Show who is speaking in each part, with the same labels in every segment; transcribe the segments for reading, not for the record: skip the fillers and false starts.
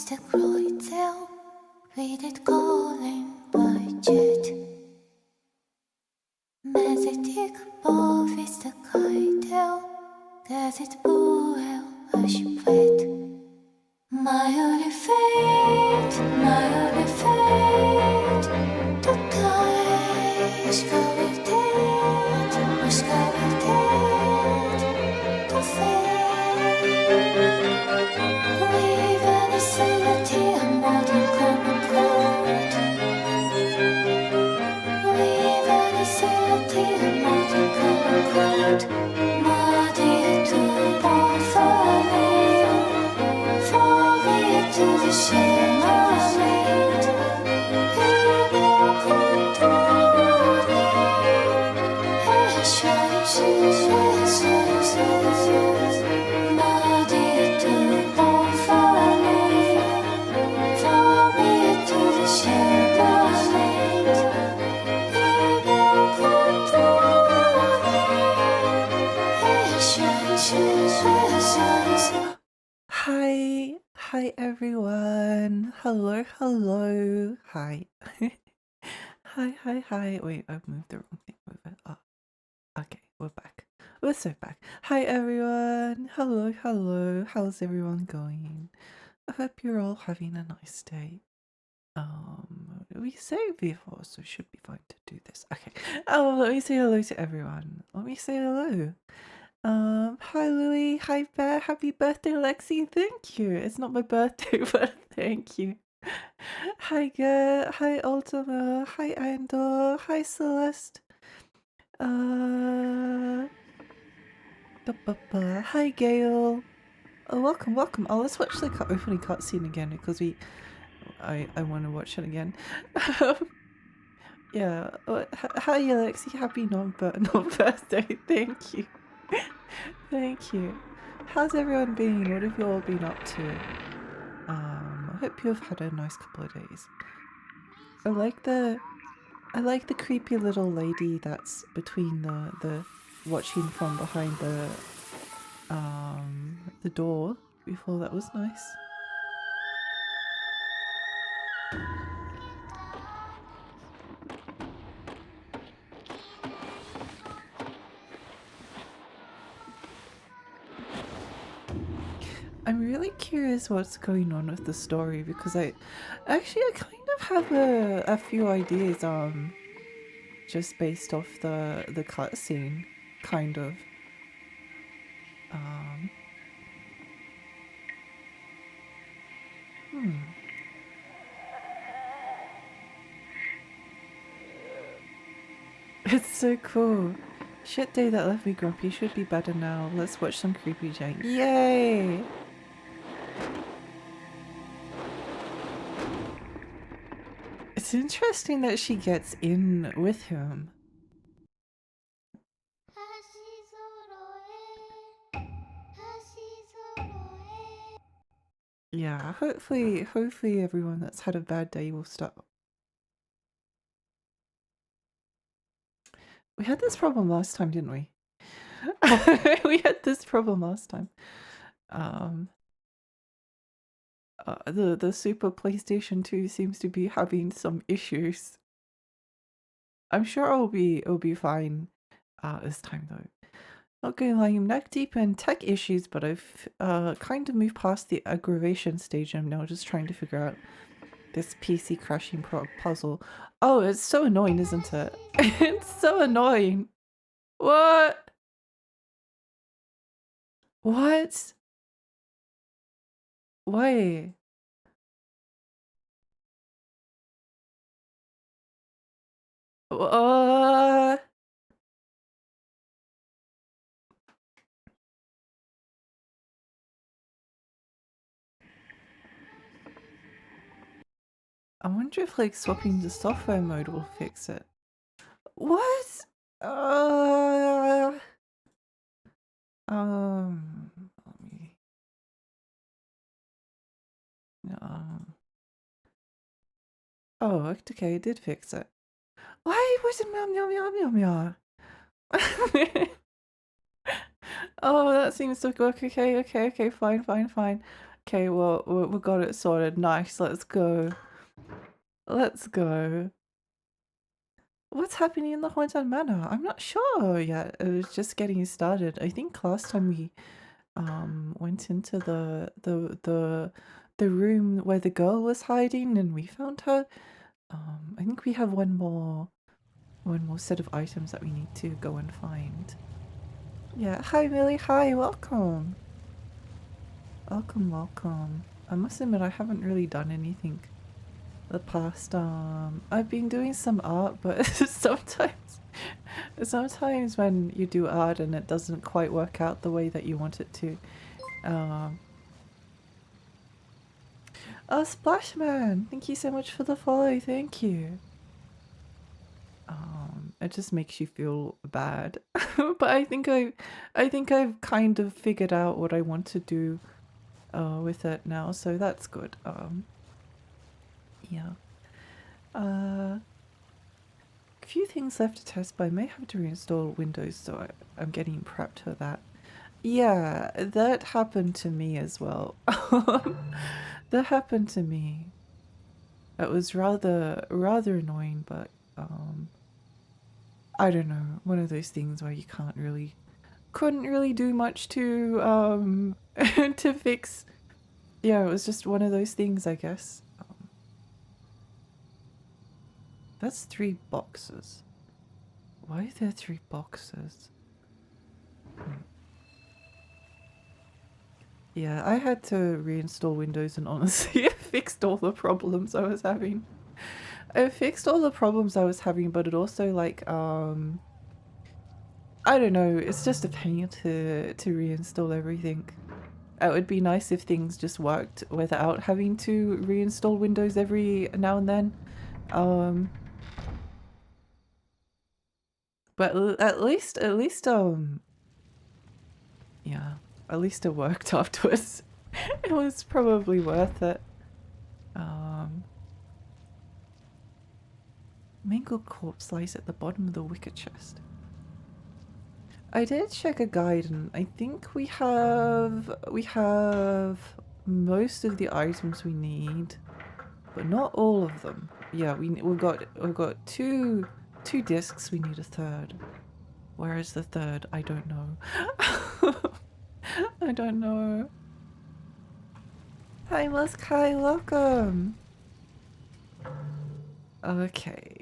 Speaker 1: de Kreuzl, wie dit calling by jet. Mezetik bovis de kaitel, gazet boel as je plet. My only fate, total skaviteit, to Leven is relateer modern common code. Leven is relateer modern common code. Maar die te bon voor wie to the shema made. Heel controle. Maar die te bon voor wie to the shema made. Heel controle.
Speaker 2: Hi everyone. Hello. Hi. Hi. Wait, I've moved the wrong thing. Move it up. Okay, we're back. We're so back. Hi everyone. Hello. How's everyone going? I hope you're all having a nice day. We saved before, so it should be fine to do this. Okay. Let me say hello to everyone. Let me say hello. Hi Louie, hi Bear, happy birthday Lexi, thank you. It's not my birthday, but thank you. Hi Gert, hi Ultima, hi Andor, hi Celeste. Hi Gail. Oh, welcome. Oh, let's watch the opening cutscene again because I want to watch it again. Yeah. Hi Alexi, happy non-birthday. Thank you. Thank you. How's everyone been? What have you all been up to? I hope you've had a nice couple of days. I like the creepy little lady that's between the watching from behind the door before. That was nice. I'm really curious what's going on with the story because I kind of have a few ideas just based off the cutscene, kind of. It's so cool. Shit day that left me grumpy should be better now. Let's watch some creepy jank. Yay! It's interesting that she gets in with him. Yeah, hopefully everyone that's had a bad day will stop. We had this problem last time, didn't we? We had this problem last time. The Super PlayStation 2 seems to be having some issues. I'm sure it'll be fine this time though. Not gonna lie, I'm neck deep in tech issues, but I've kind of moved past the aggravation stage. I'm now just trying to figure out this PC crashing puzzle. Oh, it's so annoying, isn't it? It's so annoying. What? What? Why? I wonder if like swapping the software mode will fix it. What? Let me. Oh, okay, it did fix it. Why wasn't meow? Oh, that seems to work. Okay, fine. Okay, well, we got it sorted. Nice, let's go. Let's go. What's happening in the Haunted Manor? I'm not sure yet. It's just getting started. I think last time we went into the room where the girl was hiding and we found her. I think we have one more set of items that we need to go and find. Yeah, hi Millie, hi, welcome. Welcome. I must admit I haven't really done anything the past I've been doing some art, but sometimes when you do art and it doesn't quite work out the way that you want it to. Oh, Splashman, thank you so much for the follow, thank you. It just makes you feel bad. But I think I've kind of figured out what I want to do with it now, so that's good. Yeah. A few things left to test, but I may have to reinstall Windows, so I'm getting prepped for that. Yeah, that happened to me as well. That happened to me. It was rather annoying, but I don't know, one of those things where you couldn't really do much to to fix. Yeah, it was just one of those things, I guess. That's 3 boxes. Why are there 3 boxes? Yeah, I had to reinstall Windows and honestly it fixed all the problems I was having. It fixed all the problems I was having, but it also like I don't know, it's just a pain to reinstall everything. It would be nice if things just worked without having to reinstall Windows every now and then. But at least yeah, at least it worked afterwards. It was probably worth it. Mangled corpse lies at the bottom of the wicker chest. I did check a guide and I think we have most of the items we need, but not all of them. Yeah, we've got two discs, we need a third. Where is the third? I don't know. I don't know. Hi Muskai, welcome. Okay.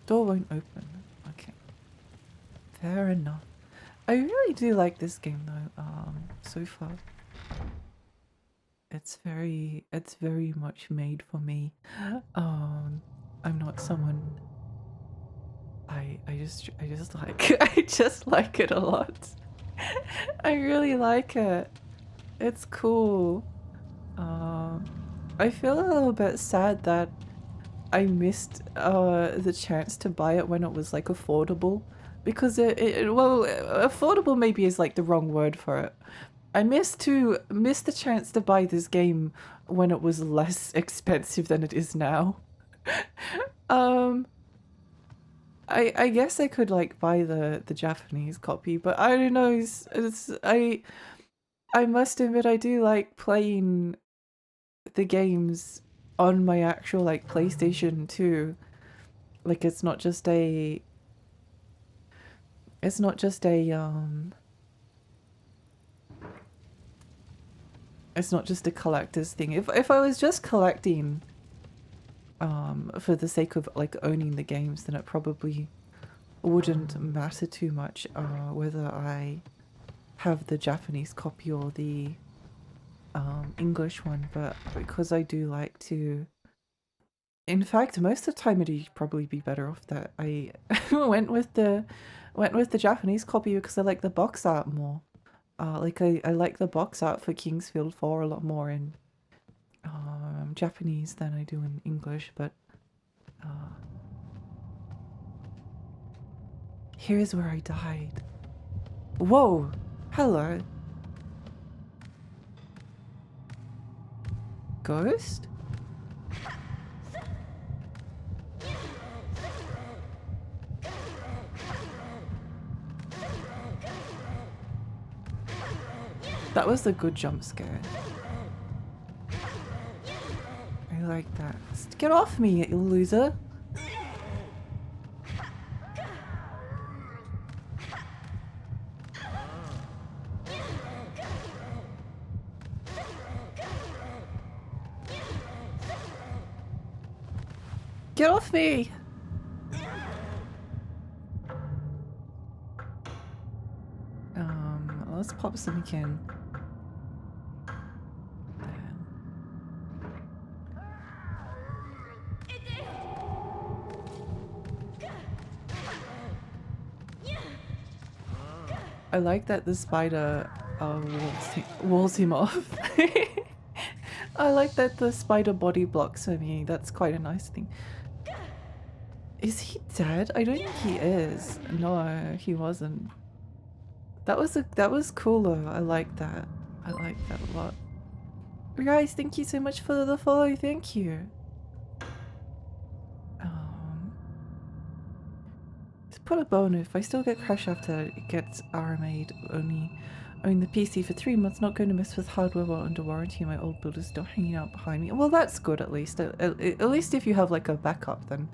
Speaker 2: Door won't open. Okay. Fair enough. I really do like this game though, so far. It's very much made for me. I'm not someone I just like I just like it a lot. I really like it. It's cool. I feel a little bit sad that I missed the chance to buy it when it was like affordable, because well, affordable maybe is like the wrong word for it. I missed the chance to buy this game when it was less expensive than it is now. I guess I could like buy the Japanese copy, but I don't know. I must admit I do like playing the games on my actual like PlayStation 2. Like it's not just a collector's thing. If I was just collecting for the sake of like owning the games, then it probably wouldn't matter too much whether I have the Japanese copy or the English one, but because I do like to, in fact most of the time it'd probably be better off that I went with the Japanese copy, because I like the box art more. Like I like the box art for Kingsfield 4 a lot more in Japanese than I do in English, but here's where I died. Whoa! Hello. Ghost? That was a good jump scare. I like that. Get off me, you loser! Get off me! Let's pop something in. I like that the spider walls him off. I like that the spider body blocks me. That's quite a nice thing. Is he dead? I don't think he is. No, he wasn't. That was cool though. I like that. I like that a lot. Guys, thank you so much for the follow. Thank you. Let's put a bone. If I still get crash after it gets RMA'd, only own the PC for 3 months, not going to mess with hardware while under warranty. My old build is still hanging out behind me. Well, that's good at least. At least if you have like a backup, then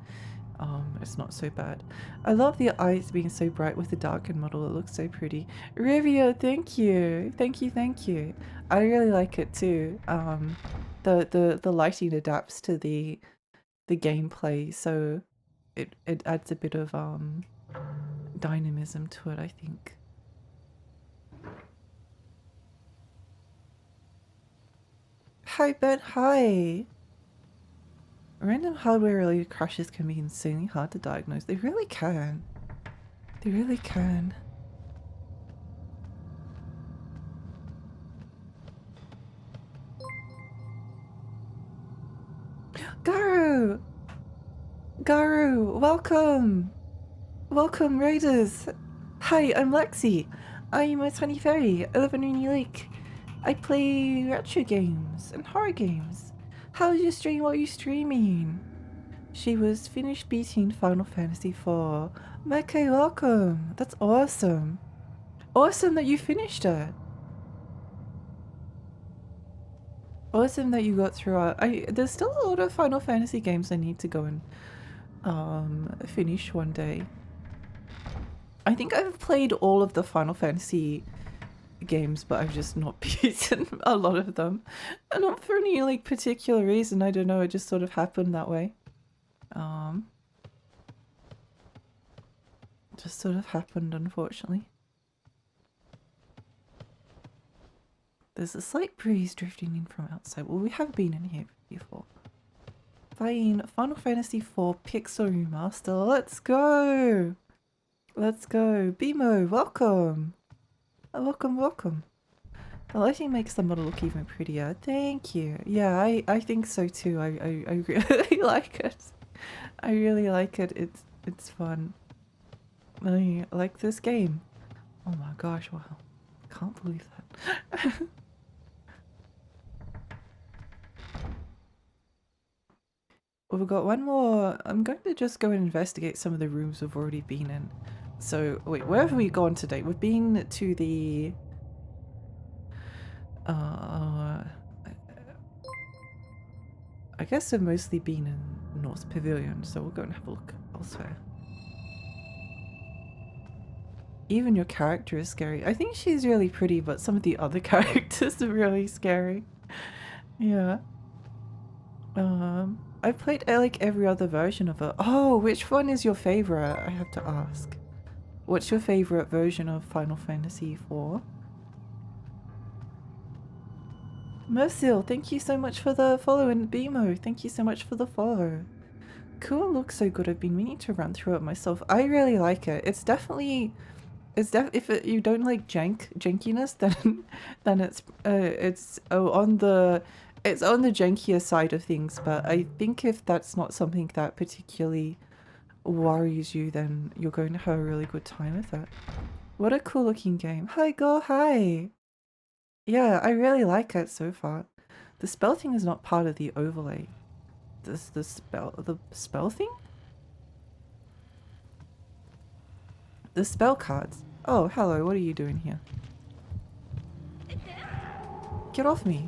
Speaker 2: it's not so bad. I love the eyes being so bright with the darkened model. It looks so pretty. Rivia, thank you. Thank you, thank you. I really like it too. The lighting adapts to the gameplay, so it adds a bit of dynamism to it, I think. Hi Ben, hi! Random hardware-related crashes can be insanely hard to diagnose. They really can. They really can. Garu! Garu, welcome! Welcome, Raiders! Hi, I'm Lexi. I'm a tiny fairy. I live in Rainy Lake. I play retro games and horror games. How was your stream? What are you streaming? She was finished beating Final Fantasy IV. Mekke, welcome! That's awesome! Awesome that you finished it! Awesome that you got through it. There's still a lot of Final Fantasy games I need to go and finish one day. I think I've played all of the Final Fantasy games, but I've just not beaten a lot of them. And not for any like particular reason, I don't know, it just sort of happened that way. Just sort of happened, unfortunately. There's a slight breeze drifting in from outside. Well, we have been in here before. Playing Final Fantasy IV Pixel Remaster. Let's go! Let's go. Bimo, welcome! Welcome, welcome. The lighting makes the model look even prettier. Thank you. Yeah, I think so too. I really like it. I really like it. It's fun. I like this game. Oh my gosh, wow. Can't believe that. We've got one more. I'm going to just go and investigate some of the rooms we've already been in. So, wait, where have we gone today? We've been to the... I guess I've mostly been in North Pavilion, so we'll go and have a look elsewhere. Even your character is scary. I think she's really pretty, but some of the other characters are really scary. Yeah. I've played like every other version of it. Oh, which one is your favorite? I have to ask. What's your favorite version of Final Fantasy IV? Mercil, thank you so much for the follow, and Bimo, thank you so much for the follow. Kuon looks so good. I've been meaning to run through it myself. I really like it. It's definitely, if you don't like jankiness, then it's on the jankier side of things. But I think if that's not something that particularly worries you, then you're going to have a really good time with it. What a cool looking game. Hi, go hi. Yeah, I really like it so far. The spell thing is not part of the overlay. The spell thing? The spell cards. Oh, hello, what are you doing here? Get off me.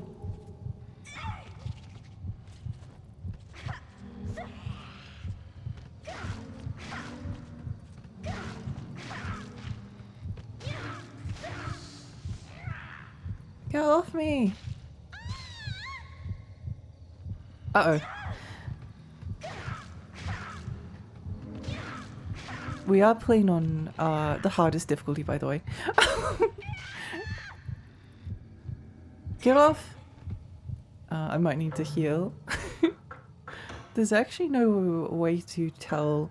Speaker 2: Get off me. Uh-oh. We are playing on the hardest difficulty, by the way. Get off. I might need to heal. There's actually no way to tell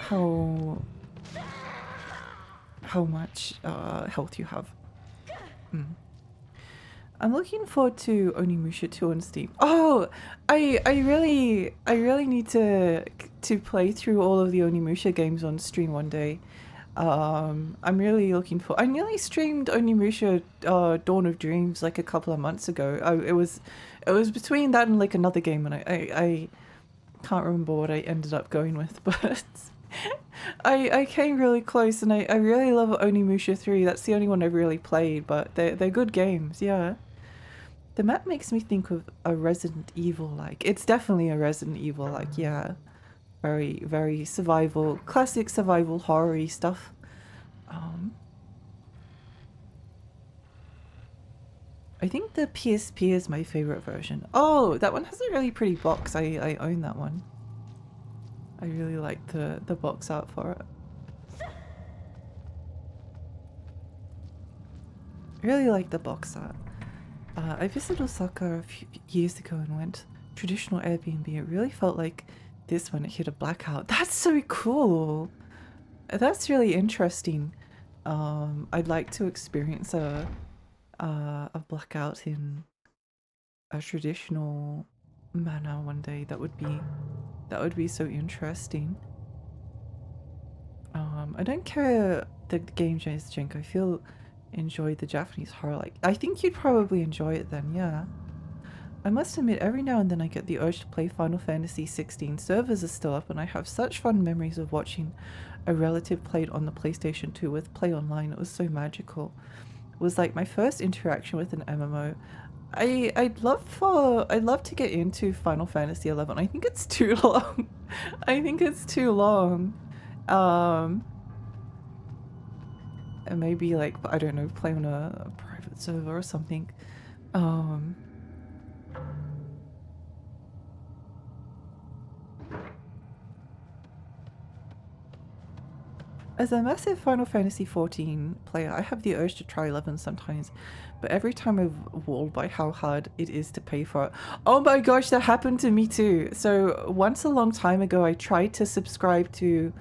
Speaker 2: how much health you have. I'm looking forward to Onimusha 2 on Steam. Oh, I really need to play through all of the Onimusha games on stream one day. I'm really looking for. I nearly streamed Onimusha Dawn of Dreams like a couple of months ago. It was between that and like another game, and I can't remember what I ended up going with, but I came really close, and I really love Onimusha 3. That's the only one I've really played, but they're good games, yeah. The map makes me think of a Resident Evil-like. It's definitely a Resident Evil-like, yeah. Very, very survival, classic survival horror-y stuff. I think the PSP is my favorite version. Oh, that one has a really pretty box. I own that one. I really like the box art for it. Really like the box art. I visited Osaka a few years ago and went traditional Airbnb. It really felt like this when it hit a blackout. That's so cool. That's really interesting. I'd like to experience a blackout in a traditional manner one day. That would be so interesting. I don't care the game genres, Jink. I feel enjoy the Japanese horror. Like, I think you'd probably enjoy it then, yeah. I must admit, every now and then I get the urge to play Final Fantasy 16. Servers are still up, and I have such fond memories of watching a relative play it on the PlayStation 2 with Play Online. It was so magical. It was like my first interaction with an MMO. I'd love to get into Final Fantasy 11. I think it's too long. I think it's too long. And maybe like, I don't know, play on a private server or something. As a massive Final Fantasy 14 player, I have the urge to try 11 sometimes, but every time I'm walled by how hard it is to pay for it. Oh my gosh, that happened to me too. So once a long time ago, I tried to subscribe to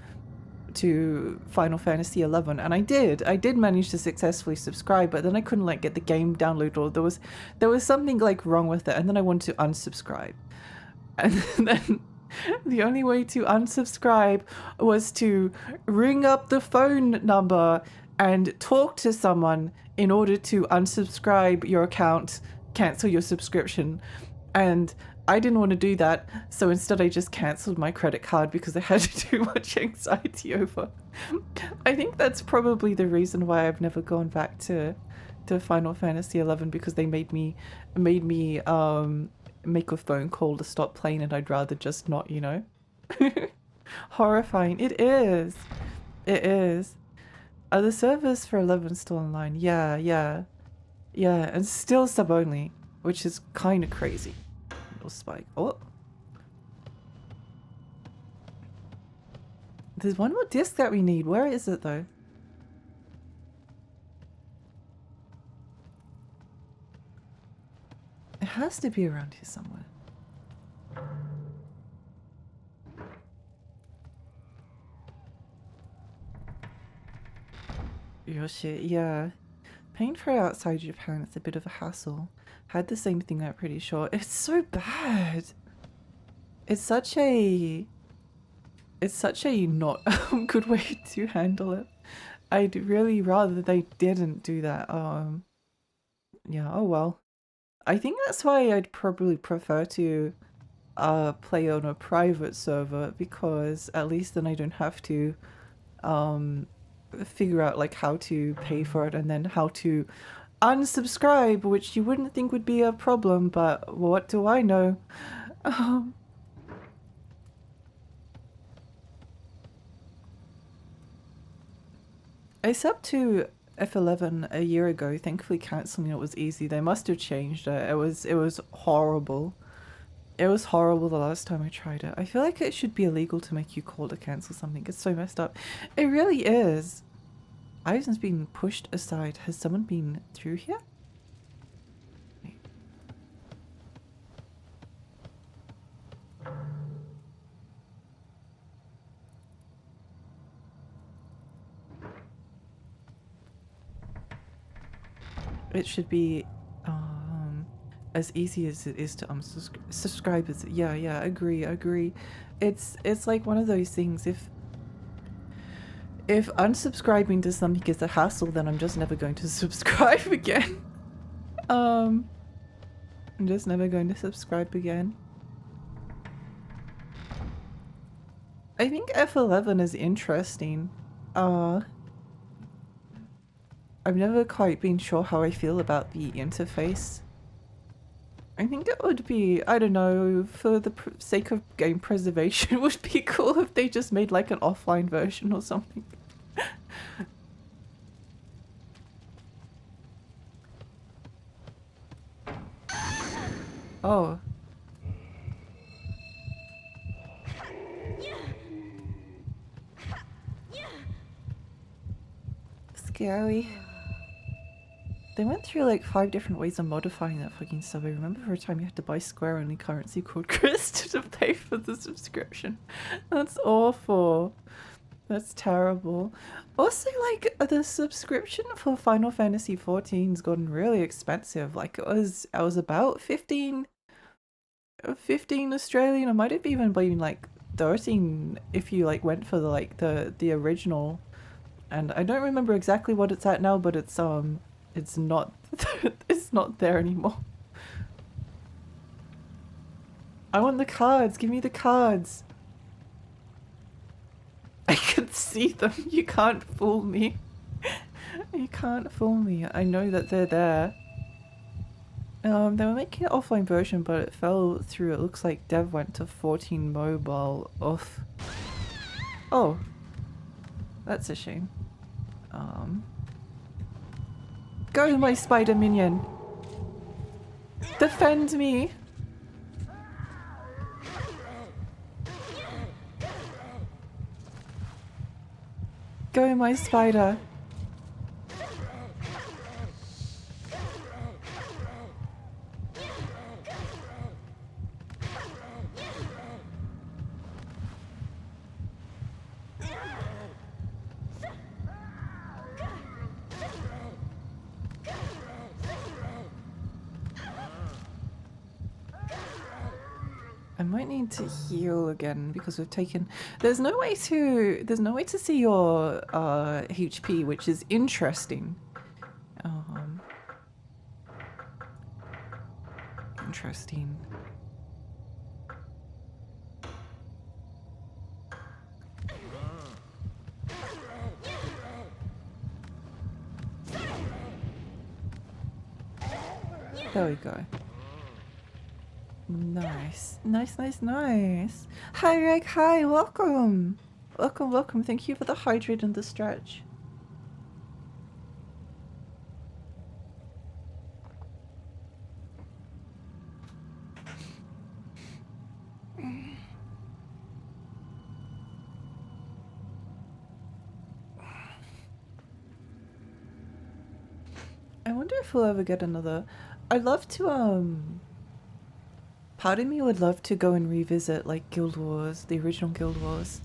Speaker 2: Final Fantasy 11, and I did manage to successfully subscribe, but then I couldn't like get the game downloaded, or there was something like wrong with it, and then I wanted to unsubscribe, and then the only way to unsubscribe was to ring up the phone number and talk to someone in order to unsubscribe your account, cancel your subscription. And I didn't want to do that, so instead I just cancelled my credit card because I had too much anxiety over. I think that's probably the reason why I've never gone back to Final Fantasy 11, because they made me make a phone call to stop playing, and I'd rather just not, you know. Horrifying. It is. It is. Are the servers for 11 still online? Yeah, and still sub only, which is kind of crazy. Little spike. Oh. There's one more disc that we need. Where is it though? It has to be around here somewhere. Yoshi, yeah. Paying for it outside Japan is a bit of a hassle. Had the same thing, I'm pretty sure. It's so bad. It's such a not good way to handle it. I'd really rather they didn't do that. Yeah, oh well. I think that's why I'd probably prefer to play on a private server, because at least then I don't have to figure out like how to pay for it, and then how to unsubscribe, which you wouldn't think would be a problem, but what do I know? Um, I subbed to F11 a year ago. Thankfully, cancelling it was easy. They must have changed it. It was horrible. It was horrible the last time I tried it. I feel like it should be illegal to make you call to cancel something. It's so messed up. It really is. Ivan's being pushed aside. Has someone been through here? It should be as easy as it is to subscribe. As yeah, agree. It's like one of those things. If unsubscribing to something is a hassle, then I'm just never going to subscribe again. I'm just never going to subscribe again. I think F11 is interesting. I've never quite been sure how I feel about the interface. I think it would be, I don't know, for the sake of game preservation, it would be cool if they just made like an offline version or something. Oh. Scary. They went through like 5 different ways of modifying that fucking sub. I remember for a time you had to buy Square only currency called Chris to pay for the subscription. That's awful. That's terrible. Also, like, the subscription for Final Fantasy XIV's gotten really expensive. Like, I was about 15 Australian. It might have even been like 13 if you like went for the original. And I don't remember exactly what it's at now, but it's not it's not there anymore. I want the cards. Give me the cards. I can see them. You can't fool me. You can't fool me. I know that they're there. They were making an offline version, but it fell through. It looks like dev went to 14 mobile. Off. Oh. That's a shame. Go, my spider minion. Defend me. Go, my spider. I might need to heal again because we've taken. There's no way to see your HP, which is interesting. Interesting. There we go. Nice. Nice. Hi, Reg. Hi, welcome. Welcome. Thank you for the hydrate and the stretch. I wonder if we'll ever get another. I'd love to, part of me would love to go and revisit, like, Guild Wars, the original Guild Wars.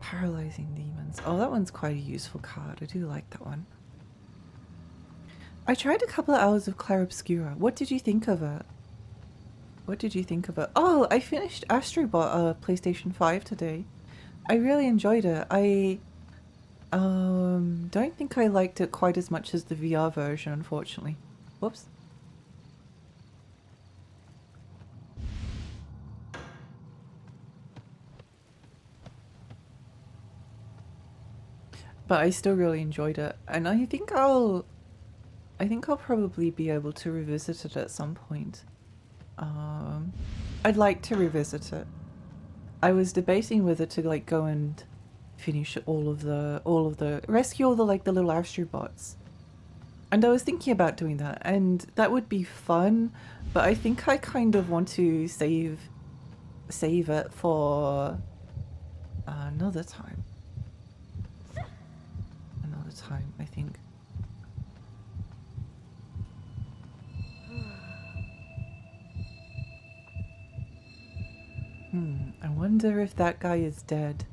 Speaker 2: Paralyzing Demons. Oh, that one's quite a useful card. I do like that one. I tried a couple of hours of Clair Obscura. What did you think of it? Oh, I finished Astrobot, PlayStation 5 today. I really enjoyed it. I don't think I liked it quite as much as the VR version, unfortunately. Whoops. but I still really enjoyed it, and I think I'll probably be able to revisit it at some point. I'd like to revisit it. I was debating whether to like go and finish all of the rescue all the like the little astrobots. And I was thinking about doing that, and that would be fun, but I think I kind of want to save it for another time. Another time, I think. I wonder if that guy is dead.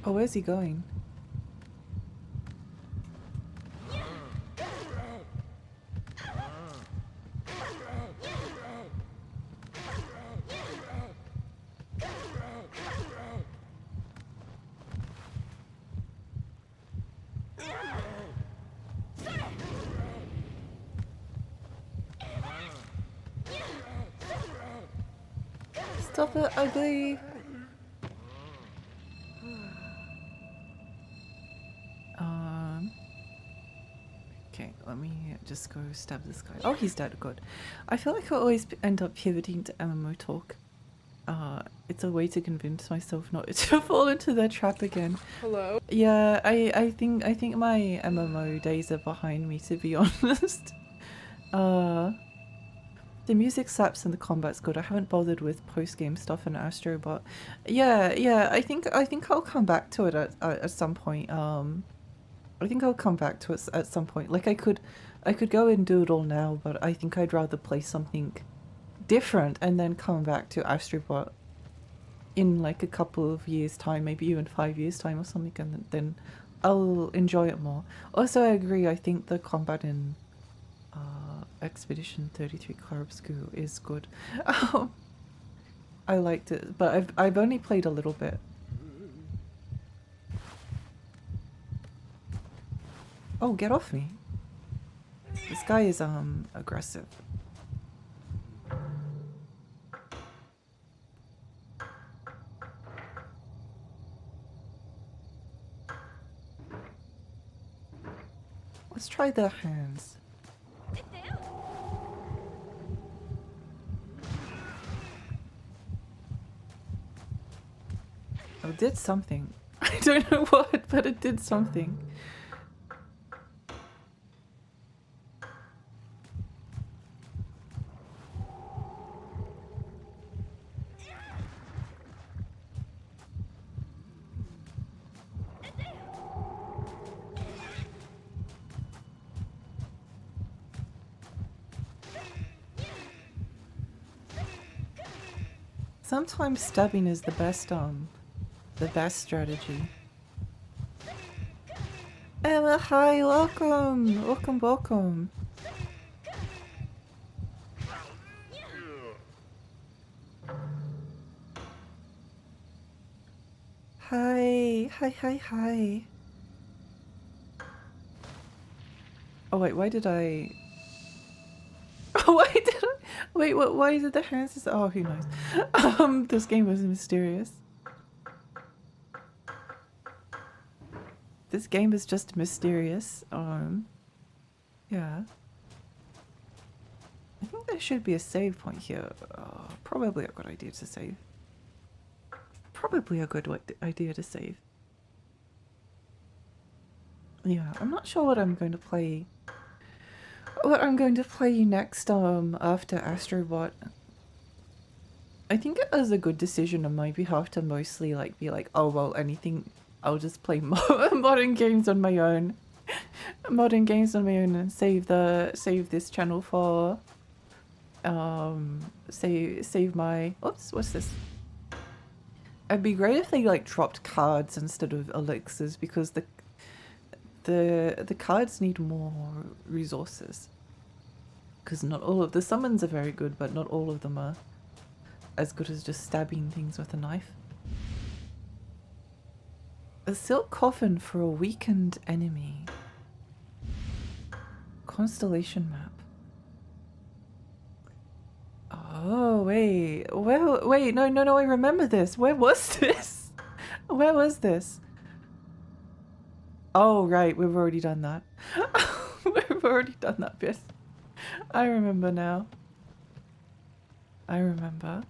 Speaker 2: Oh, where's he going? Stop it, ugly! Okay, let me just go stab this guy. Oh, he's dead, good. I feel like I always end up pivoting to MMO talk. It's a way to convince myself not to fall into their trap again.
Speaker 3: Hello?
Speaker 2: Yeah, I think my MMO days are behind me, to be honest. The music slaps and the combat's good. I haven't bothered with post-game stuff in Astro, but yeah, I think I'll come back to it at some point. I think I'll come back to it at some point. Like I could go and do it all now, but I think I'd rather play something different and then come back to Astrobot in like a couple of years time, maybe even 5 years time or something, and then I'll enjoy it more. Also, I agree, I think the combat in Expedition 33 Clarabscu is good. I liked it, but I've only played a little bit. Oh, get off me. This guy is aggressive. Let's try the hands. Oh, it did something. I don't know what, but it did something. Sometimes stabbing is the best strategy. Emma, hi, welcome! Welcome. Hi. Oh wait, why did I... Oh, why did the hands just... Oh, who knows? This game was mysterious. This game is just mysterious. Yeah. I think there should be a save point here. Probably a good idea to save. Probably a good idea to save. Yeah, I'm not sure what I'm going to play. What I'm going to play next after Astrobot. I think it was a good decision on my behalf to mostly like be like, oh well, anything, I'll just play modern games on my own. Modern games on my own, and save this channel for save my... Oops, what's this? It'd be great if they like dropped cards instead of elixirs, because the cards need more resources. Because not all of the summons are very good, but not all of them are as good as just stabbing things with a knife. A silk coffin for a weakened enemy. Constellation map. Oh, wait. Wait, no, I remember this. Where was this? Where was this? Oh, right, we've already done that. We've already done that bit. I remember now. I remember.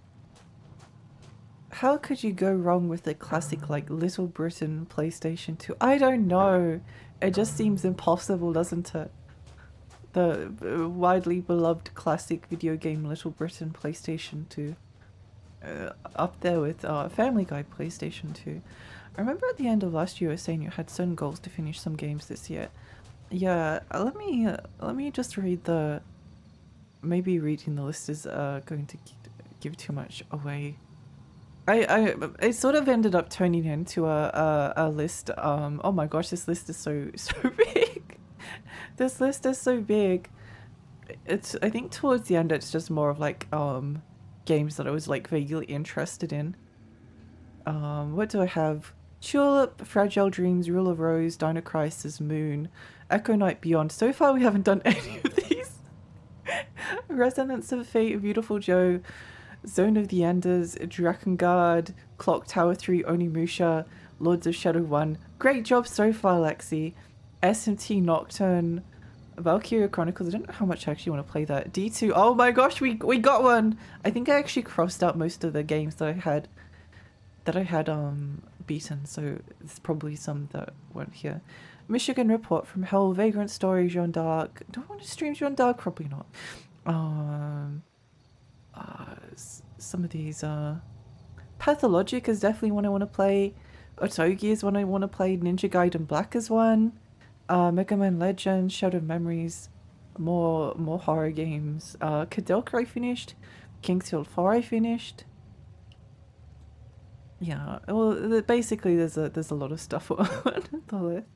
Speaker 2: How could you go wrong with a classic like Little Britain PlayStation 2? I don't know. It just seems impossible, doesn't it? The widely beloved classic video game Little Britain PlayStation 2. Up there with Family Guy PlayStation 2. I remember at the end of last year you were saying you had certain goals to finish some games this year. Yeah, let me just read the... Maybe reading the list is going to give too much away. I sort of ended up turning into a list. Oh my gosh, this list is so big. This list is so big. It's, I think towards the end it's just more of like games that I was like vaguely interested in. What do I have? Tulip, Fragile Dreams, Rule of Rose, Dino Crisis, Moon, Echo Night Beyond. So far we haven't done any of these. Resonance of Fate, Beautiful Joe, Zone of the Enders, Drakengard, Clock Tower 3, Onimusha, Lords of Shadow 1. Great job so far, Lexi. SMT Nocturne, Valkyria Chronicles. I don't know how much I actually want to play that. D2. Oh my gosh, we got one. I think I actually crossed out most of the games that I had beaten, so there's probably some that weren't here. Michigan Report from Hell, Vagrant Story, Jeanne d'Arc. Do I want to stream Jeanne d'Arc? Probably not. Some of these Pathologic is definitely one I want to play. Otogi is one I want to play. Ninja Gaiden Black is one. Mega Man Legends, Shadow Memories, more horror games. Kadelka I finished. King's Field 4 I finished. Yeah, well, basically there's a lot of stuff on the list.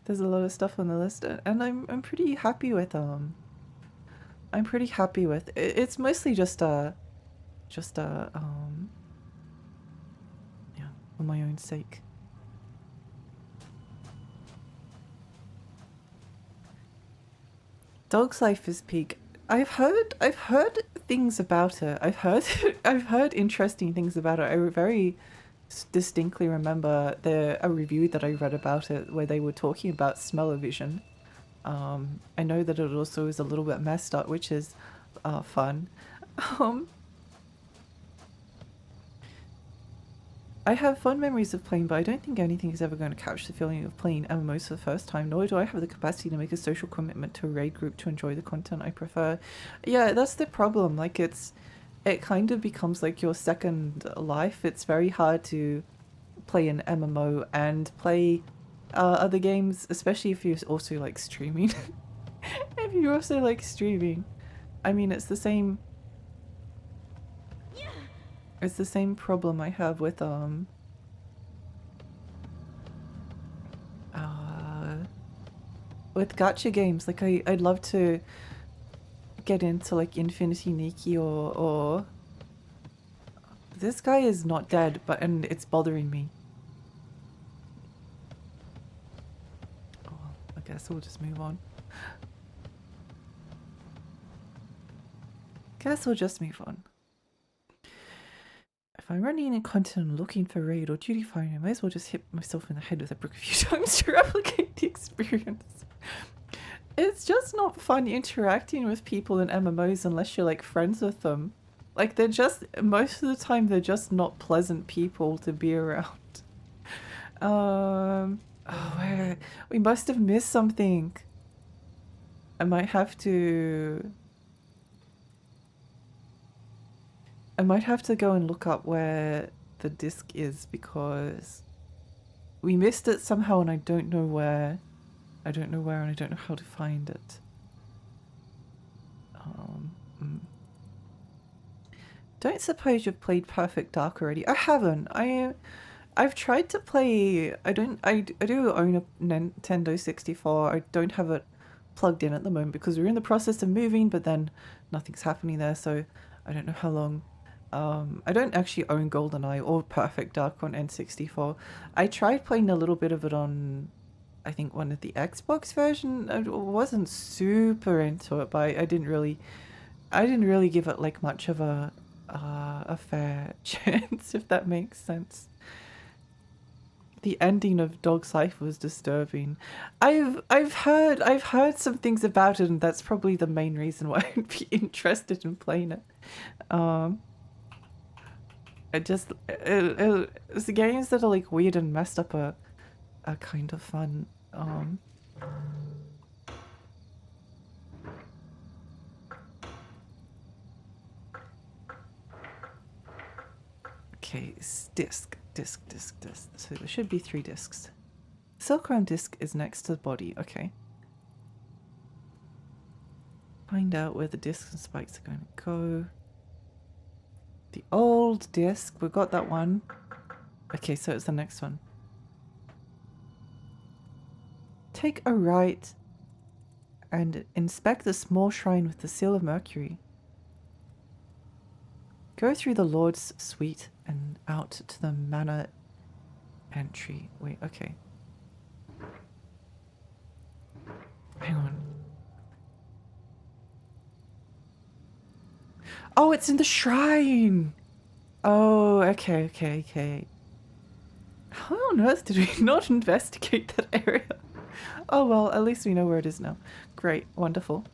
Speaker 2: There's a lot of stuff on the list, and I'm pretty happy with I'm pretty happy with it. It's mostly just yeah, for my own sake. Dog's Life is peak. I've heard things about it. I've heard interesting things about it. I very distinctly remember a review that I read about it where they were talking about smell-o-vision. I know that it also is a little bit messed up, which is fun. I have fond memories of playing, but I don't think anything is ever going to capture the feeling of playing MMOs for the first time, nor do I have the capacity to make a social commitment to a raid group to enjoy the content I prefer. Yeah, that's the problem. Like, it kind of becomes like your second life. It's very hard to play an MMO and play other games, especially if you're also like streaming. If you're also like streaming. I mean, it's the same... It's the same problem I have with gacha games. Like I'd love to get into like Infinity Nikki or this guy is not dead, and it's bothering me. Oh, well, I guess we'll just move on. Guess we'll just move on. If I'm running in content and looking for raid or duty firing, I might as well just hit myself in the head with a brick a few times to replicate the experience. It's just not fun interacting with people in MMOs unless you're like friends with them. Like they're just, most of the time they're just not pleasant people to be around. Oh, we must have missed something. I might have to go and look up where the disc is because we missed it somehow and I don't know where. I don't know where and I don't know how to find it. Don't suppose you've played Perfect Dark already? I haven't. I've tried to play... I do own a Nintendo 64. I don't have it plugged in at the moment because we're in the process of moving, but then nothing's happening there, so I don't know how long I don't actually own GoldenEye or Perfect Dark on N64. I tried playing a little bit of it on, I think, one of the Xbox version. I wasn't super into it, but I didn't really give it like much of a fair chance, if that makes sense. The ending of Dog's Life was disturbing. I've heard some things about it, and that's probably the main reason why I'd be interested in playing it. It's the games that are like weird and messed up are kind of fun. Okay, disc. So there should be 3 discs. Silkworm disc is next to the body. Okay. Find out where the discs and spikes are going to go. The old disc, we got that one. Okay, so it's the next one. Take a right and inspect the small shrine with the seal of Mercury. Go through the Lord's suite and out to the manor entry. Wait, okay. Hang on. Oh, it's in the shrine! Oh, okay. How on earth did we not investigate that area? Oh well, at least we know where it is now. Great, wonderful.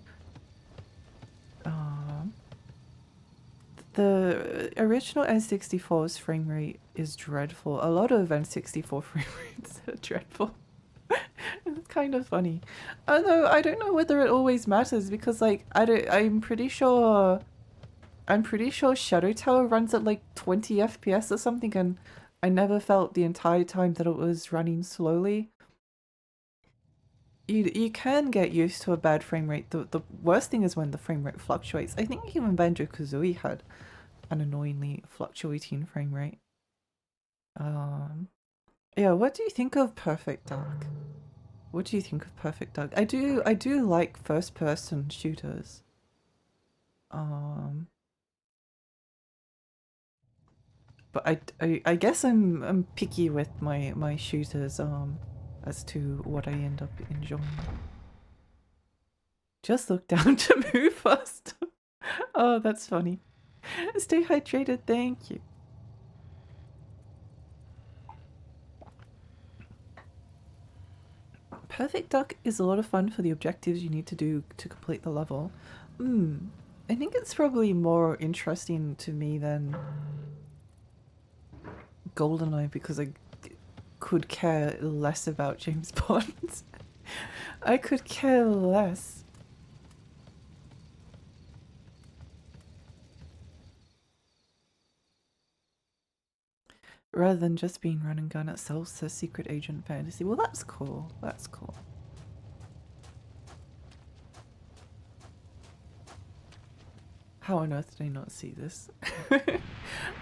Speaker 2: The original N64's frame rate is dreadful. A lot of N64 frame rates are dreadful. It's kind of funny. Although I don't know whether it always matters because like I'm pretty sure Shadow Tower runs at like 20 FPS or something, and I never felt the entire time that it was running slowly. You can get used to a bad frame rate. The worst thing is when the frame rate fluctuates. I think even Banjo-Kazooie had an annoyingly fluctuating frame rate. Yeah, what do you think of Perfect Dark? What do you think of Perfect Dark? I do like first person shooters. But I guess I'm picky with my shooters as to what I end up enjoying. Just look down to move fast. Oh, that's funny. Stay hydrated, thank you. Perfect Duck is a lot of fun for the objectives you need to do to complete the level. I think it's probably more interesting to me than GoldenEye because I could care less about James Bond. I could care less. Rather than just being run and gun itself, says Secret Agent Fantasy. Well, that's cool. That's cool. How on earth did I not see this?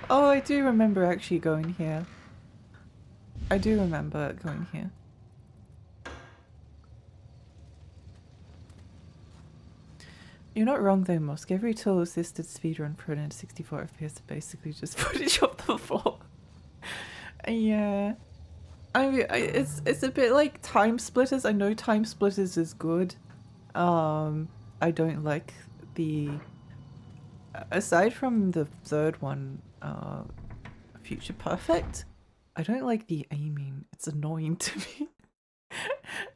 Speaker 2: Oh, I do remember actually going here. I do remember going here. You're not wrong though, Mosk. Every tool assisted speedrun for an N64 FPS basically just footage of the floor. Yeah. I mean, it's a bit like Time Splitters. I know Time Splitters is good. I don't like the... Aside from the third one, Future Perfect, I don't like the aiming. It's annoying to me.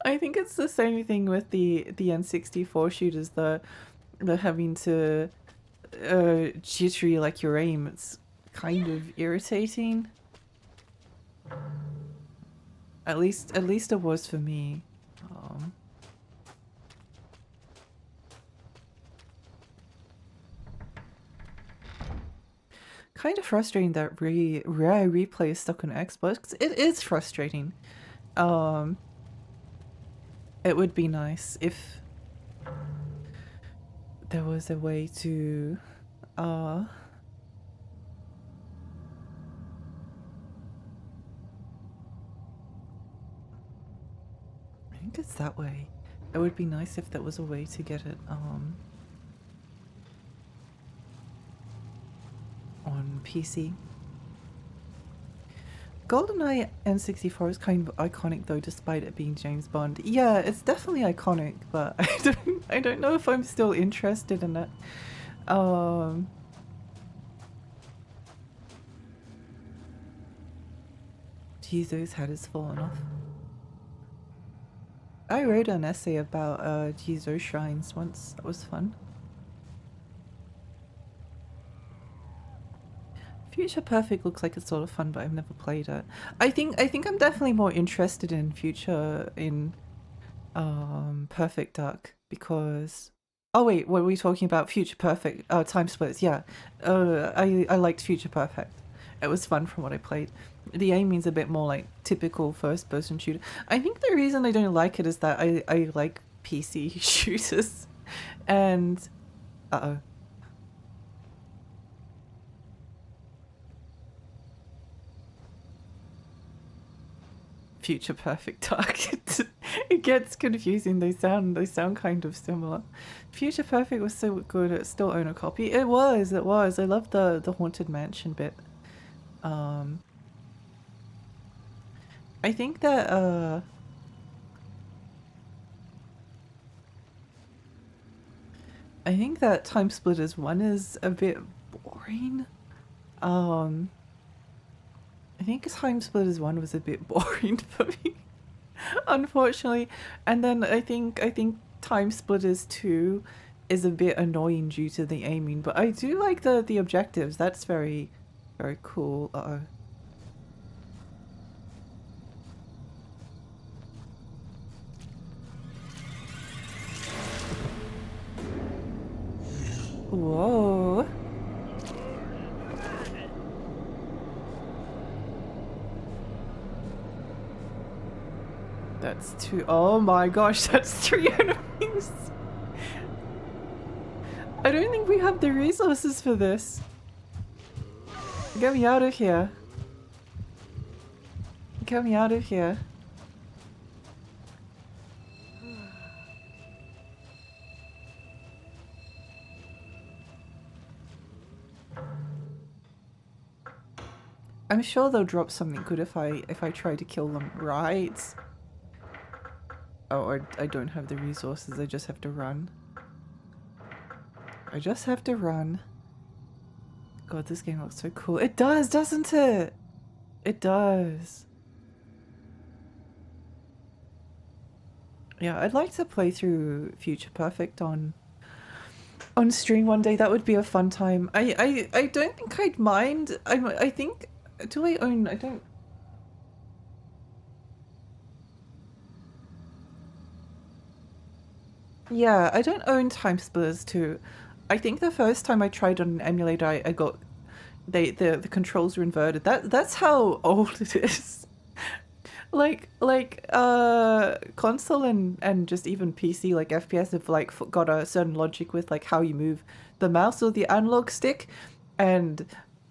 Speaker 2: I think it's the same thing with the N64 shooters. They're having to jittery like your aim. It's kind of irritating. At least it was for me. Kind of frustrating that rare replay is stuck on Xbox. It is frustrating. It would be nice if there was a way to I think it's that way. It would be nice if there was a way to get it on PC. GoldenEye N64 is kind of iconic though, despite it being James Bond. Yeah, it's definitely iconic, but I don't know if I'm still interested in it. Jesus head has fallen off. I wrote an essay about Jizo shrines once. That was fun. Future Perfect looks like it's sort of fun, but I've never played it. I think I'm definitely more interested in Perfect Dark because oh wait, what were we talking about? Future Perfect Time Splits, yeah. I liked Future Perfect. It was fun from what I played. The aiming's a bit more like typical first person shooter. I think the reason I don't like it is that I like PC shooters and uh-oh. Future Perfect Dark. It gets confusing. They sound kind of similar. Future Perfect was so good. I still own a copy. It was. I love the haunted mansion bit. I think that Time Splitters 1 is a bit boring. I think Time Splitters 1 was a bit boring for me, unfortunately. And then I think Time Splitters 2 is a bit annoying due to the aiming, but I do like the objectives. That's very cool. Uh-oh. Whoa. That's two. Oh my gosh, that's 3 enemies. I don't think we have the resources for this. Get me out of here. Get me out of here. I'm sure they'll drop something good if I try to kill them, right? Oh, I don't have the resources, I just have to run. I just have to run. God, this game looks so cool. It does, doesn't it? It does. Yeah, I'd like to play through Future Perfect on stream one day. That would be a fun time. I don't think I'd mind. I think, do I own, I don't. Yeah, I don't own Time Splitters 2. I think the first time I tried on an emulator, I got the controls were inverted. That's how old it is. like console and just even PC like FPS have like got a certain logic with like how you move the mouse or the analog stick, and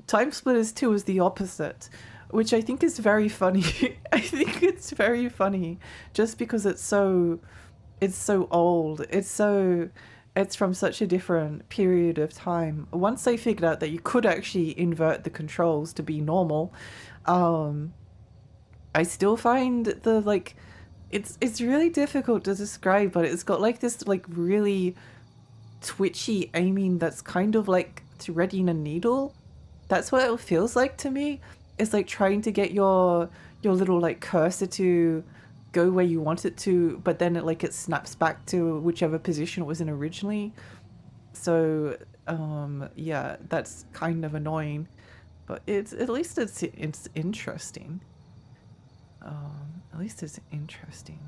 Speaker 2: Time Splitters 2 is the opposite, which I think is very funny. I think it's very funny just because it's so old. It's from such a different period of time. Once they figured out that you could actually invert the controls to be normal, I still find the like it's really difficult to describe, but it's got like this like really twitchy aiming that's kind of like threading a needle. That's what it feels like to me. It's like trying to get your little like cursor to go where you want it to, but then it snaps back to whichever position it was in originally. So yeah, that's kind of annoying, but at least it's interesting. At least it's interesting.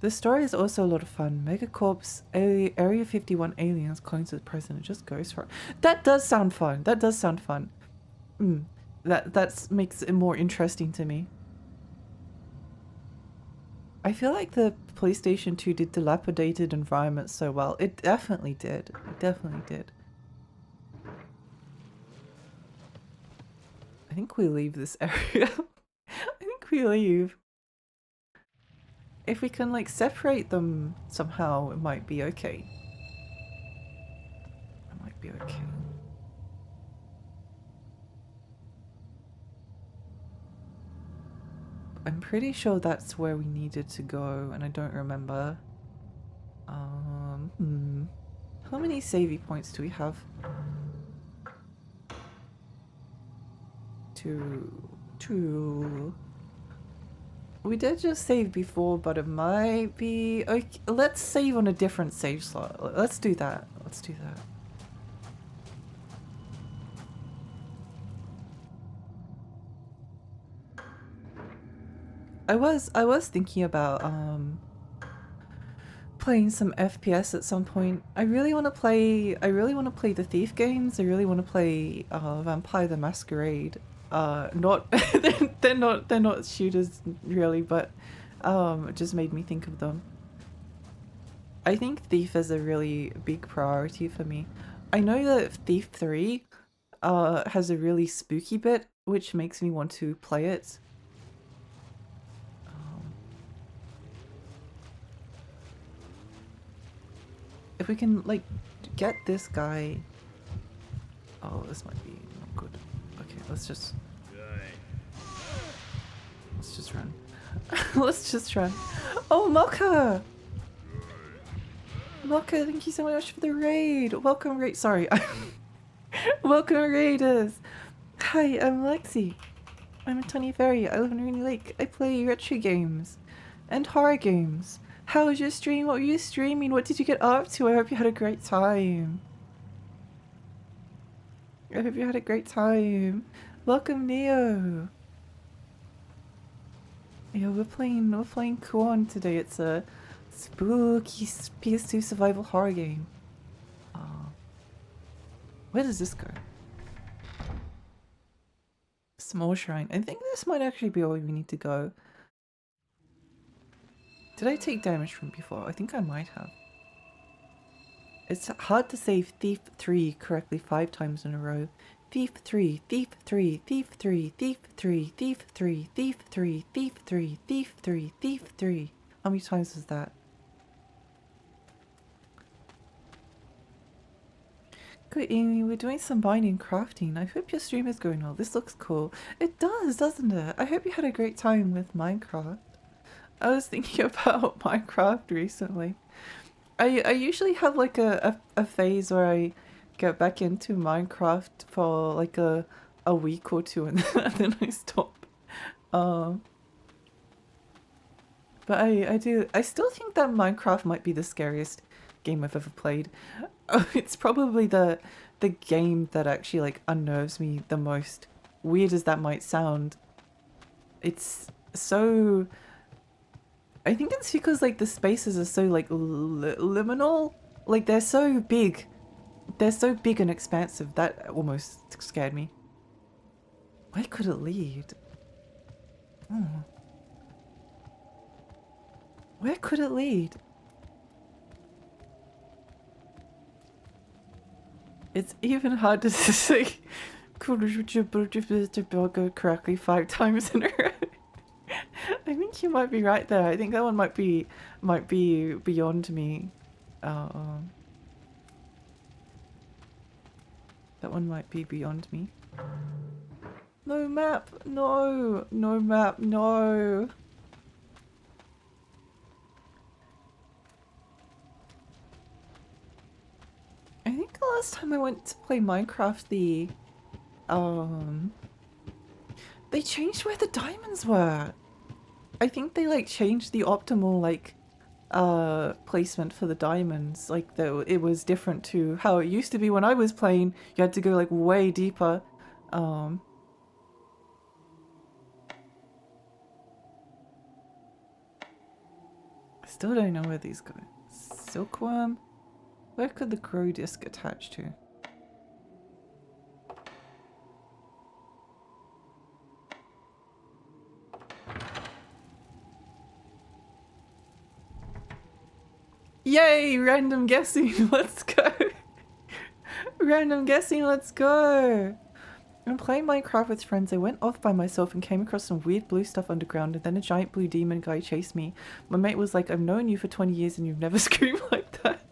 Speaker 2: The story is also a lot of fun. Megacorp's Area 51 aliens coins the president just goes for it. That does sound fun. That does sound fun. That makes it more interesting to me. I feel like the PlayStation 2 did dilapidated environments so well. It definitely did. It definitely did. I think we leave this area. I think we leave. If we can like separate them somehow, it might be okay. be okay. I'm pretty sure that's where we needed to go, and I don't remember. How many savey points do we have? Two. We did just save before, but it might be... Okay, let's save on a different save slot. Let's do that. Let's do that. I was thinking about playing some FPS at some point. I really want to play the Thief games. I really want to play Vampire the Masquerade. Not they're not shooters really, but it just made me think of them. I think Thief is a really big priority for me. I know that Thief 3 has a really spooky bit, which makes me want to play it. If we can, like, get this guy... Oh, this might be not good. Okay, let's just run. Let's just run. Oh, Mocha! Mocha, thank you so much for the raid! Welcome, sorry. Welcome, raiders! Hi, I'm Lexi. I'm a tiny fairy. I live in Rainy Lake. I play retro games and horror games. How was your stream? What were you streaming? What did you get up to? I hope you had a great time. I hope you had a great time. Welcome, Neo. Yeah, we're playing Kuon today. It's a spooky PS2 survival horror game. Where does this go? Small shrine. I think this might actually be where we need to go. Did I take damage from before? I think I might have. It's hard to save Thief 3 correctly 5 times in a row. Thief 3, Thief 3, Thief 3, Thief 3, Thief 3, Thief 3, Thief 3, Thief 3, Thief 3. How many times was that? Good evening, we're doing some mining and crafting. I hope your stream is going well. This looks cool. It does, doesn't it? I hope you had a great time with Minecraft. I was thinking about Minecraft recently. I usually have like a phase where I get back into Minecraft for like a week or two and then I stop. But I still think that Minecraft might be the scariest game I've ever played. It's probably the game that actually like unnerves me the most. Weird as that might sound. It's so... I think it's because like the spaces are so like liminal. Like they're so big. They're so big and expansive. That almost scared me. Where could it lead? Oh. Where could it lead? It's even hard to say correctly 5 times in a row. I think you might be right there. I think that one might be beyond me. That one might be beyond me. No map! No! No map! No! I think the last time I went to play Minecraft, they changed where the diamonds were. I think they like changed the optimal like placement for the diamonds. Like it was different to how it used to be when I was playing. You had to go like way deeper. I still don't know where these go. Silkworm? Where could the crow disc attach to? Yay! Random guessing! Let's go! Random guessing, let's go! I'm playing Minecraft with friends. I went off by myself and came across some weird blue stuff underground, and then a giant blue demon guy chased me. My mate was like, I've known you for 20 years and you've never screamed like that.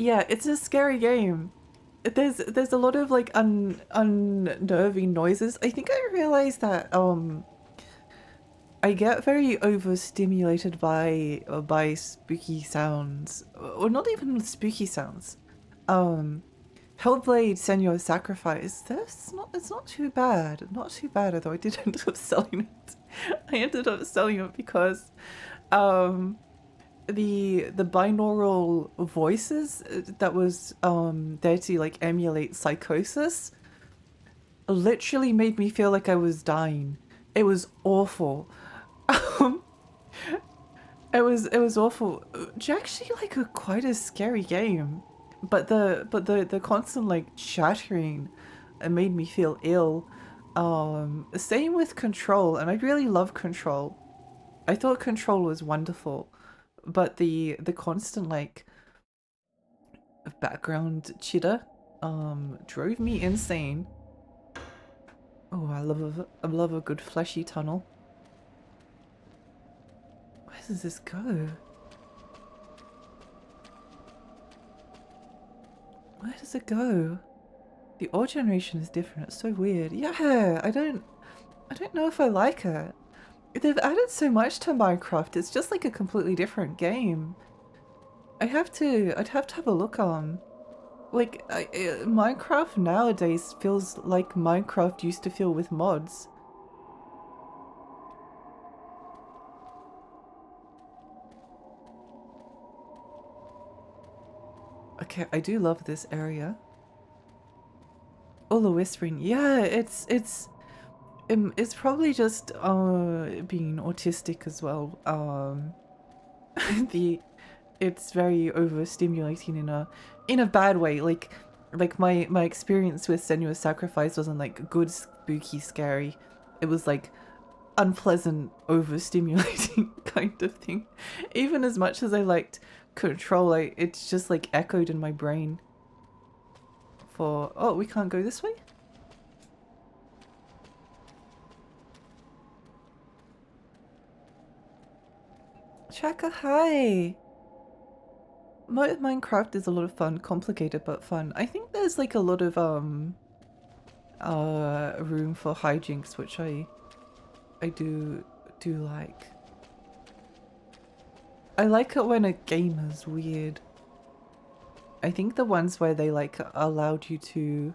Speaker 2: Yeah, it's a scary game. There's a lot of like unnerving noises. I think I realized that I get very overstimulated by spooky sounds, or not even spooky sounds. Um, Hellblade: Senua's Sacrifice. It's not too bad. Not too bad. Although I did end up selling it. I ended up selling it because um the binaural voices that was there to like emulate psychosis literally made me feel like I was dying. It was awful. Um, it was awful. It's actually like a quite a scary game, but the constant like chattering made me feel ill. Same with Control, and I really love Control. I thought Control was wonderful, but the constant like background chitter drove me insane. Oh, I love a good fleshy tunnel. Where does this go? Where does it go? The ore generation is different. It's so weird. Yeah, I don't know if I like it. They've added so much to Minecraft. It's just like a completely different game. I'd have to have a look on. Like, Minecraft nowadays feels like Minecraft used to feel with mods. Okay, I do love this area. All the whispering. Yeah, it's probably just being autistic as well. The it's very overstimulating in a bad way. Like my experience with Senua's Sacrifice wasn't like good spooky scary. It was like unpleasant overstimulating kind of thing. Even as much as I liked Control, it's just like echoed in my brain. For oh, we can't go this way? Chaka, hi! Minecraft is a lot of fun, complicated but fun. I think there's like a lot of room for hijinks, which I do like. I like it when a game is weird. I think the ones where they like allowed you to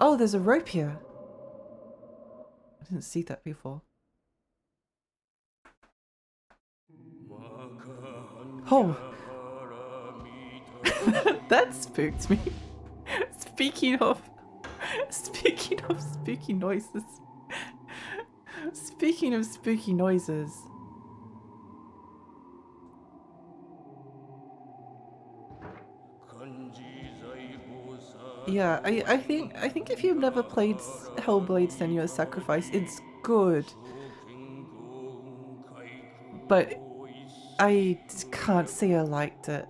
Speaker 2: oh, there's a rope here. I didn't see that before. Oh, that spooked me. Speaking of spooky noises. Speaking of spooky noises. Yeah, I think if you've never played Hellblade: Senua's Sacrifice, it's good. But I can't say I liked it.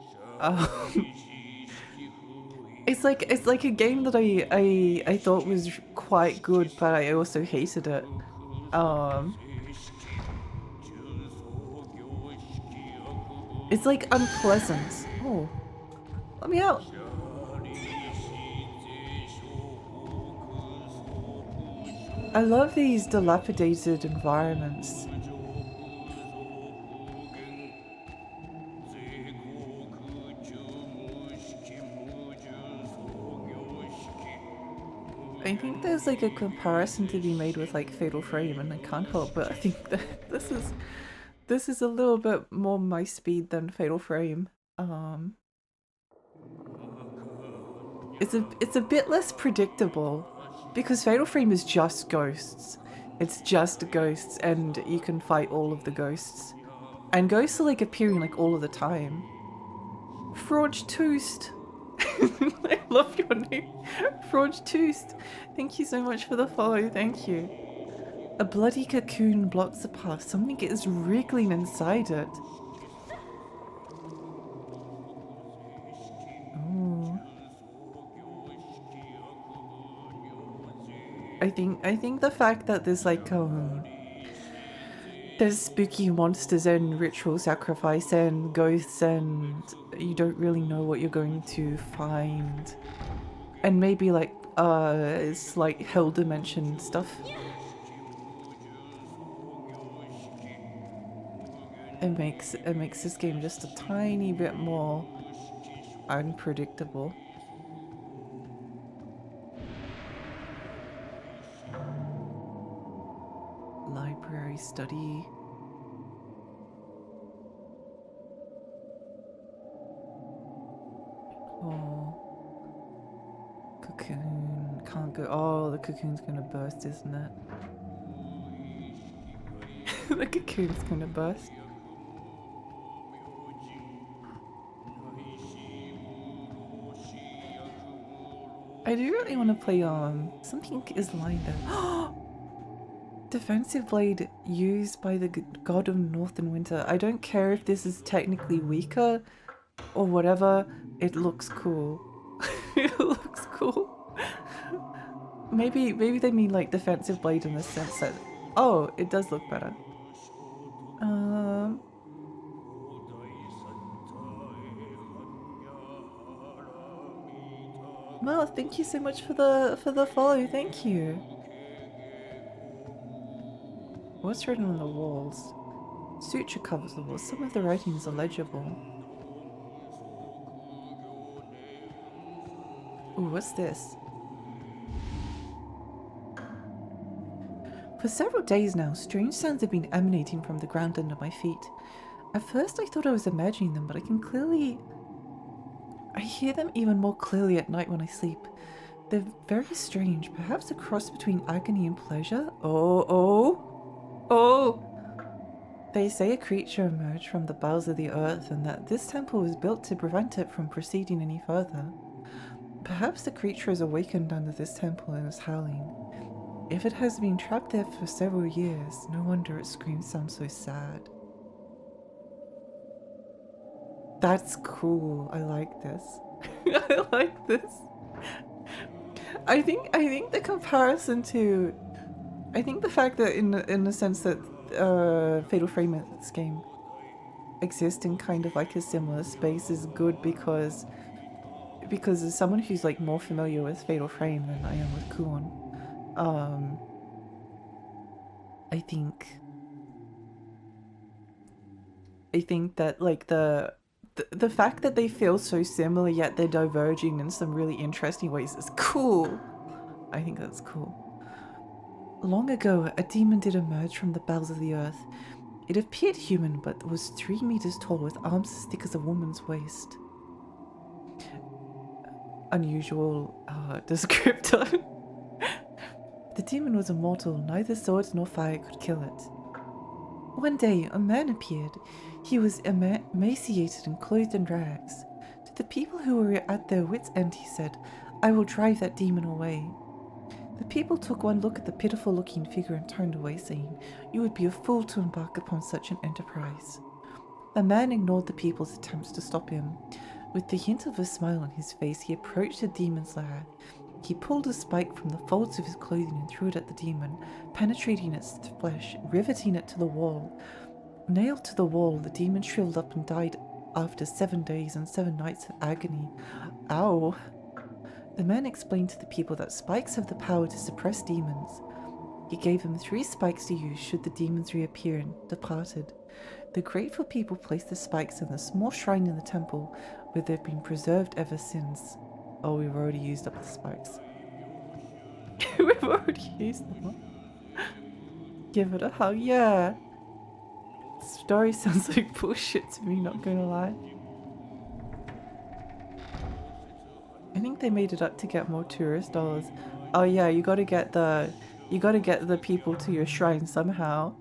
Speaker 2: It's like a game that I thought was quite good, but I also hated it. It's like unpleasant. Oh, let me out. I love these dilapidated environments. I think there's like a comparison to be made with like Fatal Frame, and I can't help but I think that this is a little bit more my speed than Fatal Frame. It's a bit less predictable because Fatal Frame is just ghosts. It's just ghosts, and you can fight all of the ghosts. And ghosts are like appearing like all of the time. Frauge Toost. I love your name. Frauge Toost. Thank you so much for the follow. Thank you. A bloody cocoon blocks the path. Something is wriggling inside it. Oh. I think the fact that there's like there's spooky monsters and ritual sacrifice and ghosts, and you don't really know what you're going to find. And maybe like it's like hell dimension stuff. It makes this game just a tiny bit more unpredictable. Library study. Oh. Cocoon. Can't go. Oh, the cocoon's gonna burst, isn't it? The cocoon's gonna burst. I do really want to play something is lying there. Defensive blade used by the god of North and Winter. I don't care if this is technically weaker or whatever. It looks cool. It looks cool. Maybe they mean like defensive blade in the sense that, oh, it does look better. Well, thank you so much for the follow. Thank you. What's written on the walls? Suture covers the walls. Some of the writings are legible. Ooh, what's this? For several days now, strange sounds have been emanating from the ground under my feet. At first I thought I was imagining them, but I hear them even more clearly at night when I sleep. They're very strange, perhaps a cross between agony and pleasure. Oh! They say a creature emerged from the bowels of the earth and that this temple was built to prevent it from proceeding any further. Perhaps the creature is awakened under this temple and is howling. If it has been trapped there for several years, no wonder its screams sound so sad. That's cool. I like this. I like this. I think the comparison to, I think the fact that in the sense that Fatal Frame in this game exists in kind of like a similar space is good because as someone who's like more familiar with Fatal Frame than I am with Kuon, I think that like the fact that they feel so similar yet they're diverging in some really interesting ways is cool. I think that's cool. Long ago, a demon did emerge from the bowels of the earth. It appeared human, but was 3 meters tall with arms as thick as a woman's waist. Unusual descriptor. The demon was immortal. Neither swords nor fire could kill it. One day, a man appeared. He was emaciated and clothed in rags. To the people who were at their wits' end, he said, "I will drive that demon away." The people took one look at the pitiful-looking figure and turned away, saying, "You would be a fool to embark upon such an enterprise." The man ignored the people's attempts to stop him. With the hint of a smile on his face, he approached the demon's lair. He pulled a spike from the folds of his clothing and threw it at the demon, penetrating its flesh, riveting it to the wall. Nailed to the wall, the demon shriveled up and died after 7 days and 7 nights of agony. Ow! The man explained to the people that spikes have the power to suppress demons. He gave them 3 spikes to use should the demons reappear and departed. The grateful people placed the spikes in the small shrine in the temple, where they've been preserved ever since. Oh, we've already used up the spikes. We've already used them. Give it a hug, yeah. Story sounds like bullshit to me, not gonna lie. I think they made it up to get more tourist dollars. Oh yeah, you gotta get the people to your shrine somehow.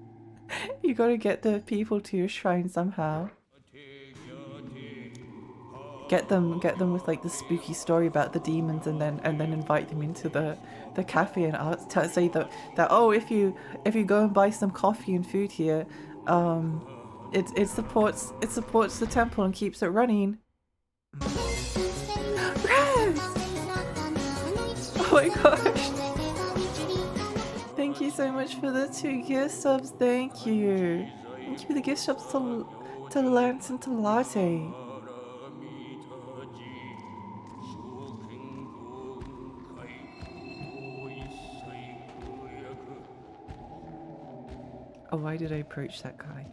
Speaker 2: You gotta get the people to your shrine somehow. Get them with like the spooky story about the demons, and then invite them into the cafe and say that oh, if you go and buy some coffee and food here, it supports the temple and keeps it running. Oh my gosh. Thank you so much for the 2 gift subs. Thank you. Thank you for the gift subs to Lance and to Latte. Oh, why did I approach that guy?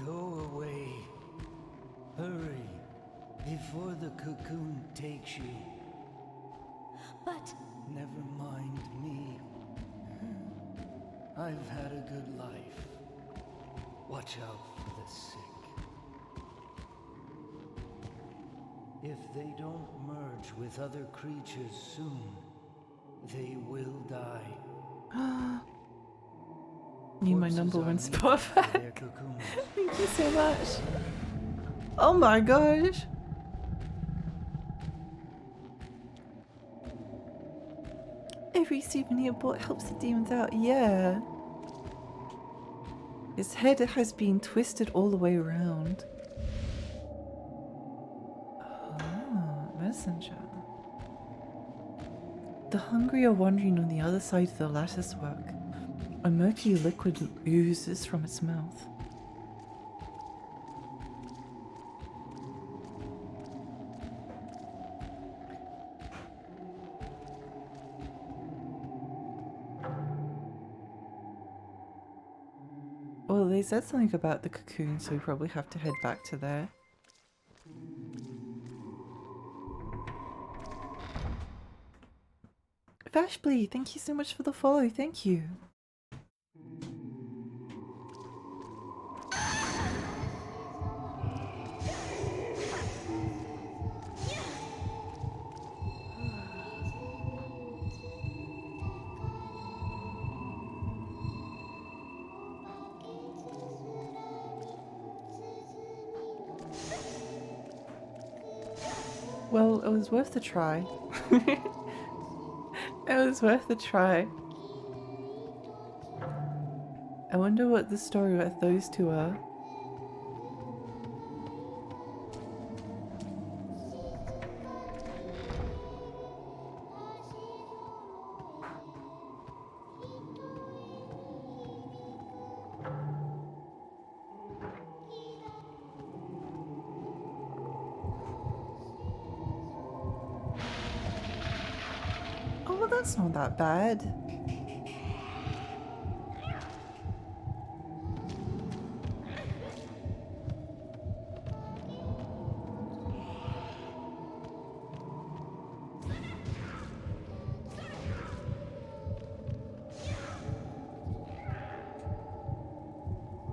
Speaker 3: Go away. Hurry. Before the cocoon takes you.
Speaker 1: But
Speaker 3: Never mind me. I've had a good life. Watch out for the sick. If they don't merge with other creatures soon, they will die.
Speaker 2: Need my
Speaker 3: Corpses
Speaker 2: number
Speaker 3: are
Speaker 2: one
Speaker 3: needed
Speaker 2: spot
Speaker 3: for
Speaker 2: back.
Speaker 3: their cocoons.
Speaker 2: Thank you so much. Oh my gosh. Every souvenir bought helps the demons out. Yeah. His head has been twisted all the way around. Ah, messenger. The hungry are wandering on the other side of the lattice work. A murky liquid oozes from its mouth. Well, they said something about the cocoon, so we probably have to head back to there. Vashblee, thank you so much for the follow. Thank you. Well, it was worth a try. It was worth a try. I wonder what the story with those two are. Oh, well, that's not that bad.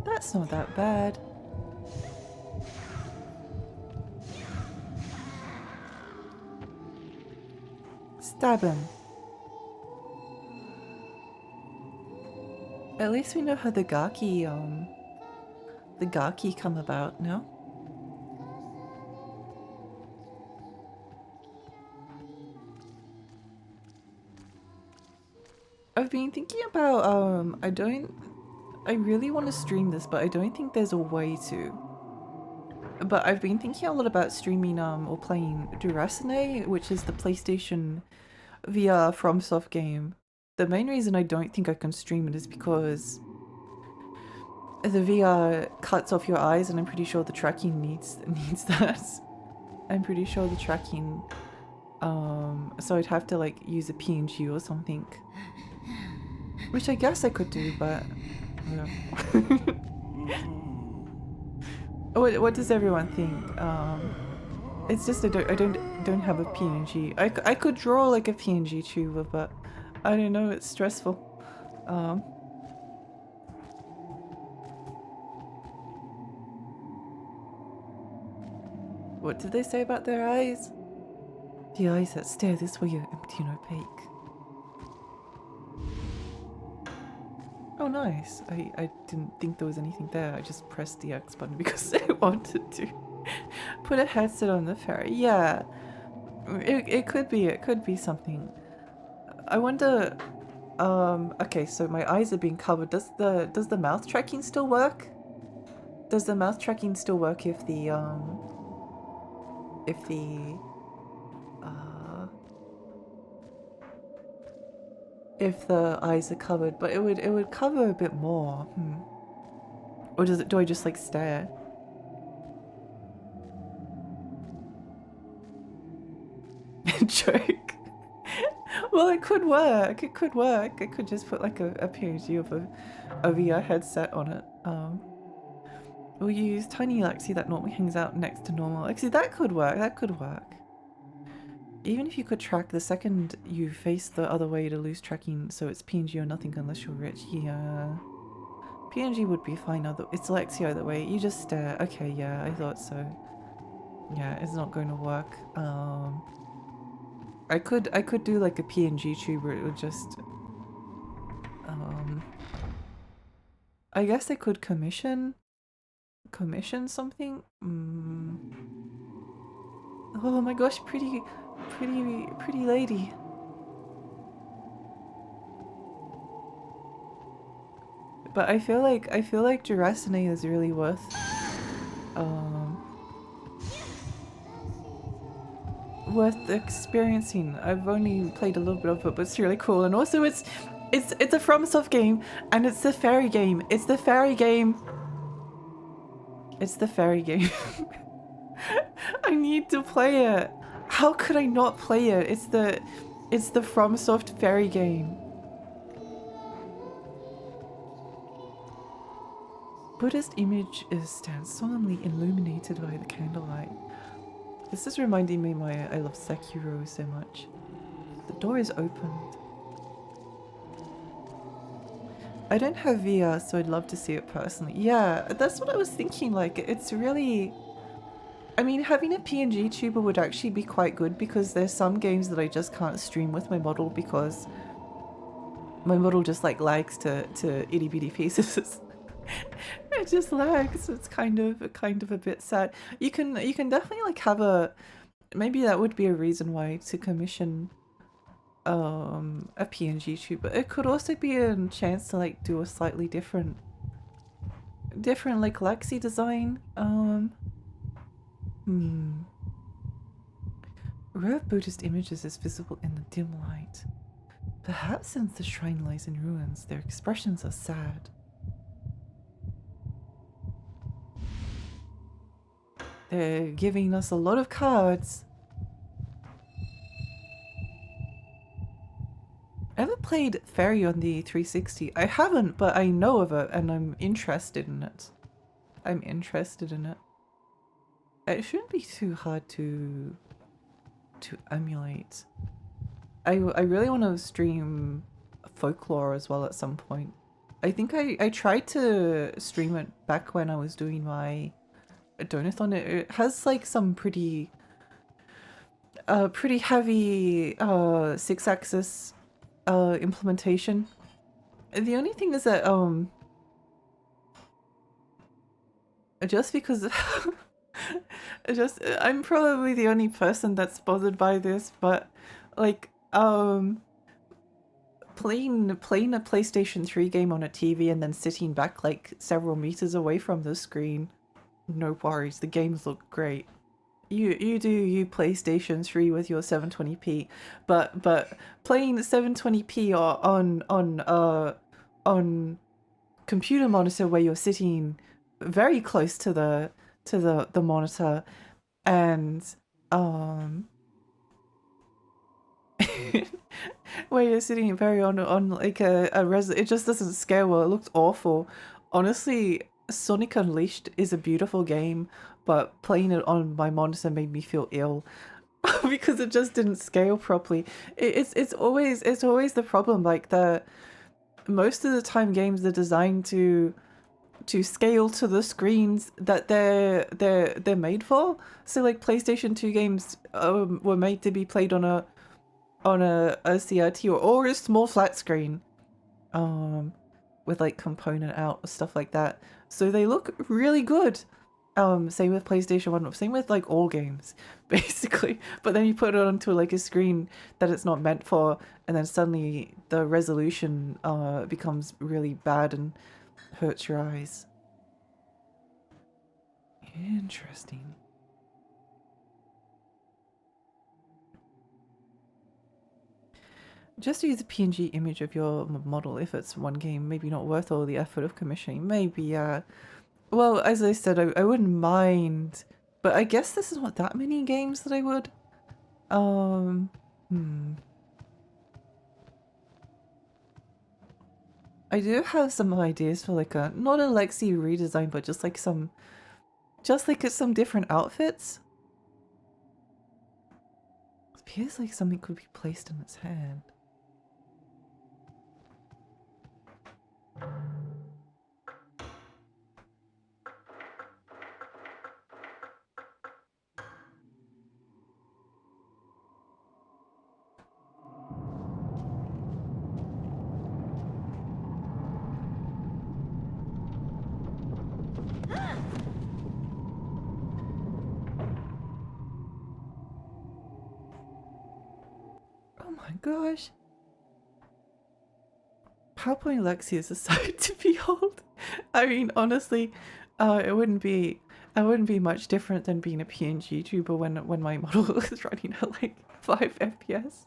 Speaker 2: That's not that bad. Stab him. At least we know how the Gaki come about, no? I've been thinking about, I really want to stream this, but I don't think there's a way to. But I've been thinking a lot about streaming, or playing Durasane, which is the PlayStation VR FromSoft game. The main reason I don't think I can stream it is because the VR cuts off your eyes, and I'm pretty sure the tracking needs that. I'm pretty sure the tracking, so I'd have to like use a PNG or something. Which I guess I could do, but I don't know. What does everyone think? It's just I don't have a PNG. I could draw like a PNG tuber, but I don't know. It's stressful. What did they say about their eyes? The eyes that stare this way are empty and opaque. Oh, nice. I didn't think there was anything there. I just pressed the X button because I wanted to. Put a headset on the ferry. Yeah. It could be something. I wonder, okay, so my eyes are being covered. Does the mouth tracking still work? Does the mouth tracking still work if the if the eyes are covered, but it would cover a bit more. Or do I just like stare? Joke. Well, it could work. It could work. I could just put like a PNG of a VR headset on it. We'll use Tiny Lexi that normally hangs out next to normal. Actually, that could work. That could work. Even if you could track the second you face the other way to lose tracking, so it's PNG or nothing unless you're rich. Yeah. PNG would be fine. It's Lexi either way. You just stare. Okay, yeah, I thought so. Yeah, it's not going to work. I could do like a PNG tube where it would just I guess I could commission something. Oh my gosh, pretty lady. But I feel like Duracine is really worth experiencing. I've only played a little bit of it, but it's really cool. And also it's a FromSoft game, and it's the fairy game. It's the fairy game. It's the fairy game. I need to play it. How could I not play it? It's the FromSoft fairy game. Buddhist image stands solemnly illuminated by the candlelight. This is reminding me why I love Sekiro so much. The door is opened. I don't have VR, so I'd love to see it personally. Yeah, that's what I was thinking. Like, it's really... I mean, having a PNG tuber would actually be quite good, because there's some games that I just can't stream with my model because my model just like lags to itty bitty pieces. It just lags. It's kind of a bit sad. You can definitely like have a... Maybe that would be a reason why to commission a PNG tuber. It could also be a chance to like do a slightly different like Lexi design. Rare Buddhist images is visible in the dim light. Perhaps since the shrine lies in ruins, their expressions are sad. They're giving us a lot of cards. Ever played Fairy on the 360? I haven't, but I know of it and I'm interested in it. It shouldn't be too hard to emulate. I really want to stream folklore as well at some point. I think I tried to stream it back when I was doing my donathon. It has like some pretty heavy 6-axis implementation. The only thing is that just because I'm probably the only person that's bothered by this, but like playing a PlayStation 3 game on a TV and then sitting back like several meters away from the screen, no worries, the games look great. You do you PlayStation 3 with your 720p, but playing 720p on computer monitor where you're sitting very close to the monitor, and where you're sitting very on like a it just doesn't scale well. It looks awful. Honestly, Sonic Unleashed is a beautiful game, but playing it on my monitor made me feel ill because it just didn't scale properly. It's always the problem. Like most of the time games are designed to scale to the screens that they're made for. So like PlayStation 2 games were made to be played on a CRT or a small flat screen with like component out stuff like that, so they look really good. Same with PlayStation 1, same with like all games basically, but then you put it onto like a screen that it's not meant for, and then suddenly the resolution becomes really bad and hurts your eyes. Interesting. Just use a PNG image of your model if it's one game. Maybe not worth all the effort of commissioning. Maybe, well, as I said, I wouldn't mind, but I guess this is not that many games that I would. Hmm. I do have some ideas for like a, not a Lexi redesign, but just like some different outfits. It appears like something could be placed in its hand. Oh my gosh. PowerPoint Lexi is a sight to behold. I mean, honestly, it wouldn't be much different than being a PNG tuber when my model is running at like 5 FPS.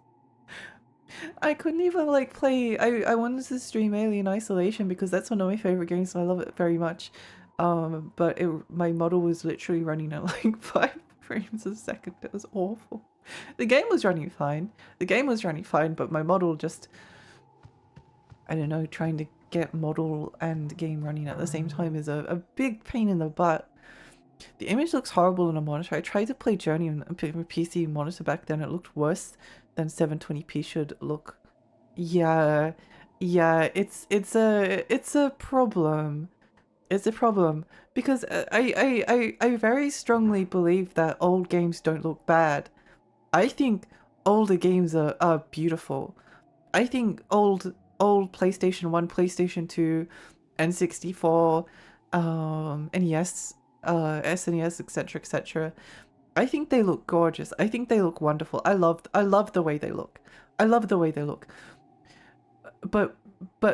Speaker 2: I couldn't even like play. I wanted to stream Alien Isolation because that's one of my favorite games, so I love it very much. But my model was literally running at like 5 frames a second. It was awful. The game was running fine. But my model just, I don't know, trying to get model and game running at the same time is a big pain in the butt. The image looks horrible on a monitor. I tried to play Journey on a PC monitor back then. It looked worse than 720p should look. Yeah, it's a problem. It's a problem because I very strongly believe that old games don't look bad. I think older games are beautiful. I think old PlayStation 1, PlayStation 2, N64, NES, SNES, etc., etc. I think they look gorgeous. I think they look wonderful. I love the way they look. I love the way they look. But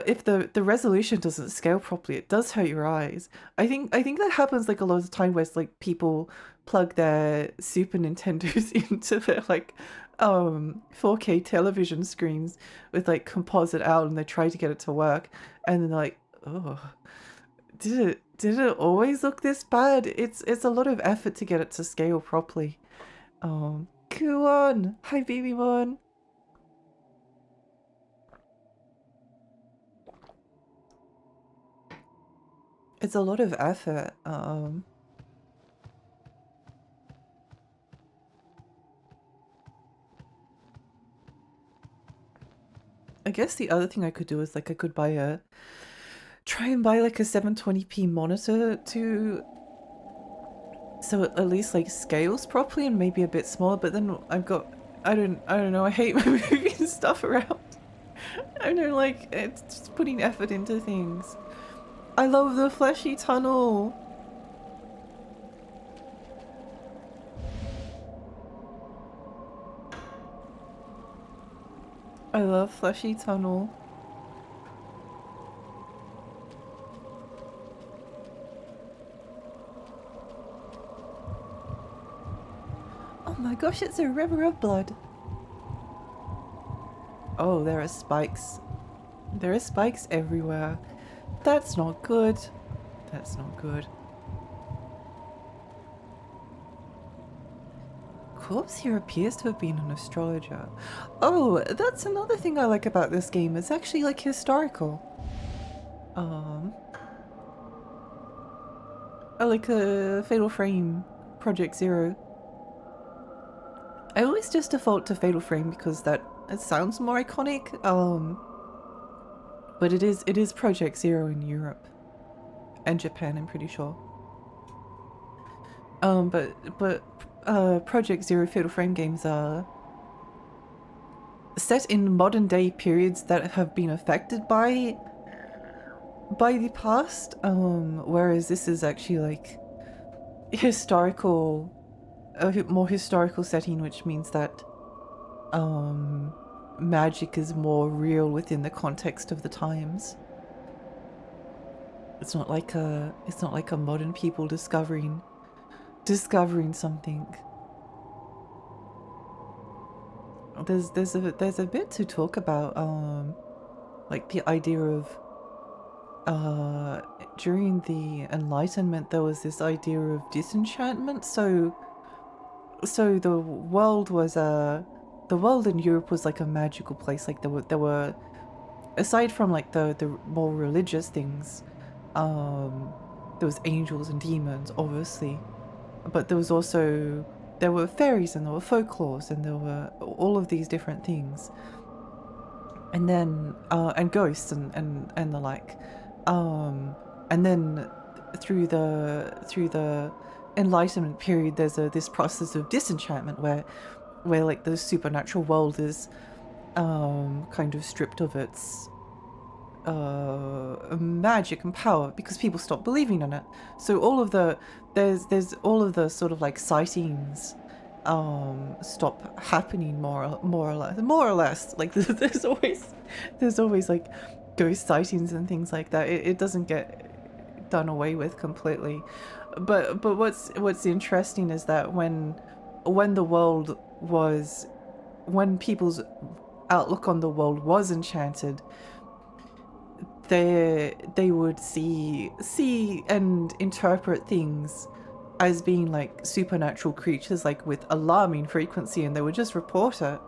Speaker 2: if the resolution doesn't scale properly, it does hurt your eyes. I think that happens like a lot of the time where it's like people plug their Super Nintendos into their like 4K television screens with like composite out, and they try to get it to work, and then like, oh, did it always look this bad? It's a lot of effort to get it to scale properly. Kuon, hi baby one. It's a lot of effort. I guess the other thing I could do is like I could try and buy like a 720p monitor to, so it at least like scales properly and maybe a bit smaller, but then I've got, I don't know, I hate moving stuff around. I don't like, it's just putting effort into things. I love the fleshy tunnel. I love fleshy tunnel. Oh my gosh, it's a river of blood. Oh, there are spikes. There are spikes everywhere. That's not good. That's not good. Corpse here appears to have been an astrologer. Oh, that's another thing I like about this game. It's actually like historical. I like a Fatal Frame Project Zero. I always just default to Fatal Frame because it sounds more iconic. But it is Project Zero in Europe and Japan, I'm pretty sure. But Project Zero Fatal Frame games are set in modern day periods that have been affected by the past. Whereas this is actually like historical, a more historical setting, which means that magic is more real within the context of the times. It's not like a modern people discovering something. there's a bit to talk about, like the idea of during the Enlightenment there was this idea of disenchantment. So the world was the world in Europe was like a magical place. Like there were aside from like the more religious things, there was angels and demons, obviously, but there were fairies and there were folklores and there were all of these different things, and then and ghosts and the like, and then through the Enlightenment period, there's this process of disenchantment where like the supernatural world is kind of stripped of its magic and power because people stop believing in it. So all of the there's all of the sort of like sightings stop happening more or less. Like there's always like ghost sightings and things like that. It doesn't get done away with completely. But what's interesting is that when the world was, when people's outlook on the world was enchanted, they would see and interpret things as being like supernatural creatures, like with alarming frequency, and they would just report it.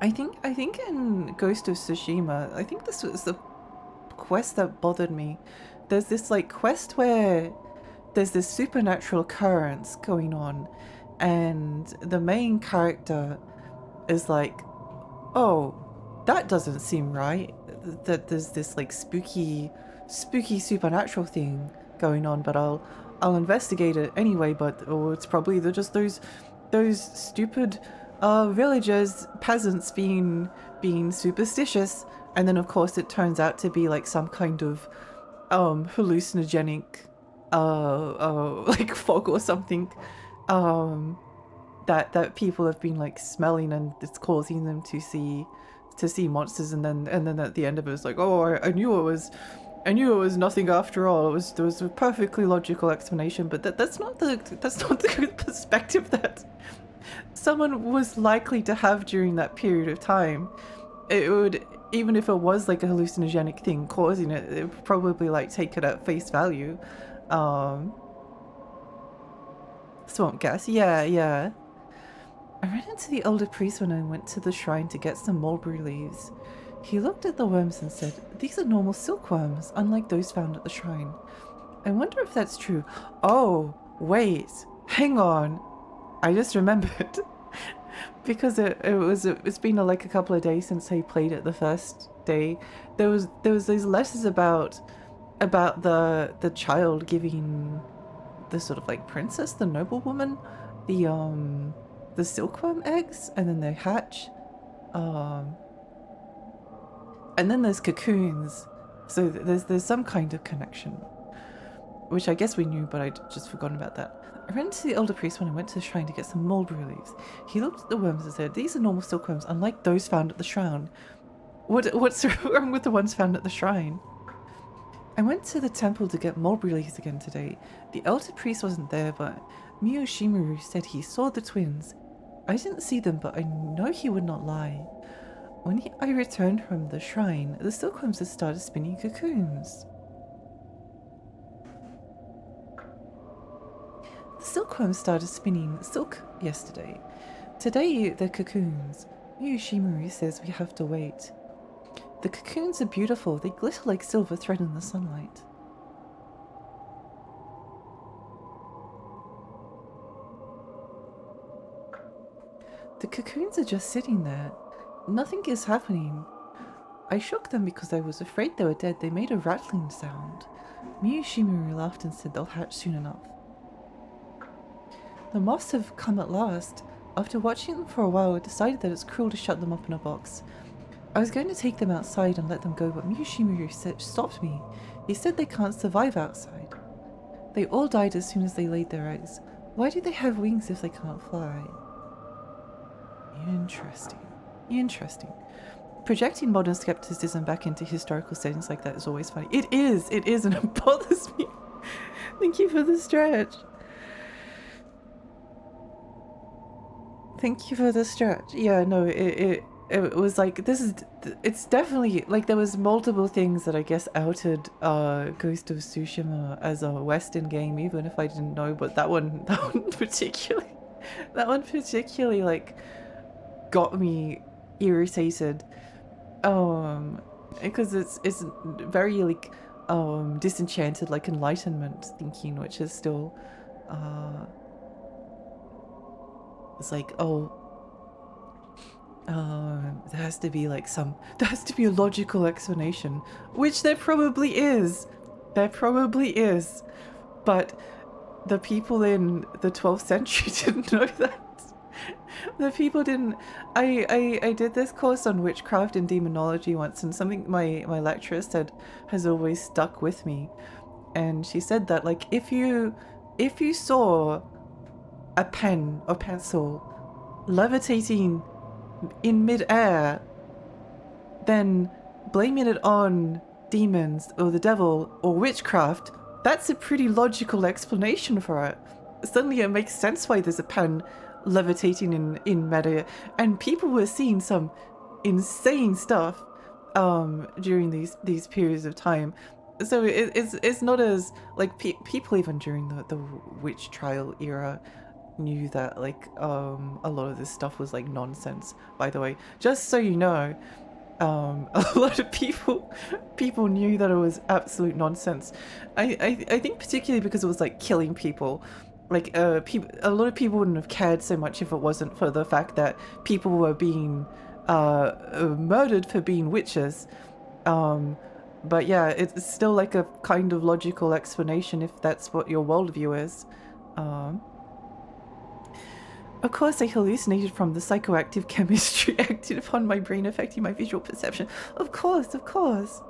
Speaker 2: I think in Ghost of Tsushima, I think this was the quest that bothered me. There's this like quest where there's this supernatural occurrence going on, and the main character is like, oh, that doesn't seem right, that there's this like spooky supernatural thing going on, but I'll investigate it anyway. But it's probably just those stupid villagers, peasants being superstitious. And then of course it turns out to be like some kind of hallucinogenic like fog or something that people have been like smelling, and it's causing them to see monsters. And then at the end of it, it's like, oh, I knew it was nothing after all. There was a perfectly logical explanation. But that's not the perspective that someone was likely to have during that period of time. It would, even if it was like a hallucinogenic thing causing it, it would probably like take it at face value. Swamp gas, yeah. I ran into the elder priest when I went to the shrine to get some mulberry leaves. He looked at the worms and said, "These are normal silkworms, unlike those found at the shrine." I wonder if that's true. Oh, wait, hang on. I just remembered. Because it's been like a couple of days since I played it the first day. There was these letters about the child giving the sort of like princess, the noblewoman, the silkworm eggs, and then they hatch, and then there's cocoons. So there's some kind of connection, which I guess we knew, but I'd just forgotten about that. I ran into the elder priest when I went to the shrine to get some mulberry leaves. He looked at the worms and said, "These are normal silkworms, unlike those found at the shrine." What's wrong with the ones found at the shrine? I went to the temple to get mulberry leaves again today. The elder priest wasn't there, but Miyoshimaru said he saw the twins. I didn't see them, but I know he would not lie. When I returned from the shrine, the silkworms had started spinning cocoons. The silkworms started spinning silk yesterday. Today, they're cocoons. Miyoshimaru says we have to wait. The cocoons are beautiful. They glitter like silver thread in the sunlight. The cocoons are just sitting there. Nothing is happening. I shook them because I was afraid they were dead. They made a rattling sound. Miyoshimaru laughed and said they'll hatch soon enough. The moths have come at last. After watching them for a while, I decided that it's cruel to shut them up in a box. I was going to take them outside and let them go, but Miyoshimaru stopped me. He said they can't survive outside. They all died as soon as they laid their eggs. Why do they have wings if they can't fly? Interesting. Projecting modern skepticism back into historical settings like that is always funny. It is, and it bothers me. Thank you for the stretch. Thank you for the stretch. Yeah, no, it was like it's definitely like there was multiple things that I guess outed Ghost of Tsushima as a Western game, even if I didn't know. But that one particularly like got me irritated. Because it's very like disenchanted, like Enlightenment thinking, which is still it's like, oh, there has to be like there has to be a logical explanation, which there probably is. There probably is. But the people in the 12th century didn't know that. The people didn't. I did this course on witchcraft and demonology once, and something my lecturer said has always stuck with me. And she said that like if you saw a pen or pencil levitating in mid-air, then blaming it on demons or the devil or witchcraft, that's a pretty logical explanation for it. Suddenly it makes sense why there's a pen levitating in mid-air, and people were seeing some insane stuff during these periods of time. So it's not as like people even during the witch trial era knew that like a lot of this stuff was like nonsense, by the way, just so you know. A lot of people knew that it was absolute nonsense. I think particularly because it was like killing people. Like a lot of people wouldn't have cared so much if it wasn't for the fact that people were being murdered for being witches. But yeah, it's still like a kind of logical explanation if that's what your worldview is. Of course, I hallucinated from the psychoactive chemistry acted upon my brain, affecting my visual perception. Of course, of course.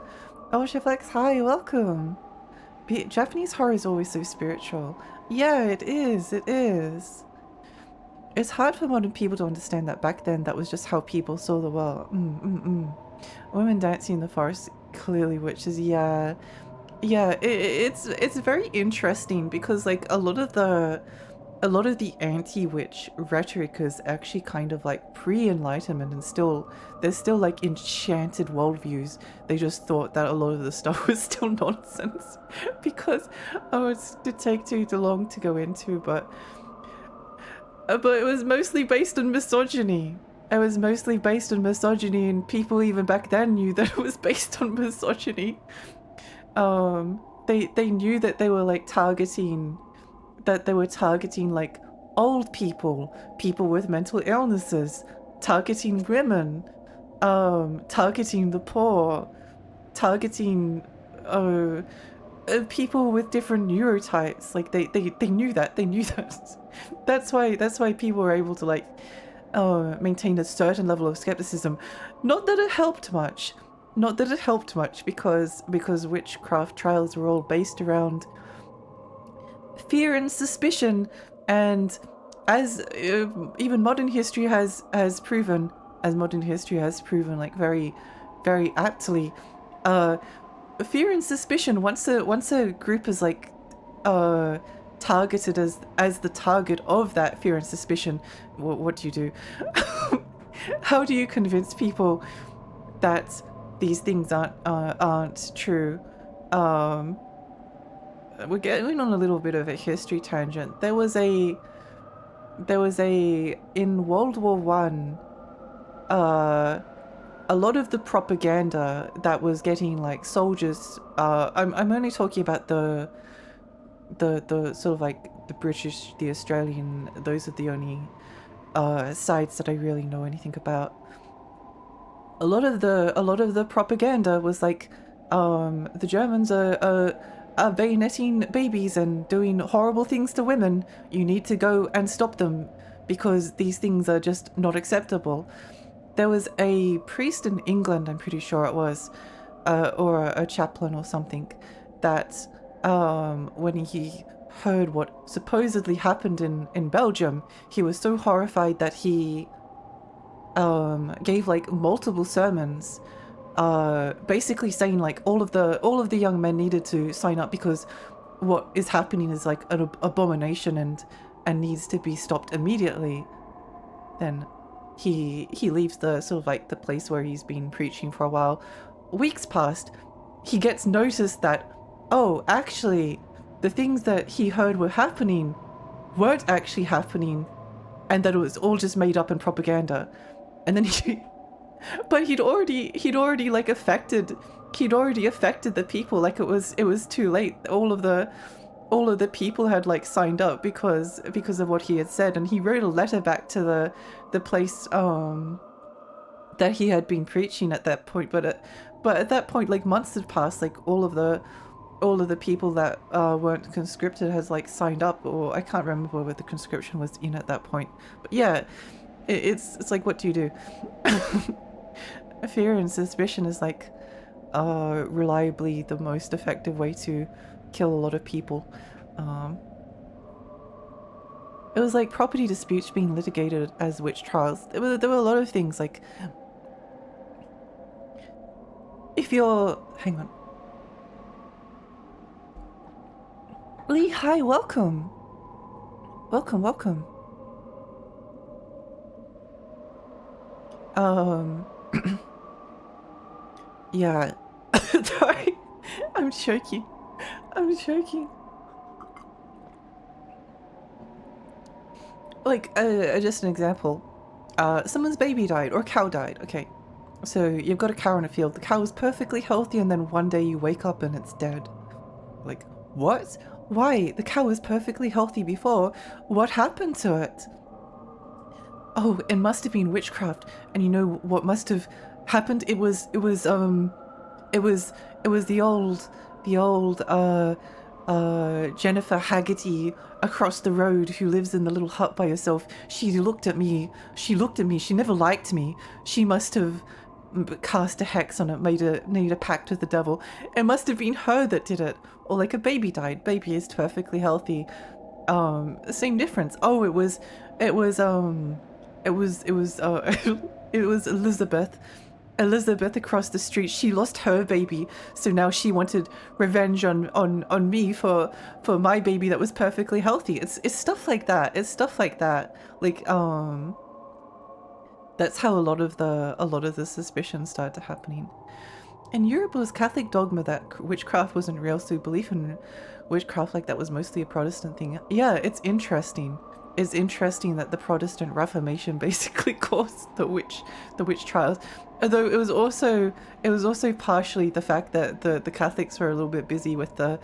Speaker 2: Oh, Cheflex, hi, welcome. Japanese horror is always so spiritual. Yeah, it is, it is. It's hard for modern people to understand that back then that was just how people saw the world. Women dancing in the forest, clearly witches, yeah. Yeah, it's very interesting because like a lot of the anti-witch rhetoric is actually kind of like pre-enlightenment, and there's still like enchanted worldviews. They just thought that a lot of the stuff was still nonsense because it'd take too long to go into, but it was mostly based on misogyny. It was mostly based on misogyny, and people even back then knew that it was based on misogyny. They knew that they were like targeting like old people with mental illnesses, targeting women, targeting the poor, targeting people with different neurotypes. Like they knew that. That's why people were able to like maintain a certain level of skepticism. Not that it helped much because witchcraft trials were all based around fear and suspicion, and as even modern history has proven like very aptly, fear and suspicion, once a group is like targeted as the target of that fear and suspicion, what do you do? How do you convince people that these things aren't true? We're getting on a little bit of a history tangent. There was a in World War One, a lot of the propaganda that was getting like soldiers. I'm only talking about the sort of like the British, the Australian. Those are the only sides that I really know anything about. A lot of the propaganda was like, the Germans are bayoneting babies and doing horrible things to women. You need to go and stop them because these things are just not acceptable. There was a priest in England, I'm pretty sure it was, or a chaplain or something, that when he heard what supposedly happened in Belgium, he was so horrified that he gave like multiple sermons, basically saying like all of the young men needed to sign up because what is happening is like an abomination and needs to be stopped immediately. then he leaves the sort of like the place where he's been preaching for a while. Weeks passed. He gets notice that, oh, actually, the things that he heard were happening weren't actually happening, and that it was all just made up and propaganda. And then but he'd already like affected the people. Like it was too late. All of the people had like signed up because of what he had said, and he wrote a letter back to the place that he had been preaching at that point. But at that point, like months had passed. Like all of the people that weren't conscripted has like signed up, or I can't remember what the conscription was in at that point. But yeah, it's like, what do you do? Fear and suspicion is like reliably the most effective way to kill a lot of people. It was like property disputes being litigated as witch trials. There were a lot of things, like if you're... hang on. Lee, hi, welcome. Welcome. Yeah. Sorry. I'm choking. Like, just an example. Someone's baby died, or a cow died, okay. So you've got a cow in a field. The cow is perfectly healthy, and then one day you wake up and it's dead. Like, what? Why? The cow was perfectly healthy before. What happened to it? Oh, it must have been witchcraft. And you know what must have happened? It was the old Jennifer Haggerty across the road who lives in the little hut by herself. She looked at me. She never liked me. She must have cast a hex on it, made a pact with the devil. It must have been her that did it. Or like a baby died. Baby is perfectly healthy. Same difference. Oh, it was Elizabeth across the street. She lost her baby, so now she wanted revenge on me for my baby that was perfectly healthy. It's stuff like that. Like that's how a lot of the suspicions started happening. In Europe, it was Catholic dogma that witchcraft wasn't real, so belief in witchcraft like that was mostly a Protestant thing. Yeah, it's interesting. It's interesting that the Protestant Reformation basically caused the witch trials. Although it was also partially the fact that the Catholics were a little bit busy with the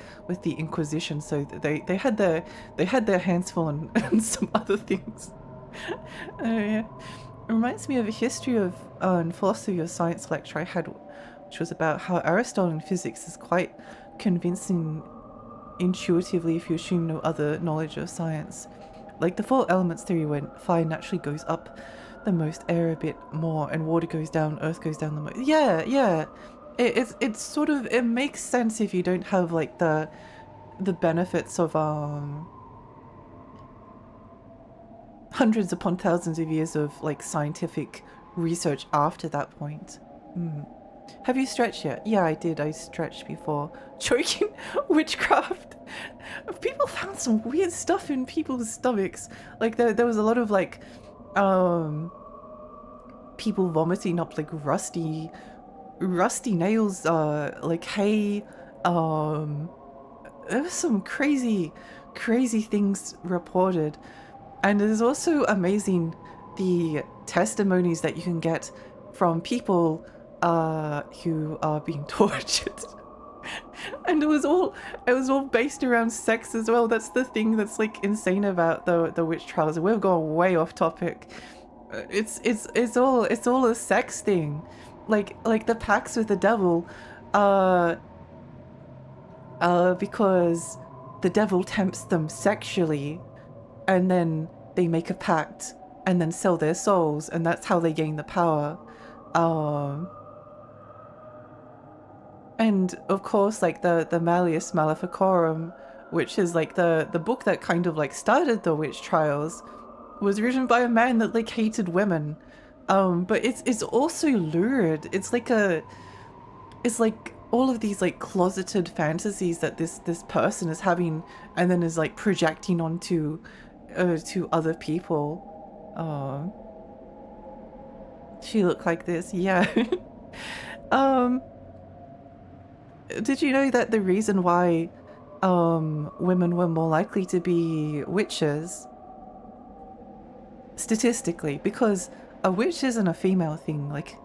Speaker 2: Inquisition, so they had their hands full on some other things. Yeah. It reminds me of a history of and philosophy of science lecture I had, which was about how Aristotle in physics is quite convincing intuitively if you assume no other knowledge of science. Like the four elements theory, when fire naturally goes up the most, air a bit more, and water goes down, earth goes down the most. Yeah. It's sort of, it makes sense if you don't have like the benefits of hundreds upon thousands of years of like scientific research after that point. Have you stretched yet? Yeah, I did. I stretched before. Choking witchcraft. People found some weird stuff in people's stomachs. Like there was a lot of like people vomiting up like rusty nails, like hay. There was some crazy things reported. And it is also amazing the testimonies that you can get from people who are being tortured. And it was all based around sex as well. That's the thing that's like insane about the witch trials. We've gone way off topic. It's all a sex thing. Like the pacts with the devil, because the devil tempts them sexually, and then they make a pact and then sell their souls, and that's how they gain the power. And of course, like the Malleus Maleficarum, which is like the book that kind of like started the witch trials, was written by a man that like hated women. But it's also lurid. It's like all of these like closeted fantasies that this person is having, and then is like projecting onto to other people. She looked like this, yeah. um, did you know that the reason why women were more likely to be witches, statistically, because a witch isn't a female thing. Like,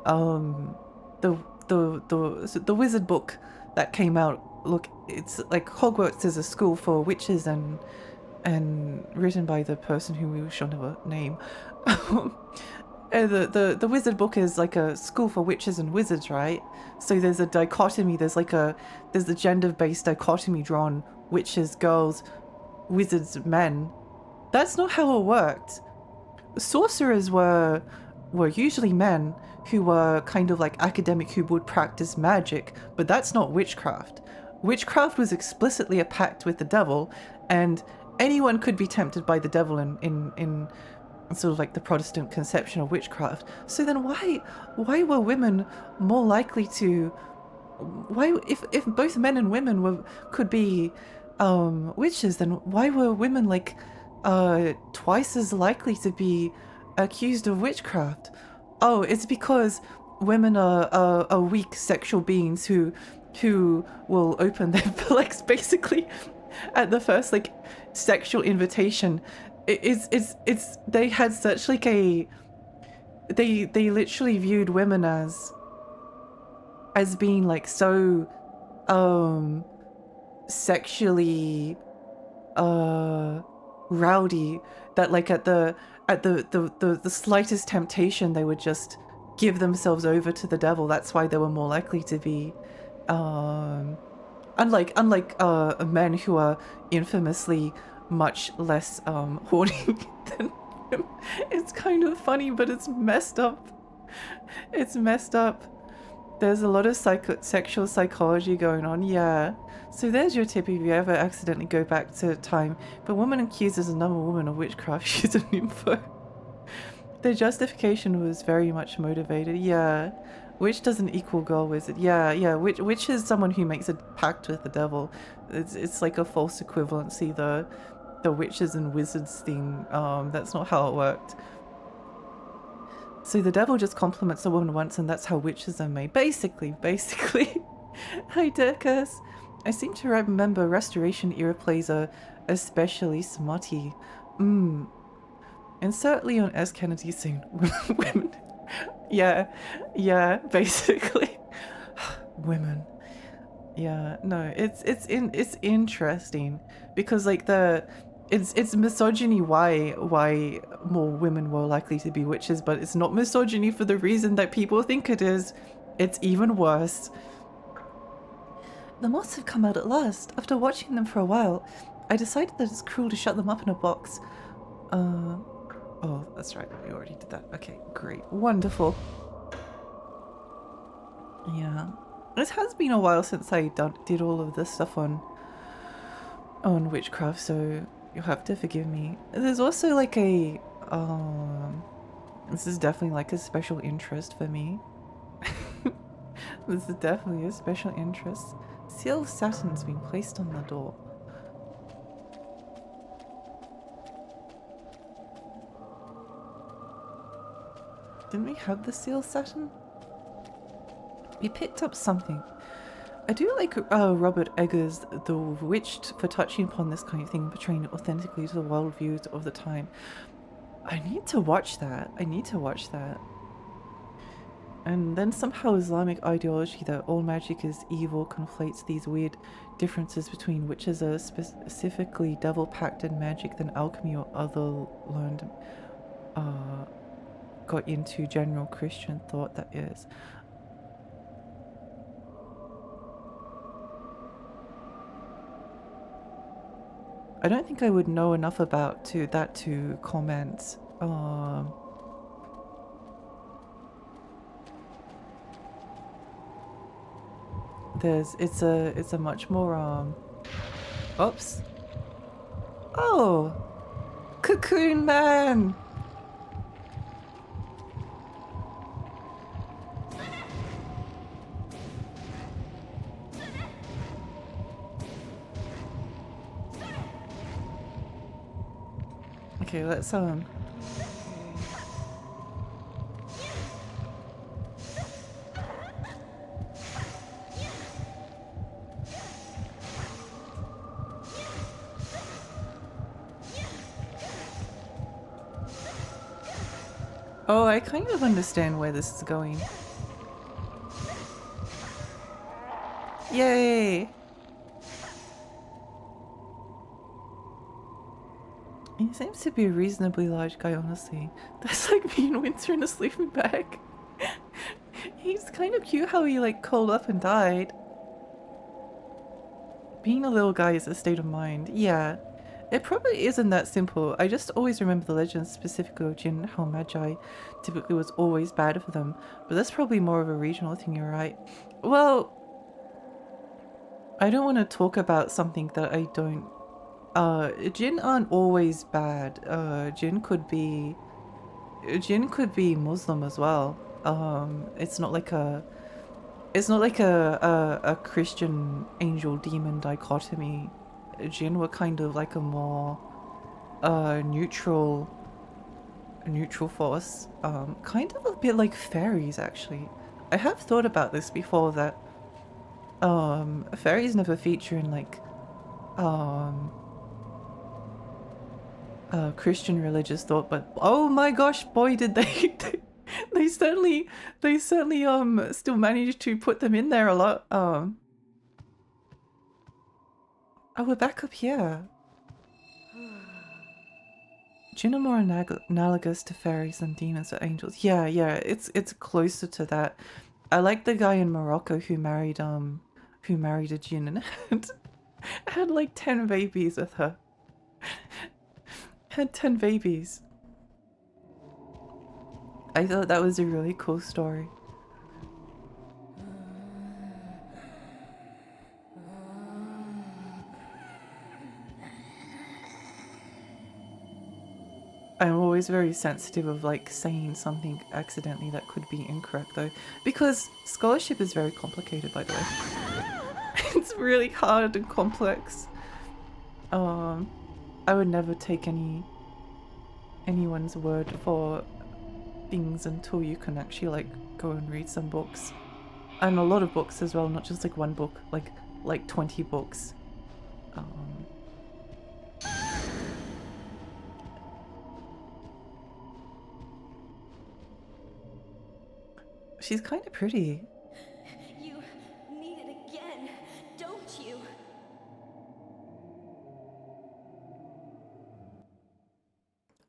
Speaker 2: the the wizard book that came out. Look, it's like Hogwarts is a school for witches and written by the person who we shall never name. And the wizard book is like a school for witches and wizards, right? So there's a dichotomy. There's the gender-based dichotomy drawn: witches, girls, wizards, men. That's not how it worked. Sorcerers were usually men who were kind of like academic, who would practice magic, but that's not witchcraft. Witchcraft was explicitly a pact with the devil, and anyone could be tempted by the devil in sort of like the Protestant conception of witchcraft. So then why were women more likely to, why, if both men and women could be witches, then why were women like twice as likely to be accused of witchcraft? Oh, it's because women are weak sexual beings who will open their legs basically at the first like sexual invitation. It's they had such like a, they literally viewed women as being like so sexually rowdy that like at the slightest temptation they would just give themselves over to the devil. That's why they were more likely to be unlike men who are infamously much less horny than him. It's kind of funny, but it's messed up. It's messed up. There's a lot of sexual psychology going on, yeah. So there's your tip if you ever accidentally go back to time. If a woman accuses another woman of witchcraft, she's an nympho. The justification was very much motivated, yeah. Witch doesn't equal girl wizard, yeah. Witch is someone who makes a pact with the devil. It's like a false equivalency, the witches and wizards thing. That's not how it worked. So the devil just compliments a woman once, and that's how witches are made. Basically. Hi, Dirkus. I seem to remember Restoration era plays are especially smutty. And certainly on S. Kennedy saying women. Yeah, basically. Women. Yeah, no, it's interesting because like it's misogyny why more women were likely to be witches, but it's not misogyny for the reason that people think it is. It's even worse. The moths have come out at last. After watching them for a while, I decided that it's cruel to shut them up in a box. Oh, that's right, we already did that. Okay, great, wonderful. Yeah, it has been a while since I did all of this stuff on witchcraft, so you'll have to forgive me. There's also like a this is definitely like a special interest for me. This is definitely a special interest. Seal of Saturn's been placed on the door. Didn't we have the Seal of Saturn? We picked up something. I do like Robert Eggers' The Witched for touching upon this kind of thing, portraying it authentically to the worldviews of the time. I need to watch that. And then somehow Islamic ideology that all magic is evil conflates these weird differences between witches are specifically devil-pacted magic than alchemy or other learned got into general Christian thought, that is. I don't think I would know enough about that to comment. It's a much more oops. Oh, Cocoon Man. Okay, let's Oh, I kind of understand where this is going. Yay! He seems to be a reasonably large guy, honestly. That's like me in winter in a sleeping bag. He's kind of cute how he like curled up and died. Being a little guy is a state of mind. Yeah. It probably isn't that simple. I just always remember the legends, specifically of Jin, how Magi typically was always bad for them. But that's probably more of a regional thing, you're right. Well, I don't want to talk about something that I don't... Jin aren't always bad. Jin could be Muslim as well. It's not like a Christian angel demon dichotomy. Jin were kind of like a more neutral force. Kind of a bit like fairies, actually. I have thought about this before, that fairies never feature in like Christian religious thought, but oh my gosh, boy, did they they certainly still managed to put them in there a lot. Oh, we're back up here. Jinn are more analogous to fairies than demons or angels. Yeah, it's closer to that. I like the guy in Morocco who married a Jinn and had like 10 babies with her. Had 10 babies. I thought that was a really cool story. I'm always very sensitive of like saying something accidentally that could be incorrect though, because scholarship is very complicated, by the way. It's really hard and complex. I would never take anyone's word for things until you can actually like go and read some books, and a lot of books as well, not just like one book, like 20 books. She's kind of pretty.
Speaker 4: You need it again, don't you?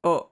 Speaker 2: Oh.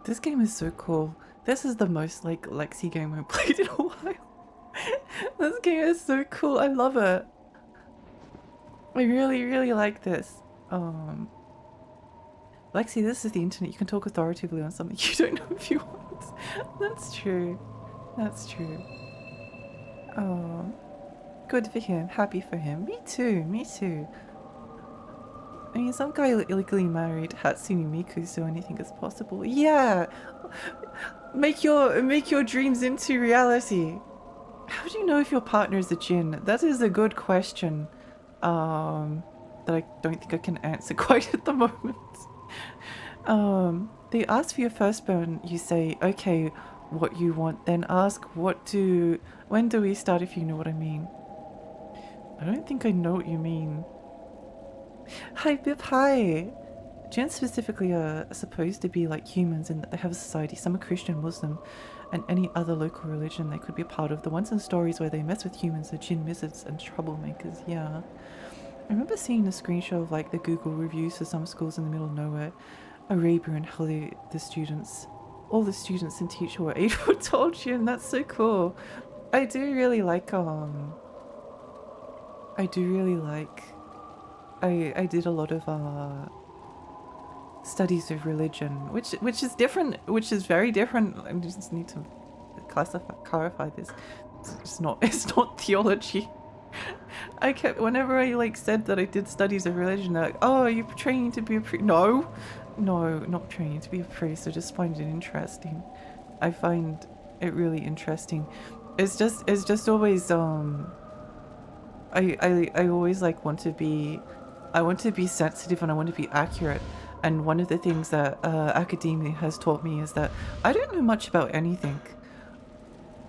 Speaker 2: This game is so cool. This is the most like Lexi game I've played in a while. This game is so cool. I love it. I really like this. Lexi, this is the internet. You can talk authoritatively on something you don't know if you want. That's true. That's true. Oh, good for him. Happy for him. Me too. Me too. I mean, some guy illegally married Hatsune Miku, so anything is possible. Yeah! Make your dreams into reality. How do you know if your partner is a Jinn? That is a good question. That I don't think I can answer quite at the moment. They ask for your firstborn, you say, okay, what you want, then ask when do we start, if you know what I mean. I don't think I know what you mean. Hi Bip, hi! Jinns specifically are supposed to be like humans in that they have a society. Some are Christian, Muslim, and any other local religion they could be a part of. The ones in stories where they mess with humans are Jinn wizards and troublemakers, yeah. I remember seeing a screenshot of like the Google reviews for some schools in the middle of nowhere, Arabia, and how all the students and teachers were 8 foot tall Jinn. That's so cool. I do really like I did a lot of studies of religion, which is different, which is very different. I just need to clarify this. It's not theology. I kept, whenever I like said that I did studies of religion, they're like, oh, are you training to be a priest? No, no, not training to be a priest. I just find it interesting. I find it really interesting. It's just always, I always like I want to be sensitive and I want to be accurate. And one of the things that academia has taught me is that I don't know much about anything.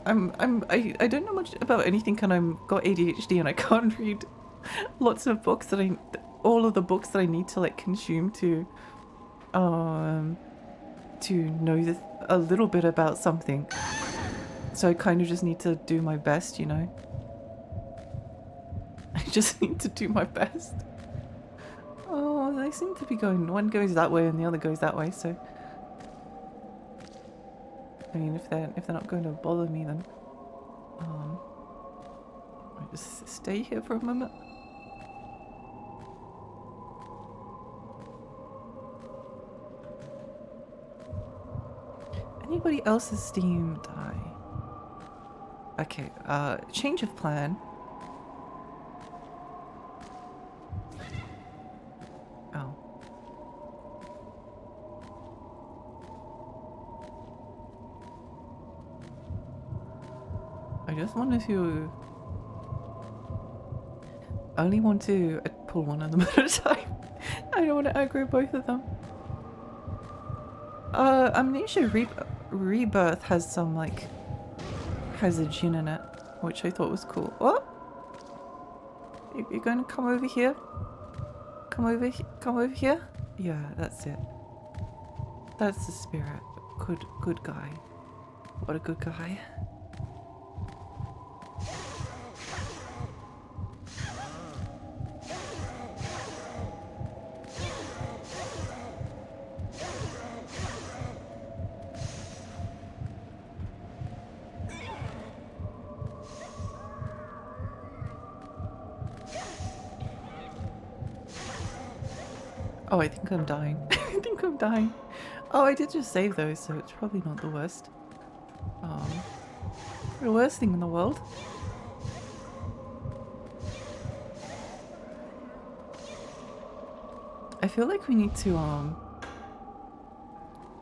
Speaker 2: I don't know much about anything, and I'm got ADHD and I can't read lots of books that all of the books that I need to like consume to know a little bit about something. So I kind of just need to do my best, you know. I just need to do my best. Oh, they seem to be going, one goes that way and the other goes that way, so I mean, if they're not going to bother me, then I'll just stay here for a moment. Anybody else's Steam die? Okay, change of plan. Oh. I just wanted to... I only want to pull one of them at a time. I don't want to aggro both of them. Amnesia Rebirth has some, like, has a gin in it, which I thought was cool. What? You're going to come over here? Come over here? Yeah, that's it. That's the spirit. Good guy. What a good guy. Oh, I think I'm dying. I think I'm dying. Oh, I did just save those, so it's probably not the worst. The worst thing in the world. I feel like we need to,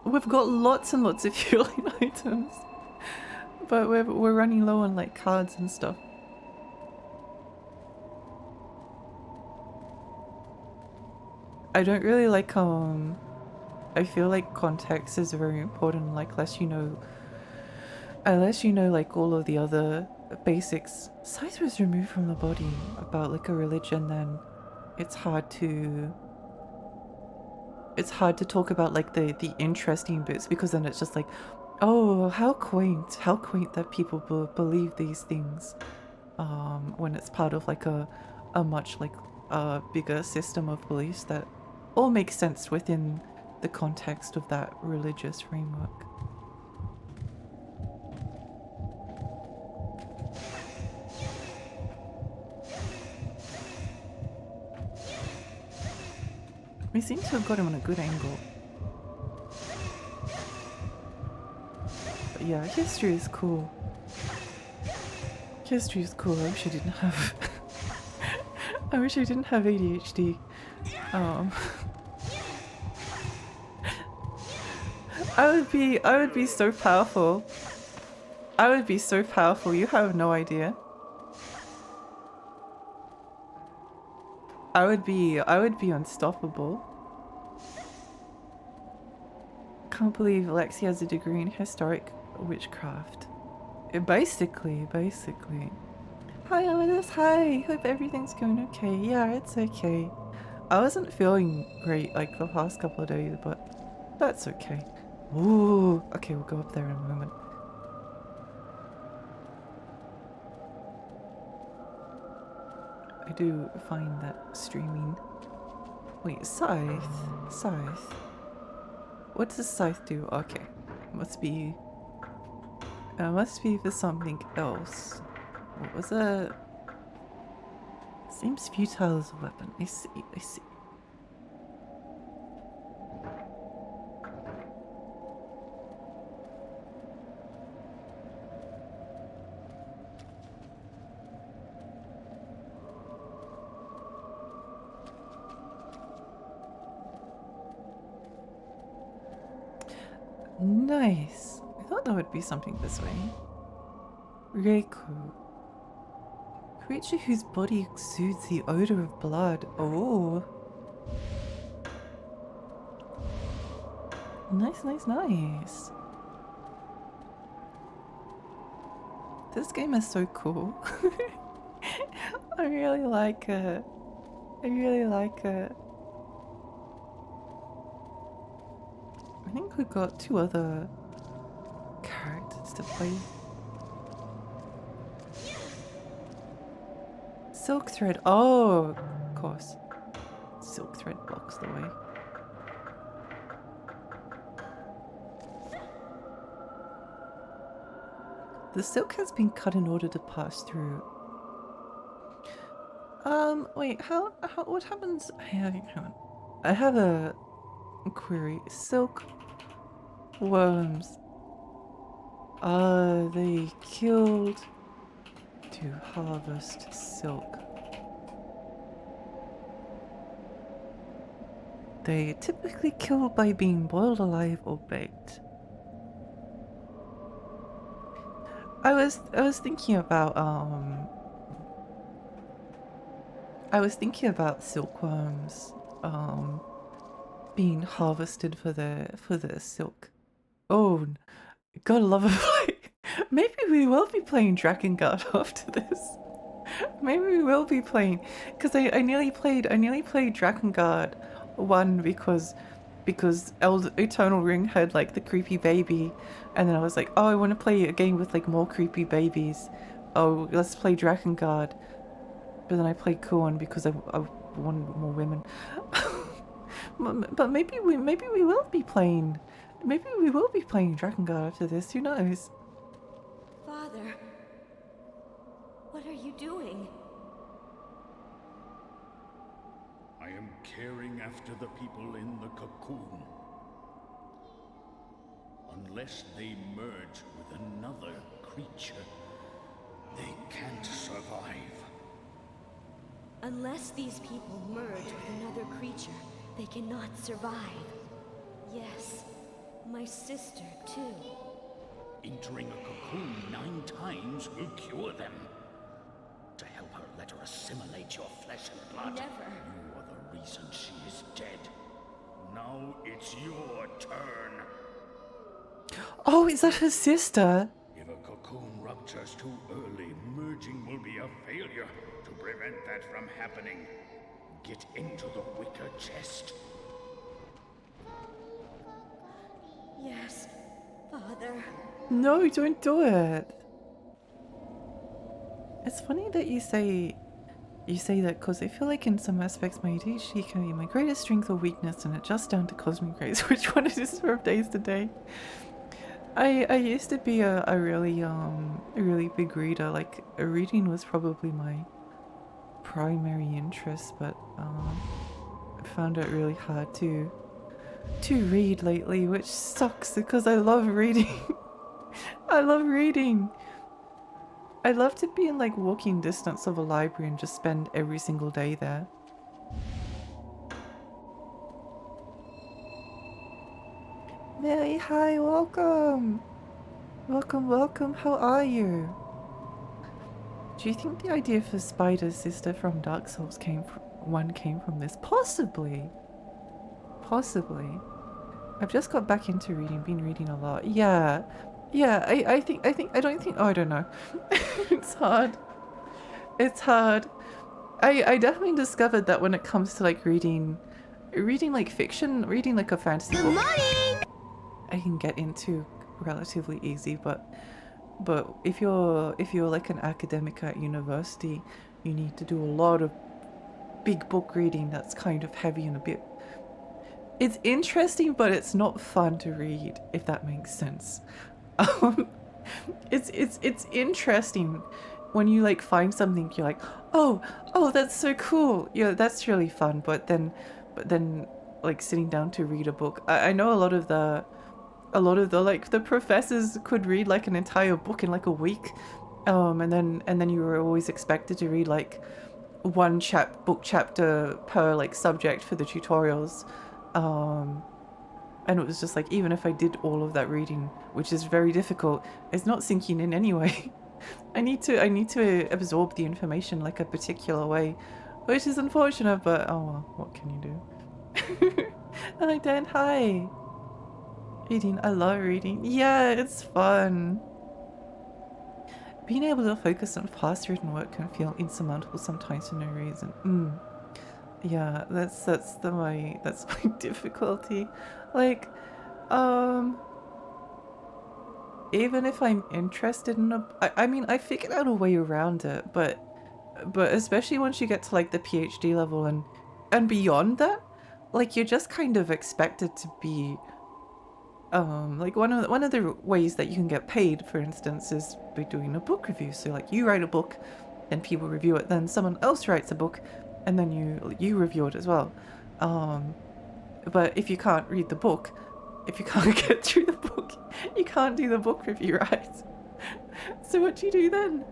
Speaker 2: we've got lots and lots of healing items, but we're running low on, like, cards and stuff. I don't really like, I feel like context is very important, like, unless you know, like, all of the other basics. Size was removed from the body about, like, a religion, then it's hard to talk about, like, the interesting bits, because then it's just like, oh, how quaint that people believe these things, when it's part of, like, a much, like, bigger system of beliefs that all make sense within the context of that religious framework. We seem to have got him on a good angle. But yeah, history is cool. History is cool. I wish I didn't have... I wish I didn't have ADHD. I would be so powerful. I would be so powerful, you have no idea. I would be unstoppable. Can't believe Lexi has a degree in historic witchcraft. Basically. Hi Alice, hi! Hope everything's going okay. Yeah, it's okay. I wasn't feeling great, like, the past couple of days, but that's okay. Ooh, okay, we'll go up there in a moment. I do find that streaming... Wait, Scythe? What does Scythe do? Okay, must be for something else. What was it? Seems futile as a weapon. I see. Nice. I thought there would be something this way. Reiko. Creature whose body exudes the odor of blood. Oh. Nice, nice, nice. This game is so cool. I really like it. I really like it. I think we got 2 other characters to play. Silk thread. Oh, of course. Silk thread blocks the way. The silk has been cut in order to pass through. Wait, what happens? Hang on. I have a query. Silk worms. Are they killed to harvest silk? They typically killed by being boiled alive or baked. I was thinking about silkworms being harvested for the silk. Oh, gotta love a fight. Maybe we will be playing Drakengard after this. Maybe we will be playing, because I nearly played Drakengard 1 because Eternal Ring had like the creepy baby, and then I was like, oh, I want to play a game with like more creepy babies. Oh, let's play Drakengard. But then I played Kuon because I wanted more women. But maybe we will be playing. Maybe we will be playing Drakengard after this. Who knows?
Speaker 4: Father, what are you doing?
Speaker 5: I am caring after the people in the cocoon. Unless they merge with another creature, they can't survive.
Speaker 4: Unless these people merge with another creature, they cannot survive. Yes, my sister too.
Speaker 5: Entering a cocoon 9 times will cure them. To help her, let her assimilate your flesh and blood.
Speaker 4: Never.
Speaker 5: You are the reason she is dead. Now it's your turn.
Speaker 2: Oh, is that her sister?
Speaker 5: If a cocoon ruptures too early, merging will be a failure. To prevent that from happening, get into the wicker chest.
Speaker 4: Yes, Father.
Speaker 2: No, don't do it. It's funny that you say that, because I feel like in some aspects my ADHD can be my greatest strength or weakness, and it's just down to cosmic grace which one it is from days to day. I used to be a really big reader. Like, reading was probably my primary interest, but I found it really hard to read lately, which sucks because I love reading. I love reading. I'd love to be in like walking distance of a library and just spend every single day there. Mary, hi, welcome. Welcome, how are you? Do you think the idea for Spider's sister from Dark Souls came from this? Possibly. Possibly. I've just got back into reading, been reading a lot. Yeah, I don't know. It's hard. It's hard. I definitely discovered that when it comes to like reading like fiction, reading like a fantasy book, I can get into relatively easy, but if you're like an academic at university, you need to do a lot of big book reading that's kind of heavy and a bit. It's interesting, but it's not fun to read, if that makes sense. It's interesting when you like find something you're like, oh, that's so cool. Yeah, that's really fun. But then like sitting down to read a book, I know a lot of the like the professors could read like an entire book in like a week, and then you were always expected to read like one book chapter per like subject for the tutorials. And it was just like, even if I did all of that reading, which is very difficult, it's not sinking in anyway. I need to absorb the information like a particular way, which is unfortunate, but oh well, what can you do? Hi Dan, hi. Reading, I love reading. Yeah, it's fun. Being able to focus on fast written work can feel insurmountable sometimes for no reason. Yeah, that's my difficulty. Like, even if I'm interested in I mean, I figured out a way around it, but especially once you get to like the PhD level and beyond that, like you're just kind of expected to be like one of the ways that you can get paid, for instance, is by doing a book review. So like you write a book, then people review it, then someone else writes a book, and then you review it as well. But if you can't read the book, if you can't get through the book, you can't do the book review, right? So what do you do then?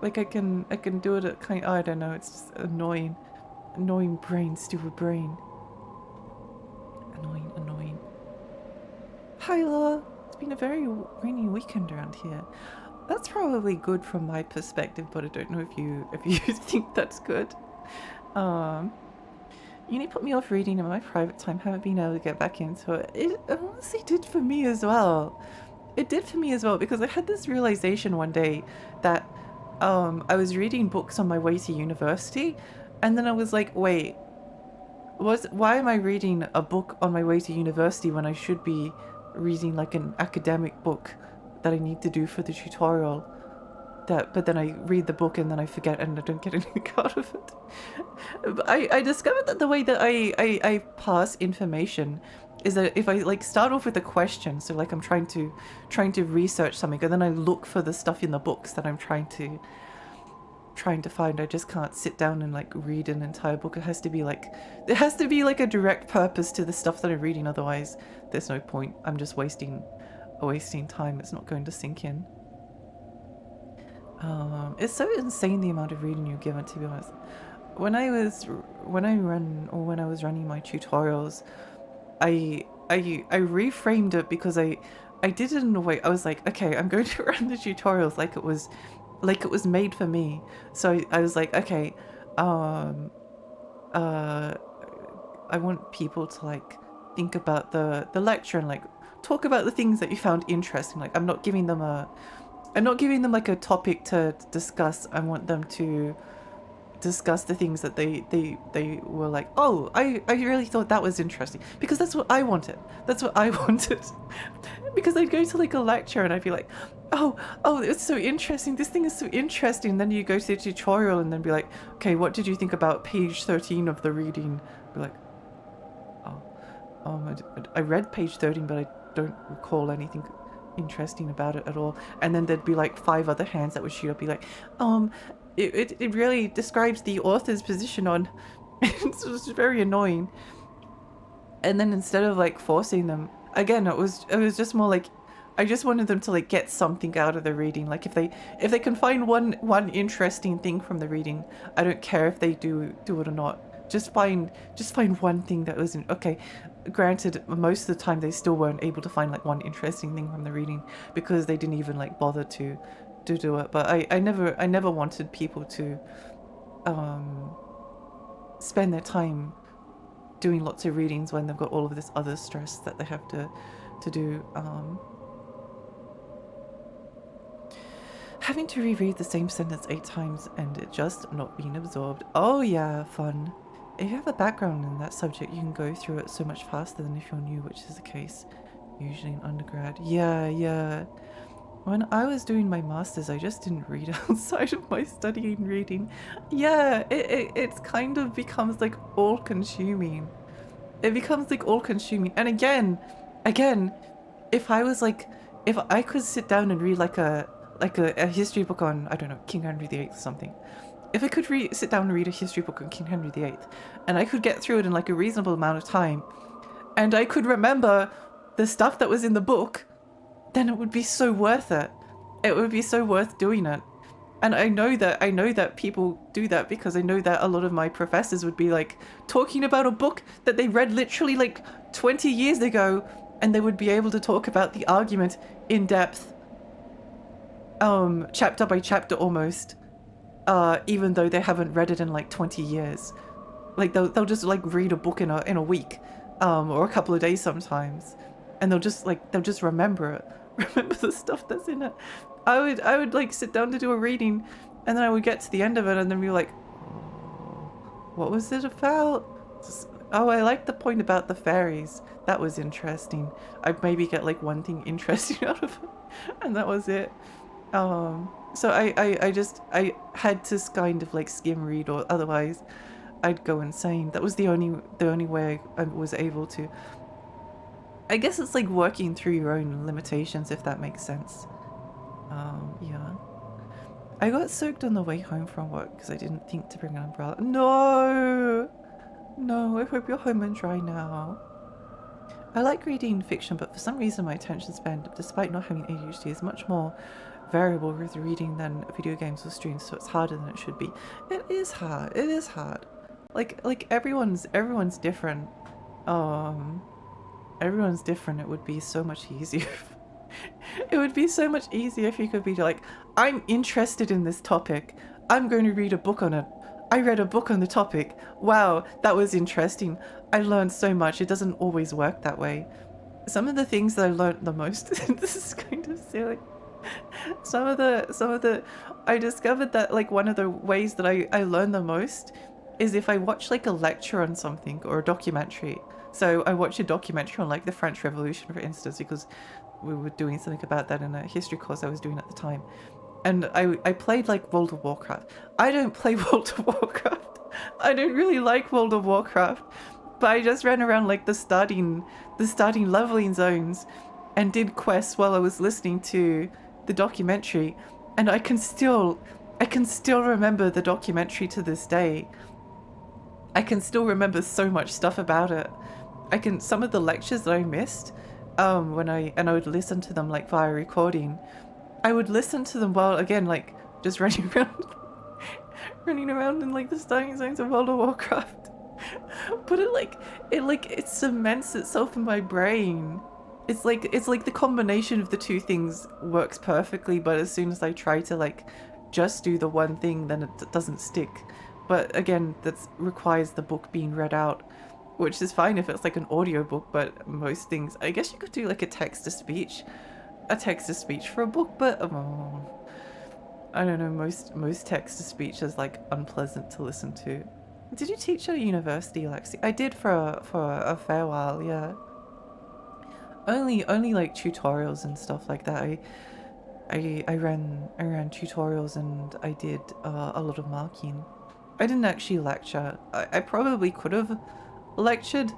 Speaker 2: Like I can do it at I don't know, it's just annoying brain, stupid brain. Annoying. Hi Laura, it's been a very rainy weekend around here. That's probably good from my perspective, but I don't know if you think that's good. Uni put me off reading in my private time, haven't been able to get back into it. It honestly did for me as well. It did for me as well, because I had this realization one day that I was reading books on my way to university, and then I was like, wait, why am I reading a book on my way to university when I should be reading like an academic book that I need to do for the tutorial? But then I read the book and then I forget and I don't get anything out of it. I discovered that the way that I pass information is that if I like start off with a question, so like I'm trying to research something, and then I look for the stuff in the books that I'm trying to find. I just can't sit down and like read an entire book. There has to be like a direct purpose to the stuff that I'm reading, otherwise there's no point. I'm just wasting time. It's not going to sink in. It's so insane the amount of reading you're given, to be honest. When I was running my tutorials, I reframed it because I did it in a way. I was like, okay, I'm going to run the tutorials like it was made for me. So I was like, okay, I want people to like think about the lecture and like talk about the things that you found interesting. Like I'm not giving them like a topic to discuss. I want them to discuss the things that they were like, oh, I really thought that was interesting, because that's what I wanted. Because I'd go to like a lecture and I'd be like, oh, it's so interesting, this thing is so interesting, and then you go to the tutorial and then be like, okay, what did you think about page 13 of the reading? Be like, I read page 13, but I don't recall anything interesting about it at all. And then there'd be like 5 other hands that would shoot up, be like, it really describes the author's position on. It was very annoying. And then instead of like forcing them, again, it was just more like, I just wanted them to like get something out of the reading. Like if they can find one interesting thing from the reading, I don't care if they do it or not. Just find one thing that wasn't okay. Granted, most of the time they still weren't able to find like one interesting thing from the reading because they didn't even like bother to do it. But I never wanted people to spend their time doing lots of readings when they've got all of this other stress that they have to do. Having to reread the same sentence 8 times and it just not being absorbed. Oh yeah, fun. If you have a background in that subject, you can go through it so much faster than if you're new, which is the case usually in undergrad. Yeah. When I was doing my masters, I just didn't read outside of my studying reading. Yeah, it kind of becomes like all consuming. It becomes like all consuming. And again, if I could sit down and read like a history book on, I don't know, King Henry VIII or something. If I could sit down and read a history book on King Henry VIII, and I could get through it in like a reasonable amount of time, and I could remember the stuff that was in the book, then it would be so worth it. It would be so worth doing it. And I know that people do that because I know that a lot of my professors would be like talking about a book that they read literally like 20 years ago, and they would be able to talk about the argument in depth, chapter by chapter almost, even though they haven't read it in like 20 years. Like they'll just like read a book in a week, or a couple of days sometimes, and they'll just remember it, remember the stuff that's in it. I would like sit down to do a reading, and then I would get to the end of it and then be like, oh, what was it about? Oh, I like the point about the fairies. That was interesting. I'd maybe get like one thing interesting out of it, and that was it. So I had to kind of like skim read, or otherwise I'd go insane. That was the only way I was able to. I guess it's like working through your own limitations, if that makes sense. Yeah. I got soaked on the way home from work because I didn't think to bring an umbrella. No! No, I hope you're home and dry now. I like reading fiction, but for some reason my attention span, despite not having ADHD, is much more variable with reading than video games or streams, so it's harder than it should be. It is hard. It is hard. Like everyone's different. Everyone's different. It would be so much easier. It would be so much easier if you could be like, I'm interested in this topic. I'm going to read a book on it. I read a book on the topic. Wow, that was interesting. I learned so much. It doesn't always work that way. Some of the things that I learned the most, this is kind of silly. Some of the, I discovered that like one of the ways that I learn the most is if I watch like a lecture on something or a documentary. So I watched a documentary on like the French Revolution, for instance, because we were doing something about that in a history course I was doing at the time. And I played like World of Warcraft. I don't play World of Warcraft. I don't really like World of Warcraft. But I just ran around like the starting leveling zones and did quests while I was listening to the documentary. And I can still remember the documentary to this day. I can still remember so much stuff about it. Some of the lectures that I missed, I would listen to them like via recording. I would listen to them while, again, like just running around in like the starting zones of World of Warcraft. But it cements itself in my brain. It's like the combination of the two things works perfectly, but as soon as I try to like just do the one thing, then it doesn't stick. But again, that requires the book being read out, which is fine if it's like an audiobook, but most things, I guess you could do like a text-to-speech for a book, but I don't know, most text-to-speach is like unpleasant to listen to. Did you teach at a university, Lexi? I did for a fair while, yeah. Only like tutorials and stuff like that. I ran tutorials and I did a lot of marking. I didn't actually lecture. I probably could have lectured,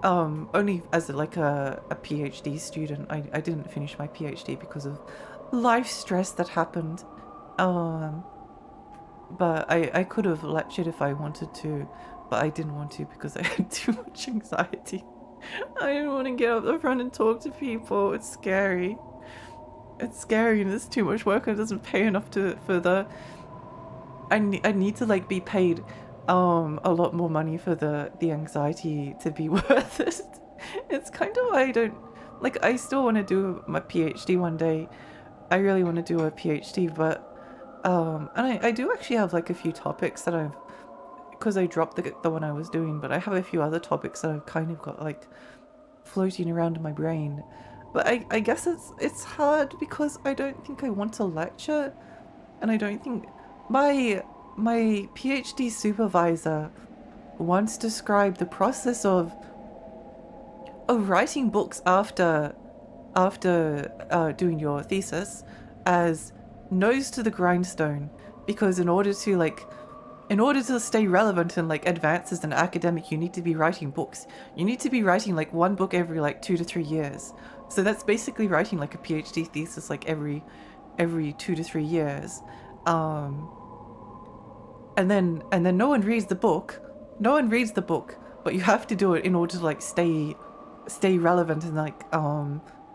Speaker 2: only as like a PhD student. I didn't finish my PhD because of life stress that happened. But I could have lectured if I wanted to, but I didn't want to because I had too much anxiety. I didn't want to get up the front and talk to people. It's scary. It's scary and it's too much work and it doesn't pay enough for the... I need to like be paid a lot more money for the anxiety to be worth it. It's kind of why I don't... Like, I still want to do my PhD one day. I really want to do a PhD, but... and I do actually have like a few topics that I've... Because I dropped the one I was doing, but I have a few other topics that I've kind of got like floating around in my brain. But I guess it's hard because I don't think I want to lecture, and I don't think... My PhD supervisor once described the process of writing books after doing your thesis as nose to the grindstone, because in order to stay relevant and like advance as an academic, you need to be writing books. You need to be writing like one book every like 2 to 3 years. So that's basically writing like a PhD thesis like every 2 to 3 years. And then no one reads the book. No one reads the book, but you have to do it in order to like stay relevant and like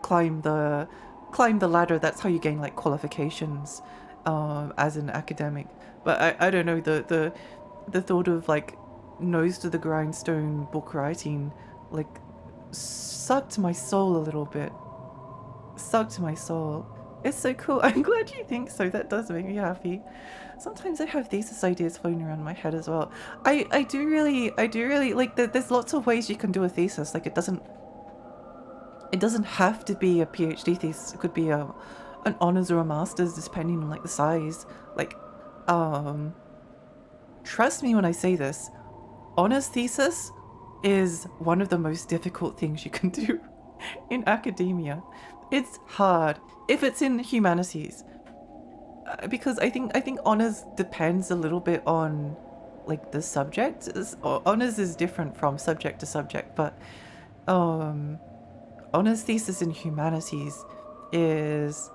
Speaker 2: climb the ladder. That's how you gain like qualifications as an academic. But I don't know, the thought of like nose to the grindstone book writing like sucked my soul a little bit. Sucked my soul. It's so cool. I'm glad you think so. That does make me happy. Sometimes I have thesis ideas floating around my head as well. I do really like there's lots of ways you can do a thesis. Like it doesn't have to be a PhD thesis. It could be an honors or a master's depending on like the size. Like trust me when I say this, honors thesis is one of the most difficult things you can do in academia. It's hard if it's in humanities, because I think honors depends a little bit on like the subject. Honors is different from subject to subject, but honors thesis in humanities is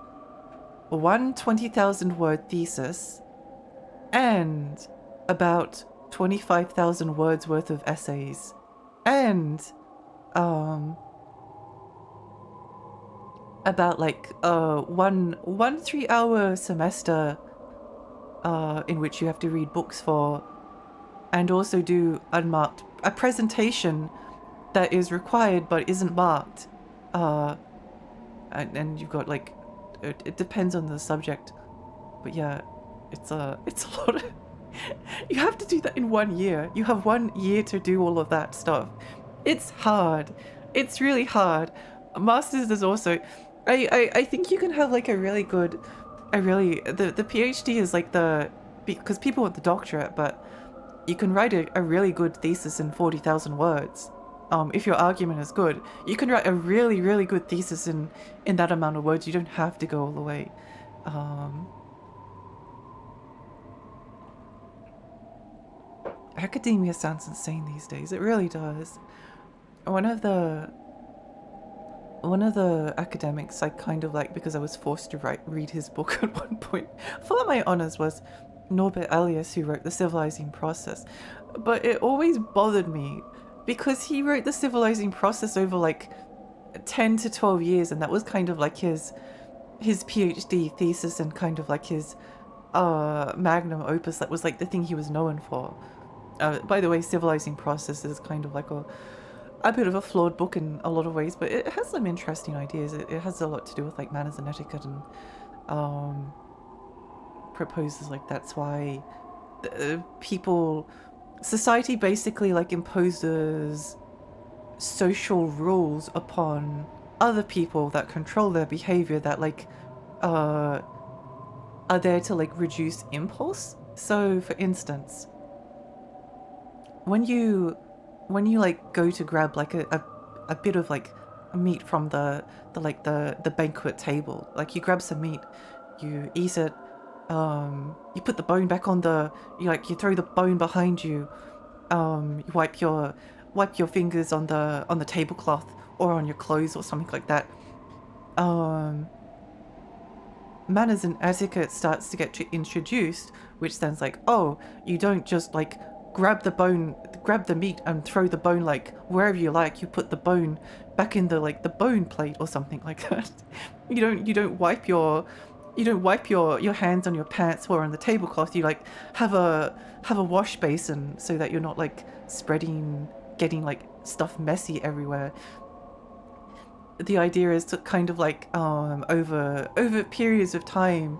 Speaker 2: one 20,000 word thesis and about 25,000 words worth of essays and about like one 3-hour semester in which you have to read books for, and also do a presentation that is required but isn't marked, and you've got like it depends on the subject, but yeah, it's a lot of you have to do that in 1 year. You have 1 year to do all of that stuff. It's hard. It's really hard. Masters is also I think you can have like the PhD is like because people want the doctorate, but you can write a really good thesis in 40,000 words. If your argument is good, you can write a really, really good thesis in that amount of words. You don't have to go all the way. Academia sounds insane these days. It really does. One of the academics I kind of like, because I was forced to read his book at one point for my honors, was Norbert Elias, who wrote The Civilizing Process. But it always bothered me because he wrote The Civilizing Process over like 10 to 12 years, and that was kind of like his PhD thesis and kind of like his magnum opus. That was like the thing he was known for. By the way, Civilizing Process is kind of like a bit of a flawed book in a lot of ways, but it has some interesting ideas. It has a lot to do with like manners and etiquette, and proposes like that's why society basically like imposes social rules upon other people that control their behavior, that like are there to like reduce impulse. So for instance, when you like go to grab like a bit of like meat from the banquet table, like you grab some meat, you eat it, you put the bone back on you throw the bone behind you, you wipe your fingers on the tablecloth or on your clothes or something like that. Manners and etiquette starts to get introduced, which sounds like, oh, you don't just like grab the meat and throw the bone like wherever you like. You put the bone back in the bone plate or something like that. You don't wipe your hands on your pants or on the tablecloth. You like have a wash basin so that you're not like getting like stuff messy everywhere. The idea is to kind of like over periods of time,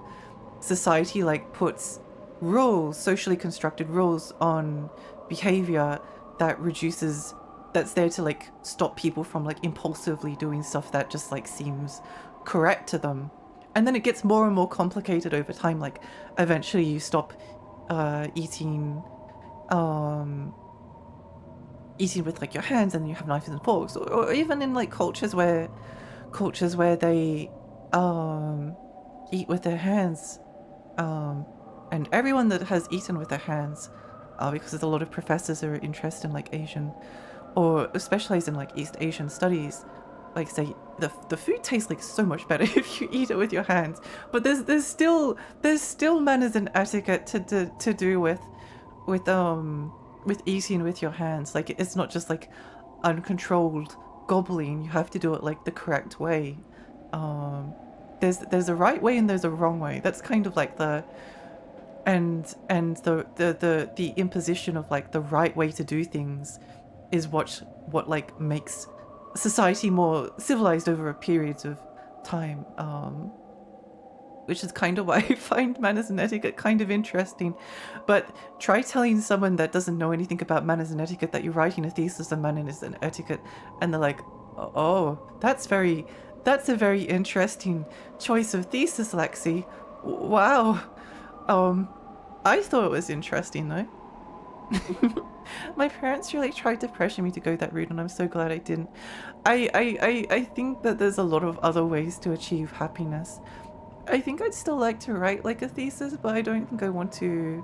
Speaker 2: society like puts socially constructed rules on behavior that's there to like stop people from like impulsively doing stuff that just like seems correct to them. And then it gets more and more complicated over time. Like eventually you stop eating with like your hands, and you have knives and forks, or even in like cultures where they eat with their hands, and everyone that has eaten with their hands, because there's a lot of professors who are interested in like Asian or specialize in like East Asian studies, like say the food tastes like so much better if you eat it with your hands. But there's still manners and etiquette to do with eating with your hands. Like it's not just like uncontrolled gobbling. You have to do it like the correct way. there's a right way and there's a wrong way. That's kind of like the the imposition of like the right way to do things is what like makes society more civilized over a periods of time. Which is kind of why I find manners and etiquette kind of interesting. But try telling someone that doesn't know anything about manners and etiquette that you're writing a thesis on manners and etiquette, and they're like, oh, that's a very interesting choice of thesis, Lexi. Wow. I thought it was interesting though. My parents really tried to pressure me to go that route, and I'm so glad I didn't. I think that there's a lot of other ways to achieve happiness. I think I'd still like to write like a thesis, but I don't think I want to.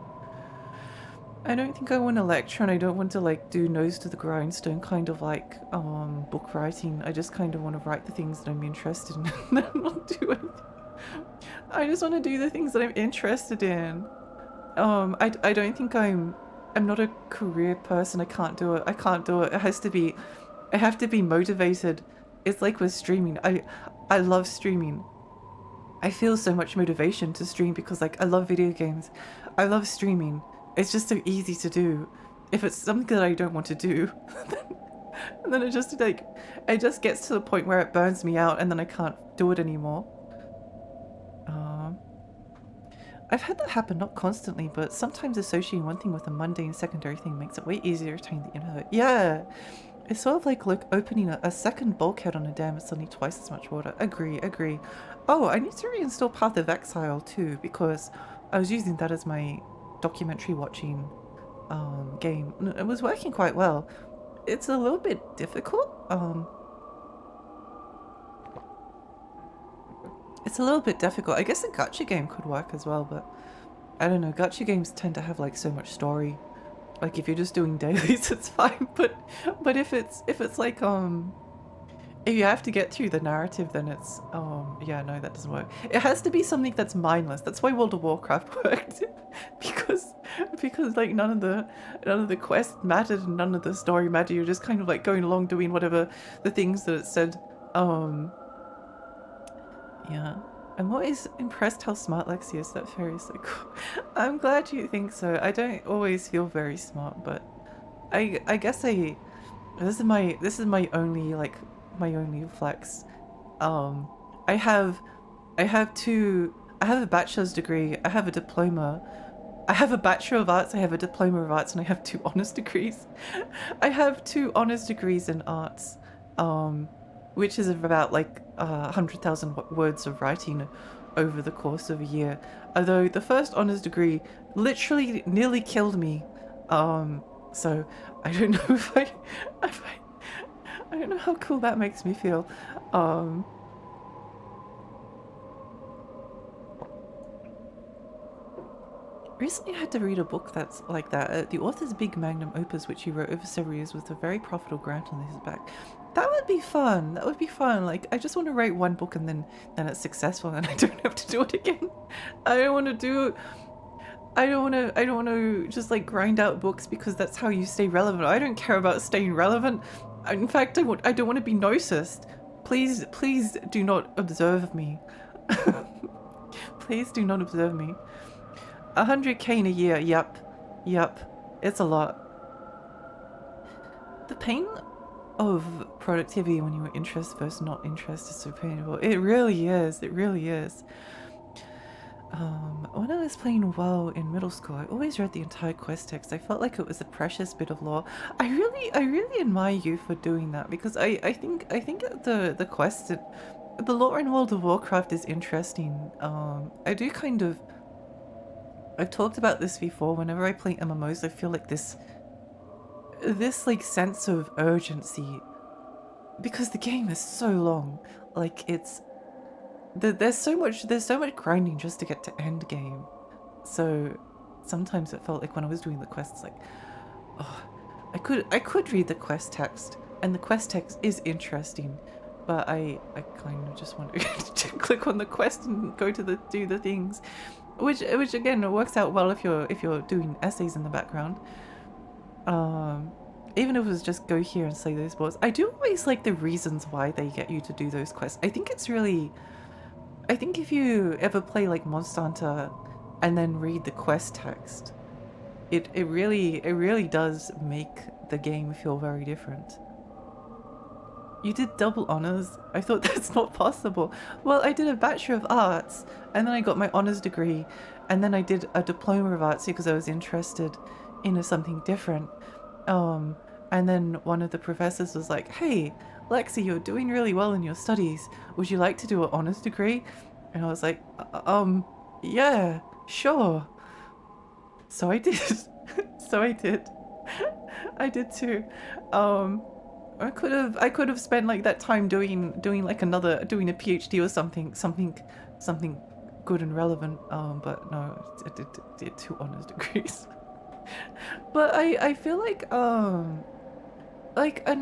Speaker 2: I don't think I want to lecture, and I don't want to like do nose to the grindstone kind of like book writing. I just kind of want to write the things that I'm interested in and not do anything. I just want to do the things that I'm interested in. I don't think I'm not a career person. I can't do it. I can't do it. I have to be motivated. It's like with streaming. I love streaming. I feel so much motivation to stream because like I love video games. I love streaming. It's just so easy to do. If it's something that I don't want to do, then it just gets to the point where it burns me out and then I can't do it anymore. I've had that happen, not constantly, but sometimes associating one thing with a mundane secondary thing makes it way easier to attain the introvert. Yeah, it's sort of like opening a second bulkhead on a dam. It's suddenly twice as much water. Agree. Oh, I need to reinstall Path of Exile too, because I was using that as my documentary watching game. It was working quite well. It's a little bit difficult. It's a little bit difficult. I guess a gacha game could work as well, but I don't know. Gacha games tend to have like so much story. Like if you're just doing dailies, it's fine. But if it's like if you have to get through the narrative, then it's yeah, no, that doesn't work. It has to be something that's mindless. That's why World of Warcraft worked, because like none of the quests mattered and none of the story mattered. You're just kind of like going along doing whatever the things that it said. Yeah, I'm always impressed how smart Lexi is. That fairy is so cool. I'm glad you think so. I don't always feel very smart, but I guess this is my only flex. I have a bachelor's degree, I have a diploma, I have a bachelor of arts, I have a diploma of arts, and I have 2 honors degrees. I have 2 honors degrees in arts, which is about like 100,000 words of writing over the course of a year. Although the first honors degree literally nearly killed me, so I don't know if I don't know how cool that makes me feel. Recently I had to read a book that's like that. The author's big magnum opus, which he wrote over several years with a very profitable grant on his back. That would be fun. That would be fun. Like, I just want to write one book and then it's successful and I don't have to do it again. I don't want to just like grind out books because that's how you stay relevant. I don't care about staying relevant. In fact, I don't want to be noticed. Please do not observe me. Please do not observe me. 100k in a year. Yep. It's a lot. The pain of productivity when you were interested versus not interested is so painful. It really is. When I was playing WoW in middle school, I always read the entire quest text. I felt like it was a precious bit of lore. I really admire you for doing that, because I think the quest, the lore in World of Warcraft is interesting. I've talked about this before. Whenever I play MMOs, I feel like this like sense of urgency, because the game is so long. Like there's so much grinding just to get to end game. So sometimes it felt like when I was doing the quests, like, oh, I could read the quest text, and the quest text is interesting, but I kind of just want to click on the quest and go to do the things, which again, it works out well if you're doing essays in the background. Even if it was just go here and say those words. I do always like the reasons why they get you to do those quests. I think it's really I think if you ever play like Monster Hunter and then read the quest text, it really does make the game feel very different. You did double honors? I thought that's not possible. Well, I did a Bachelor of Arts, and then I got my honors degree, and then I did a Diploma of Arts because I was interested in something different. And then one of the professors was like, "Hey, Lexi, you're doing really well in your studies. Would you like to do an honors degree?" And I was like, yeah, sure." So I did. So I did. I did too. I could have spent like that time doing like doing a PhD or something good and relevant. But no, I did 2 honors degrees. But I feel like an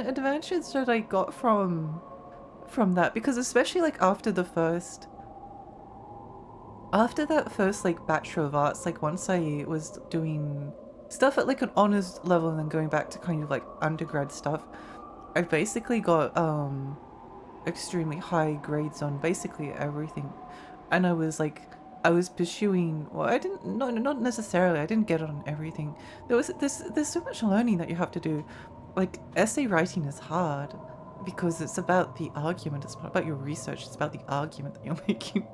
Speaker 2: advantage that I got from that, because especially like after that first like Bachelor of Arts, like once I was doing stuff at like an honors level and then going back to kind of like undergrad stuff, I basically got extremely high grades on basically everything. And I was pursuing, well, I didn't, not necessarily, I didn't get it on everything. There's so much learning that you have to do. Like, essay writing is hard because it's about the argument, it's not about your research, it's about the argument that you're making.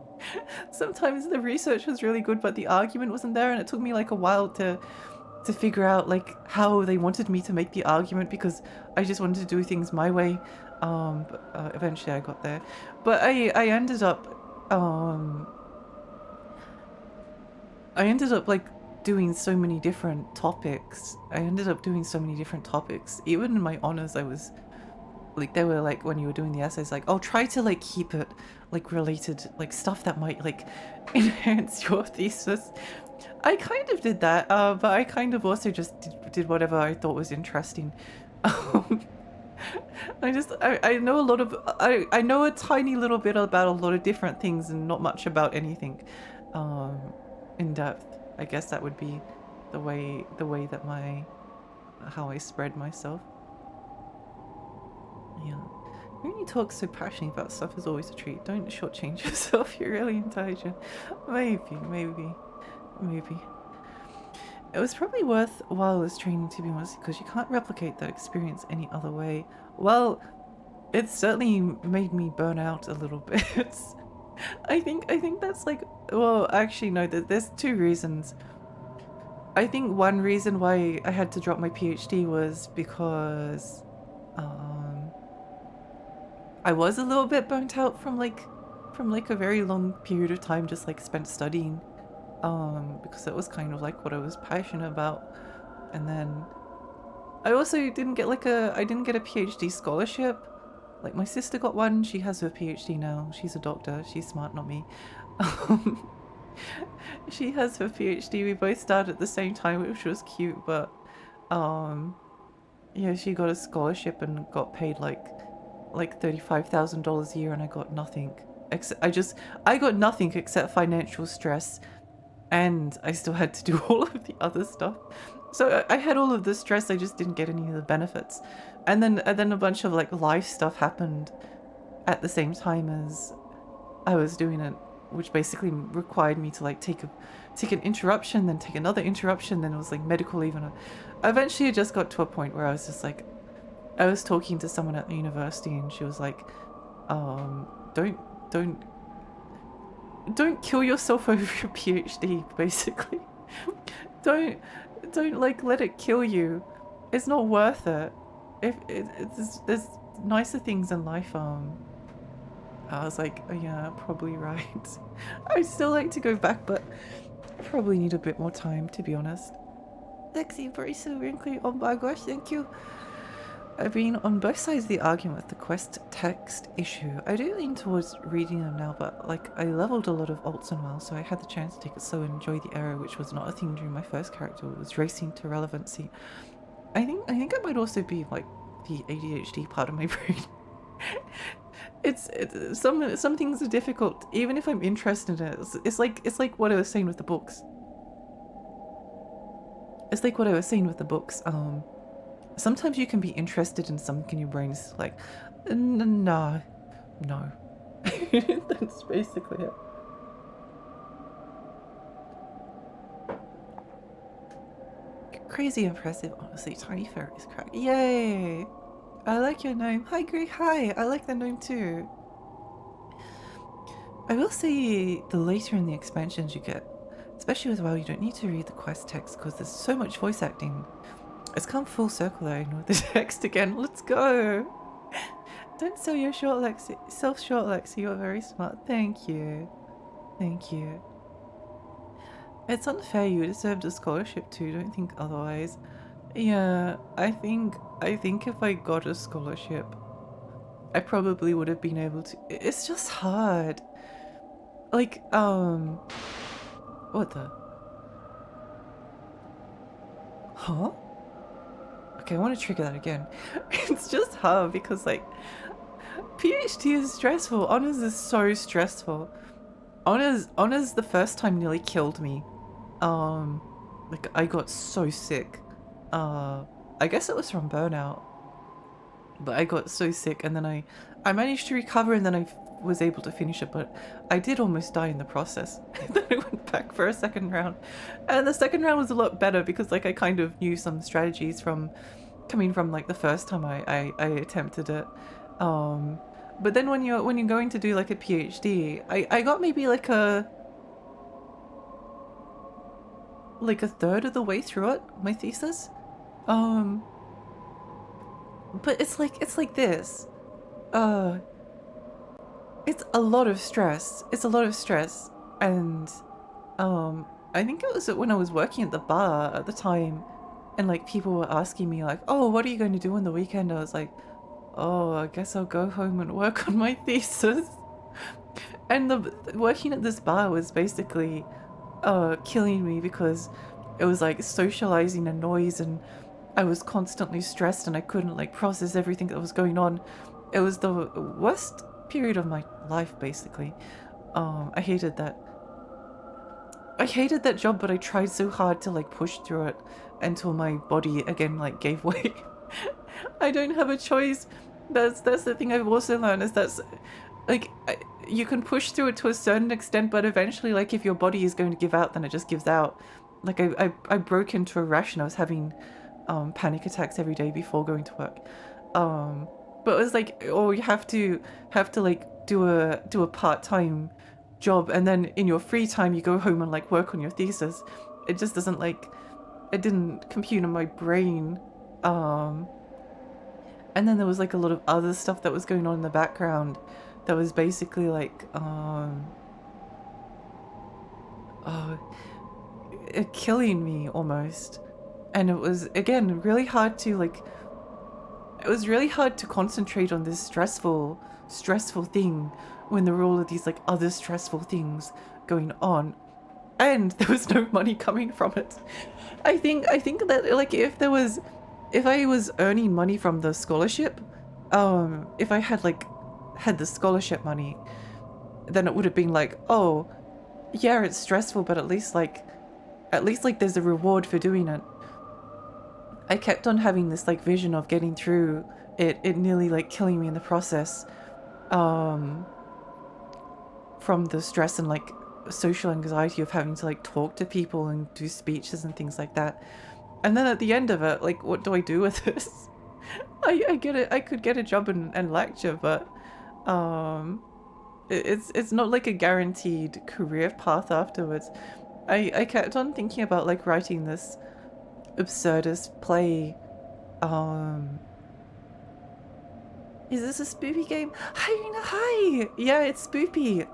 Speaker 2: Sometimes the research was really good, but the argument wasn't there, and it took me like a while to figure out like how they wanted me to make the argument, because I just wanted to do things my way. But eventually I got there. But I ended up like doing so many different topics. Even in my honors, I was like, they were like, when you were doing the essays, like, oh, try to like keep it like related, like stuff that might like enhance your thesis. I kind of did that, but I kind of also just did whatever I thought was interesting. I know a lot of, I know a tiny little bit about a lot of different things and not much about anything in depth. I guess that would be the way that how I spread myself. Yeah. When you talk so passionately about stuff is always a treat. Don't shortchange yourself, you're really intelligent. Maybe. It was probably worthwhile as training, to be honest, because you can't replicate that experience any other way. Well, it certainly made me burn out a little bit. I think that's like, well, actually no, there's 2 reasons. I think one reason why I had to drop my PhD was because I was a little bit burnt out from like a very long period of time just like spent studying, because that was kind of like what I was passionate about. And then I also didn't get a PhD scholarship. Like, my sister got one, she has her PhD now, she's a doctor, she's smart, not me. She has her PhD, we both started at the same time, which was cute, but yeah, she got a scholarship and got paid like $35,000 a year, and I got nothing. I got nothing except financial stress, and I still had to do all of the other stuff. So I had all of the stress, I just didn't get any of the benefits. And then a bunch of like life stuff happened at the same time as I was doing it, which basically required me to like take an interruption, then take another interruption, then it was like medical leave, and eventually it just got to a point where I was just like, I was talking to someone at the university and she was like, don't kill yourself over your PhD, basically. don't like let it kill you. It's not worth it. There's nicer things in life. I was like, oh yeah, probably right. I'd still like to go back, but I probably need a bit more time, to be honest. Lexi, very so wrinkly. Oh my gosh, thank you. I've been on both sides of the argument with the quest text issue. I do lean towards reading them now, but like I leveled a lot of alts and well, so I had the chance to take it slow and enjoy the era, which was not a thing during my first character. It was racing to relevancy. I think it might also be like the ADHD part of my brain. It's some things are difficult, even if I'm interested in it. It's like what I was saying with the books. Sometimes you can be interested in something and your brain's like, no. That's basically it. Crazy impressive, honestly. Tiny fairies crack. Yay! I like your gnome. Hi, Greg. Hi. I like the gnome too. I will say the later in the expansions you get, especially as well, you don't need to read the quest text because there's so much voice acting. It's come full circle that I know the text again. Let's go! Don't sell your short, Lexi. Self-short, Lexi. You're very smart. Thank you. Thank you. It's unfair. You deserved a scholarship too. Don't think otherwise. Yeah, I think if I got a scholarship, I probably would have been able to. It's just hard. Like, what the? Huh? Okay, I want to trigger that again. It's just hard because, like, PhD is stressful. Honors is so stressful. Honors the first time nearly killed me. Like, I got so sick. I guess it was from burnout. But I got so sick, and then I managed to recover, and then I was able to finish it, but I did almost die in the process. Then I went back for a second round, and the second round was a lot better because, like, I kind of knew some strategies from coming from, like, the first time I attempted it. But then when you're going to do like a PhD, I got maybe like a third of the way through it, my thesis. But it's like this. It's a lot of stress. It's a lot of stress. And I think it was when I was working at the bar at the time, and like people were asking me like, "Oh, what are you going to do on the weekend?" I was like, "Oh, I guess I'll go home and work on my thesis." And the working at this bar was basically killing me because it was like socializing and noise, and I was constantly stressed and I couldn't like process everything that was going on. It was the worst period of my life, basically. I hated that. I hated that job, but I tried so hard to like push through it until my body again like gave way. I don't have a choice. That's the thing I've also learned, is that's like you can push through it to a certain extent, but eventually, like, if your body is going to give out, then it just gives out. Like I broke into a rash and I was having panic attacks every day before going to work. But it was like, oh, you have to like do a part-time job, and then in your free time you go home and like work on your thesis. It just doesn't like, it didn't compute in my brain. And then there was like a lot of other stuff that was going on in the background that was basically like killing me almost. And it was, again, really hard to like, it was really hard to concentrate on this stressful thing when there were all of these like other stressful things going on, and there was no money coming from it. I think that like if I was earning money from the scholarship, if I had the scholarship money, then it would have been like, oh yeah, it's stressful, but at least like there's a reward for doing it. I kept on having this like vision of getting through it nearly like killing me in the process, from the stress and like social anxiety of having to like talk to people and do speeches and things like that. And then at the end of it, like, what do I do with this? I get it. I could get a job and lecture, but it's not like a guaranteed career path afterwards. I kept on thinking about like writing this absurdist play. Is this a spoopy game? Hi! Yeah, it's spoopy.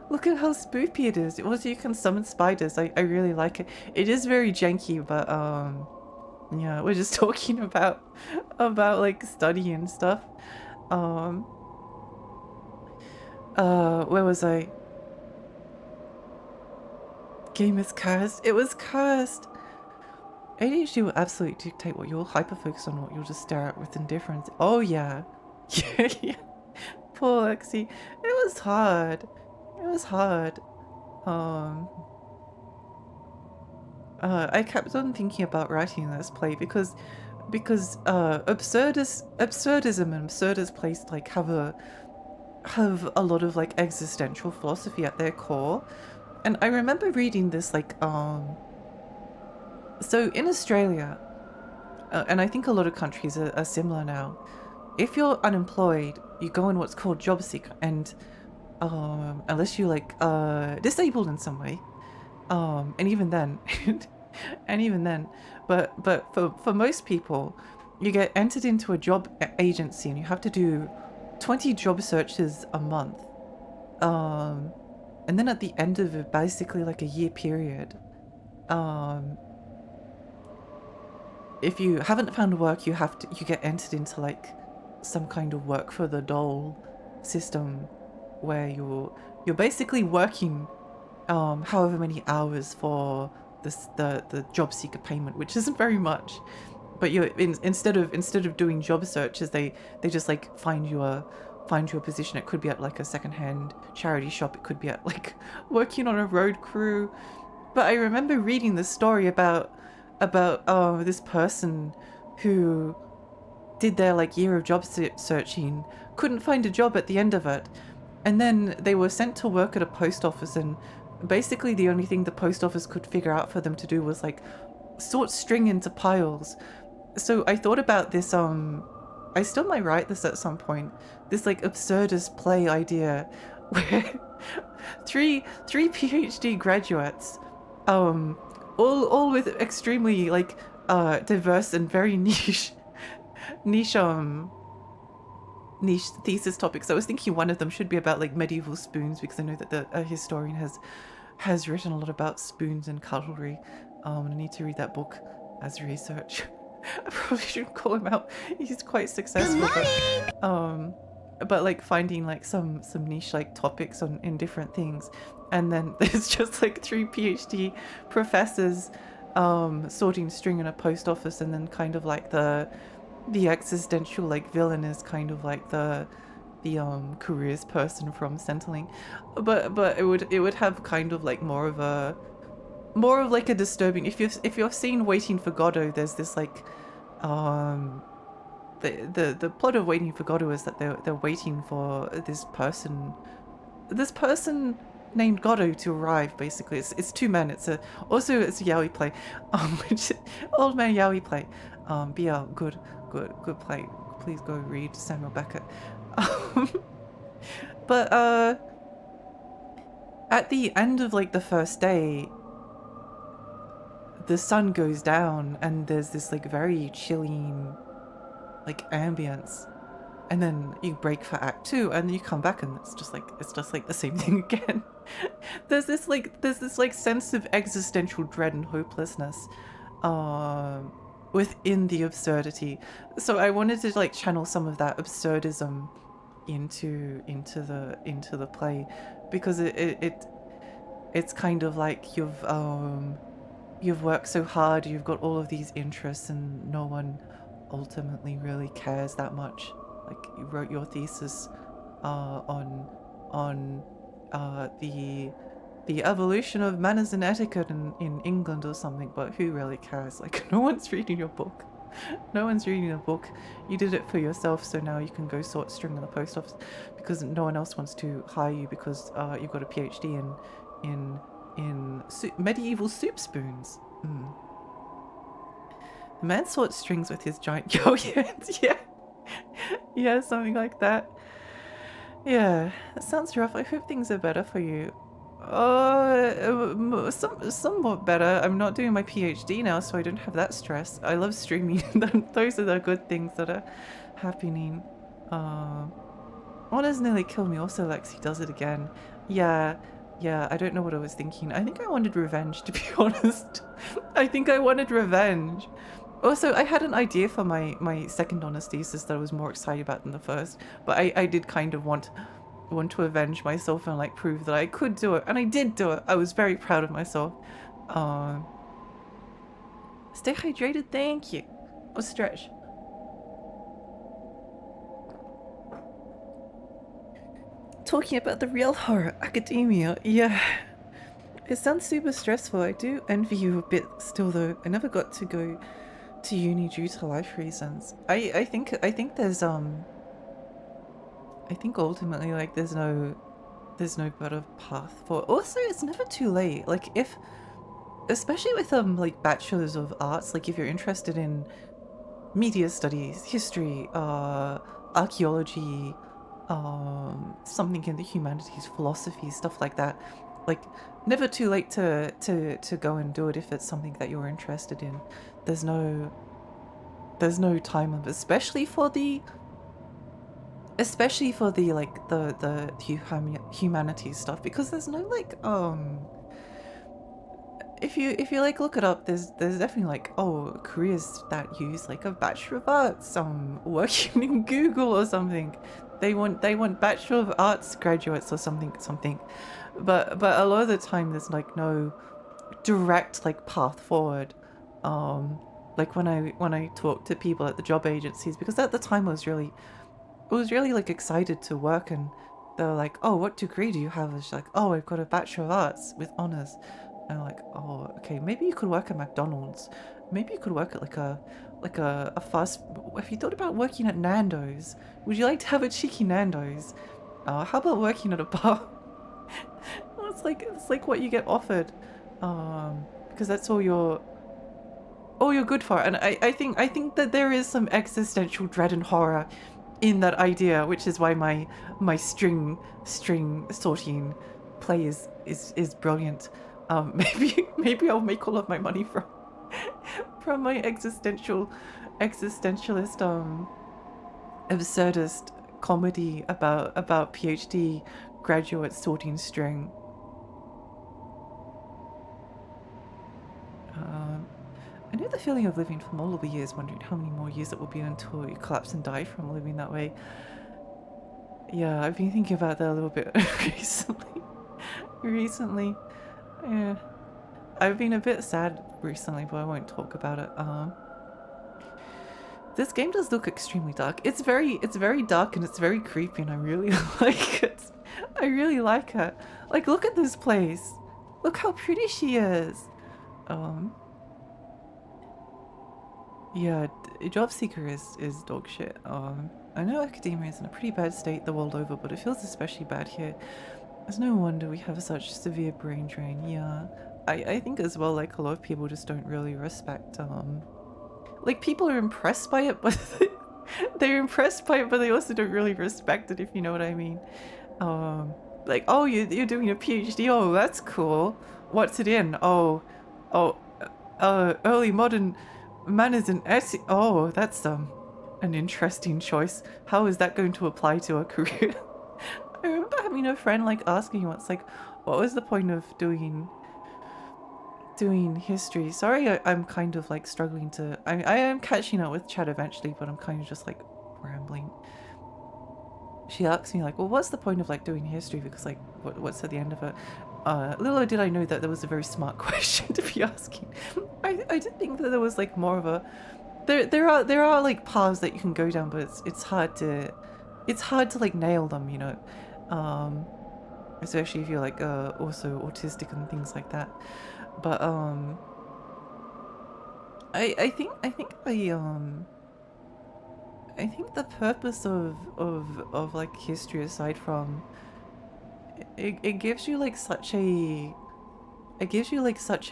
Speaker 2: Look at how spoopy it is. Also, you can summon spiders. I really like it. It is very janky, but yeah, we're just talking about like study and stuff. Where was I? Game is cursed. It was cursed. ADHD will absolutely dictate what you'll hyperfocus on, what you'll just stare at with indifference. Oh yeah. Yeah. Poor Lexi. It was hard. It was hard. I kept on thinking about writing this play because absurdism and absurdist plays like have a have a lot of like existential philosophy at their core. And I remember reading this like so in Australia, and I think a lot of countries are similar now. If you're unemployed, you go in what's called job seeker, and unless you like disabled in some way, and even then, and even then, but for most people, you get entered into a job agency, and you have to do 20 job searches a month, and then at the end of it, basically like a year period, if you haven't found work, you get entered into like some kind of work for the dole system, where you're basically working however many hours for the job seeker payment, which isn't very much. But instead of doing job searches, they just like find you a position. It could be at like a secondhand charity shop. It could be at like working on a road crew. But I remember reading the story about this person who did their like year of job searching, couldn't find a job at the end of it, and then they were sent to work at a post office, and basically the only thing the post office could figure out for them to do was like sort string into piles. So I thought about this, I still might write this at some point, this like absurdist play idea where three PhD graduates, all with extremely like diverse and very niche thesis topics. I was thinking one of them should be about like medieval spoons, because I know that a historian has written a lot about spoons and cutlery, and I need to read that book as research. I probably shouldn't call him out. He's quite successful. But like finding like some niche like topics in different things, and then there's just like 3 PhD professors sorting string in a post office, and then kind of like the existential like villain is kind of like the careers person from Centrelink, but it would have kind of like more of like a disturbing, if you've seen Waiting for Godot, there's this like the plot of Waiting for Godot is that they're waiting for this person named Godot to arrive. Basically, it's 2 men. It's a yaoi play, which old man yaoi play. BL, good play. Please go read Samuel Beckett. But at the end of like the first day, the sun goes down, and there's this like very chilling like ambience, and then you break for Act 2, and then you come back, and it's just like the same thing again. there's this sense of existential dread and hopelessness within the absurdity. So I wanted to like channel some of that absurdism into the play, because it's kind of like you've worked so hard, you've got all of these interests, and no one ultimately really cares that much. Like, you wrote your thesis on the evolution of manners and etiquette in England or something, but who really cares? Like, no one's reading your book. No one's reading a book. You did it for yourself, so now you can go sort string in the post office, because no one else wants to hire you because you've got a PhD in medieval soup spoons. The man sorts strings with his giant yo hands. Yeah, something like that. Yeah, that sounds rough. I hope things are better for you. Somewhat better. I'm not doing my PhD now, so I don't have that stress. I love streaming. Those are the good things that are happening. Honors nearly killed me. Also, Lexi does it again. Yeah, I don't know what I was thinking. I think I wanted revenge, to be honest. I think I wanted revenge. Also, I had an idea for my second honors thesis that I was more excited about than the first, but I did kind of want to avenge myself and like prove that I could do it, and I did do it. I was very proud of myself. Stay hydrated, thank you. Oh, stretch. Talking about the real horror, academia, yeah. It sounds super stressful. I do envy you a bit still, though. I never got to go to uni due to life reasons. I think there's I I think ultimately, like, there's no better path for. Also, it's never too late. Like, if, especially with like bachelors of arts, like if you're interested in media studies, history, archaeology, something in the humanities, philosophy, stuff like that. Like, never too late to go and do it if it's something that you're interested in. There's no time limit, especially for the like the humanities stuff, because there's no like if you like look it up, there's definitely like, oh, careers that use like a Bachelor of Arts, working in Google or something. They want Bachelor of Arts graduates or something. But a lot of the time there's like no direct like path forward. Like when I talk to people at the job agencies, because at the time I was really like excited to work, and they were like, oh, what degree do you have? It's like, oh, I've got a Bachelor of Arts with honors. And I'm like, oh, okay, maybe you could work at McDonald's. Maybe you could work at like a fast. Have you thought about working at Nando's? Would you like to have a cheeky Nando's? How about working at a bar? It's like what you get offered, because that's all you're good for. And I think that there is some existential dread and horror in that idea, which is why my string sorting play is brilliant. Maybe I'll make all of my money from my existentialist absurdist comedy about PhD graduates sorting string. I know the feeling of living for multiple years, wondering how many more years it will be until you collapse and die from living that way. Yeah, I've been thinking about that a little bit recently. Yeah, I've been a bit sad recently, but I won't talk about it. This game does look extremely dark. It's very dark and it's very creepy, and I really like it. I really like it. Like, look at this place. Look how pretty she is. Yeah, Job Seeker is dog shit. I know academia is in a pretty bad state the world over, but it feels especially bad here. It's no wonder we have such severe brain drain. Yeah, I think as well, like, a lot of people just don't really respect, like, people are impressed by it, but they're impressed by it, but they also don't really respect it, if you know what I mean. Like, oh, you're doing a PhD, oh, that's cool. What's it in? Oh, early modern manners and ethics. Oh, that's an interesting choice. How is that going to apply to a career? I remember having a friend like asking once, like, what was the point of doing history? Sorry, I'm kind of like struggling to. I am catching up with chat eventually, but I'm kind of just like rambling. She asked me like, well, what's the point of like doing history? Because like, what's at the end of it? Little did I know that there was a very smart question to be asking. I did think that there was like more of a. There are like paths that you can go down, but it's hard to like nail them, you know. Especially if you're like also autistic and things like that. But I think the purpose of like history, aside from it gives you like such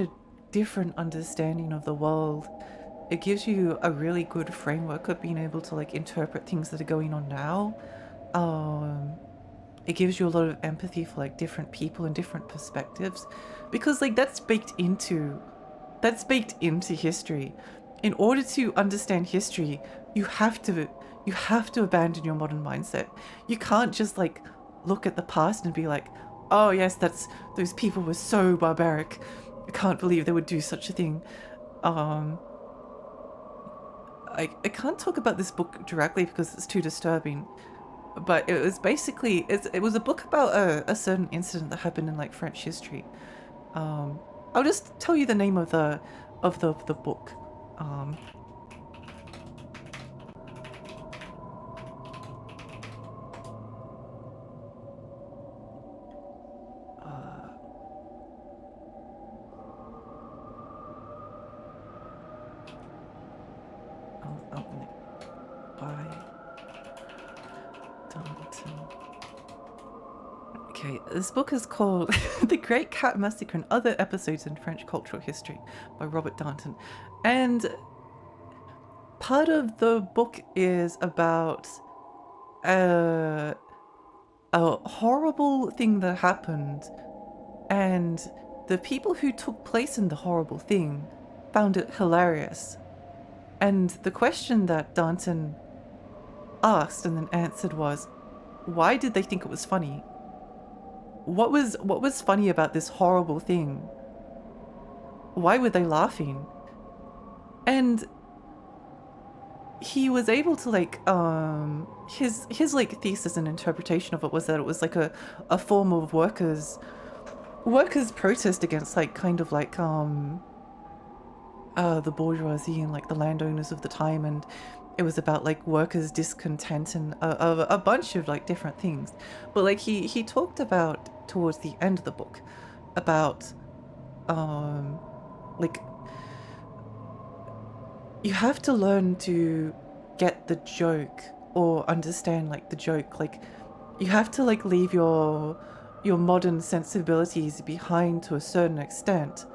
Speaker 2: a different understanding of the world. It gives you a really good framework of being able to like interpret things that are going on now. It gives you a lot of empathy for like different people and different perspectives, because like that's baked into history. In order to understand history, you have to abandon your modern mindset. You can't just like look at the past and be like, oh yes, those people were so barbaric. I can't believe they would do such a thing. I can't talk about this book directly because it's too disturbing, but it was basically it was a book about a certain incident that happened in like French history. I'll just tell you the name of the book. Darnton. Okay, this book is called The Great Cat Massacre and Other Episodes in French Cultural History by Robert Darnton. And part of the book is about a horrible thing that happened, and the people who took place in the horrible thing found it hilarious. And the question that Darnton asked and then answered was, why did they think it was funny? What was funny about this horrible thing? Why were they laughing? And he was able to like his like thesis and interpretation of it was that it was like a form of workers protest against like kind of like the bourgeoisie and like the landowners of the time, and it was about like workers' discontent and a bunch of like different things. But like he talked about towards the end of the book about like you have to learn to get the joke or understand like the joke. Like you have to like leave your modern sensibilities behind to a certain extent,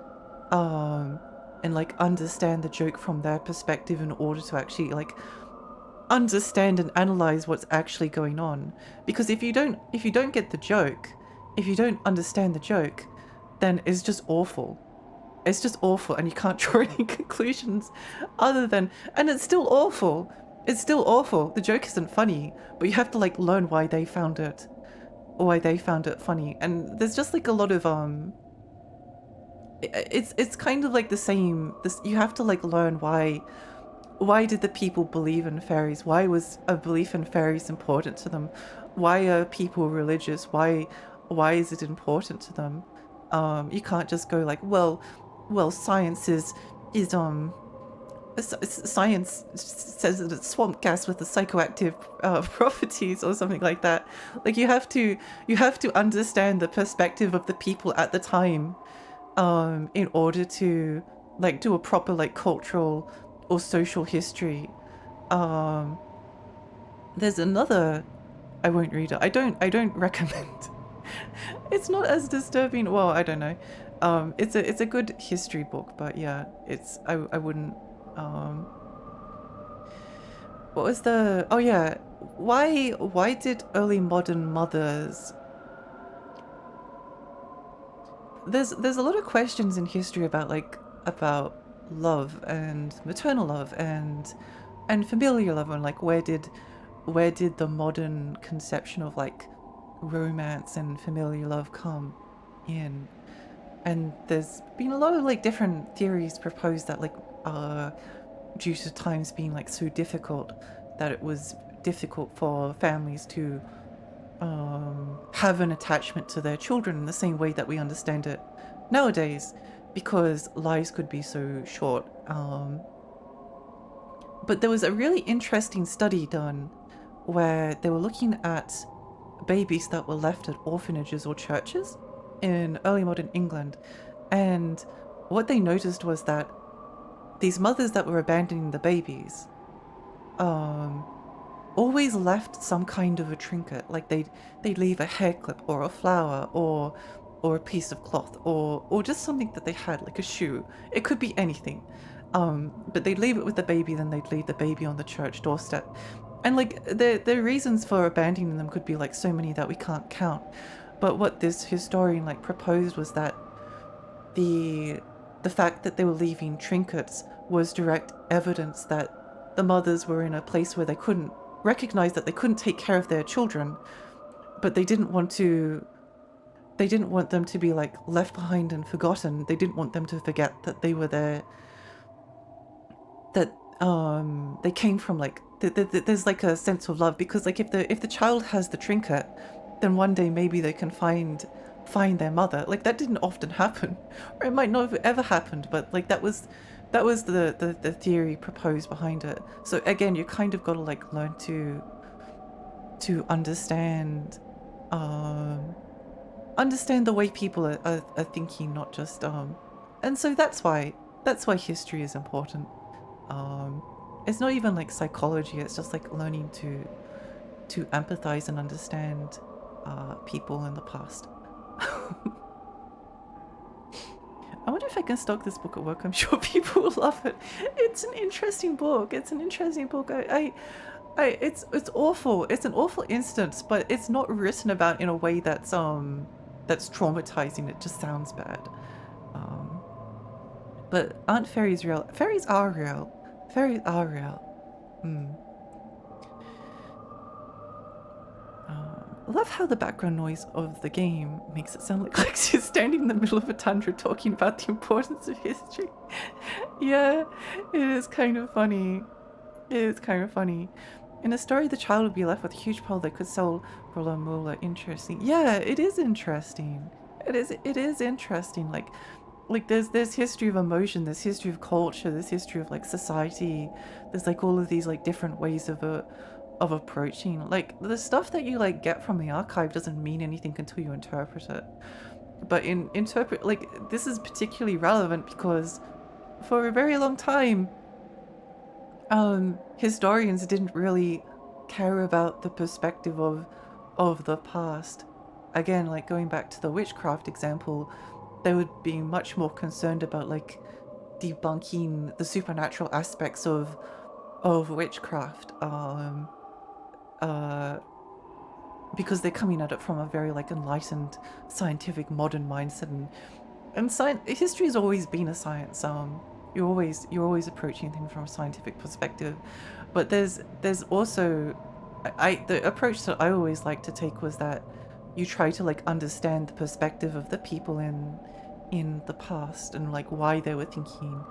Speaker 2: and like understand the joke from their perspective in order to actually like understand and analyze what's actually going on. Because if you don't get the joke, if you don't understand the joke, then it's just awful. It's just awful, and you can't draw any conclusions other than, and it's still awful. It's still awful. The joke isn't funny, but you have to like learn why they found it funny. And there's just like a lot of it's kind of like the same. This, you have to like learn why did the people believe in fairies? Why was a belief in fairies important to them? Why are people religious? Why is it important to them? You can't just go like, well, science is science says that it's swamp gas with the psychoactive properties or something like that. Like you have to understand the perspective of the people at the time, in order to like do a proper like cultural or social history. There's another, I won't read it. I don't recommend. It's not as disturbing. Well, I don't know. It's a good history book, but yeah, I wouldn't. What was the? Oh yeah, why did early modern mothers? There's a lot of questions in history about love and maternal love and familiar love, and like where did the modern conception of like romance and familiar love come in? And there's been a lot of like different theories proposed that like due to times being like so difficult, that it was difficult for families to have an attachment to their children in the same way that we understand it nowadays, because lives could be so short. But there was a really interesting study done where they were looking at babies that were left at orphanages or churches in early modern England, and what they noticed was that these mothers that were abandoning the babies always left some kind of a trinket. Like they'd leave a hair clip or a flower or a piece of cloth or just something that they had, like a shoe. It could be anything. But they'd leave it with the baby, then they'd leave the baby on the church doorstep. And like the reasons for abandoning them could be like so many that we can't count. But what this historian like proposed was that the fact that they were leaving trinkets was direct evidence that the mothers were in a place where they couldn't recognize that they couldn't take care of their children, but they didn't want them to be like left behind and forgotten. They didn't want them to forget that they were there, that they came from like there's like a sense of love, because like if the child has the trinket, then one day maybe they can find their mother. Like that didn't often happen, or it might not have ever happened, but like that was the theory proposed behind it. So again, you kind of got to like learn to understand the way people are thinking, not just and so that's why history is important. It's not even like psychology, it's just like learning to empathize and understand people in the past. I wonder if I can stock this book at work. I'm sure people will love it. It's an interesting book. It's an interesting book. It's awful. It's an awful instance, but it's not written about in a way that's traumatizing. It just sounds bad. But aren't fairies real? Fairies are real. Fairies are real. I love how the background noise of the game makes it sound like Lexi's standing in the middle of a tundra talking about the importance of history. Yeah, it is kind of funny. It is kind of funny. In a story, the child would be left with a huge pearl that could sell for La Mula. Interesting. Yeah, it is interesting. It is interesting. Like there's history of emotion, there's history of culture, there's history of like society. There's like all of these like different ways of approaching. Like the stuff that you like get from the archive doesn't mean anything until you interpret it. But like this is particularly relevant because for a very long time historians didn't really care about the perspective of the past. Again, like going back to the witchcraft example, they would be much more concerned about like debunking the supernatural aspects of witchcraft, because they're coming at it from a very like enlightened, scientific, modern mindset, and history has always been a science. You're always approaching things from a scientific perspective, but there's also the approach that I always like to take was that you try to like understand the perspective of the people in the past and like why they were thinking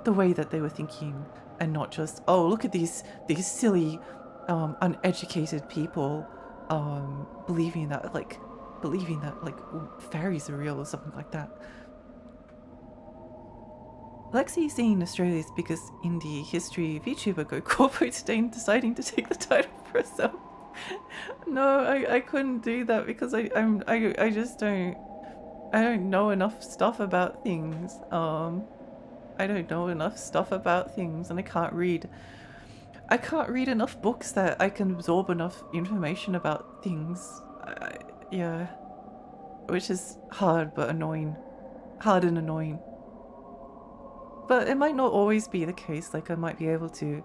Speaker 2: the way that they were thinking, and not just, oh, look at these silly uneducated people believing that like fairies are real or something like that. Lexi seeing Australia's biggest indie history VTuber go corporate today and deciding to take the title for herself. No, I couldn't do that because I just don't know enough stuff about things. I don't know enough stuff about things, and I can't read enough books that I can absorb enough information about things. Yeah, which is hard but annoying. Hard and annoying. But it might not always be the case. Like I might be able to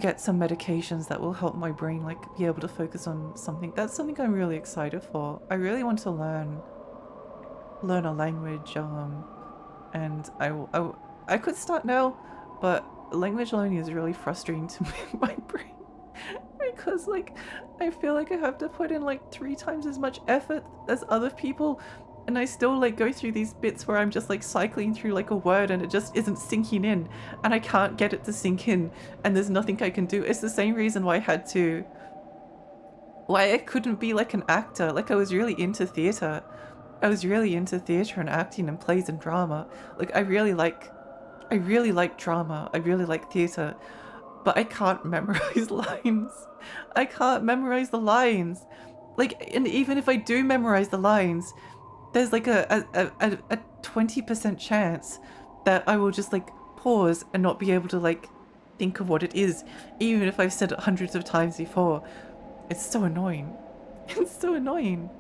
Speaker 2: get some medications that will help my brain like be able to focus on something. That's something I'm really excited for. I really want to learn a language, and I could start now, but language learning is really frustrating to my brain because like I feel like I have to put in like 3 times as much effort as other people, and I still like go through these bits where I'm just like cycling through like a word and it just isn't sinking in, and I can't get it to sink in, and there's nothing I can do. It's the same reason why I couldn't be like an actor. Like I was really into theatre. And acting and plays and drama. Like I really like drama. I really like theatre, but I can't memorize lines. I can't memorize the lines. Like, and even if I do memorize the lines, there's like a 20% chance that I will just like pause and not be able to like think of what it is, even if I've said it hundreds of times before. It's so annoying. It's so annoying.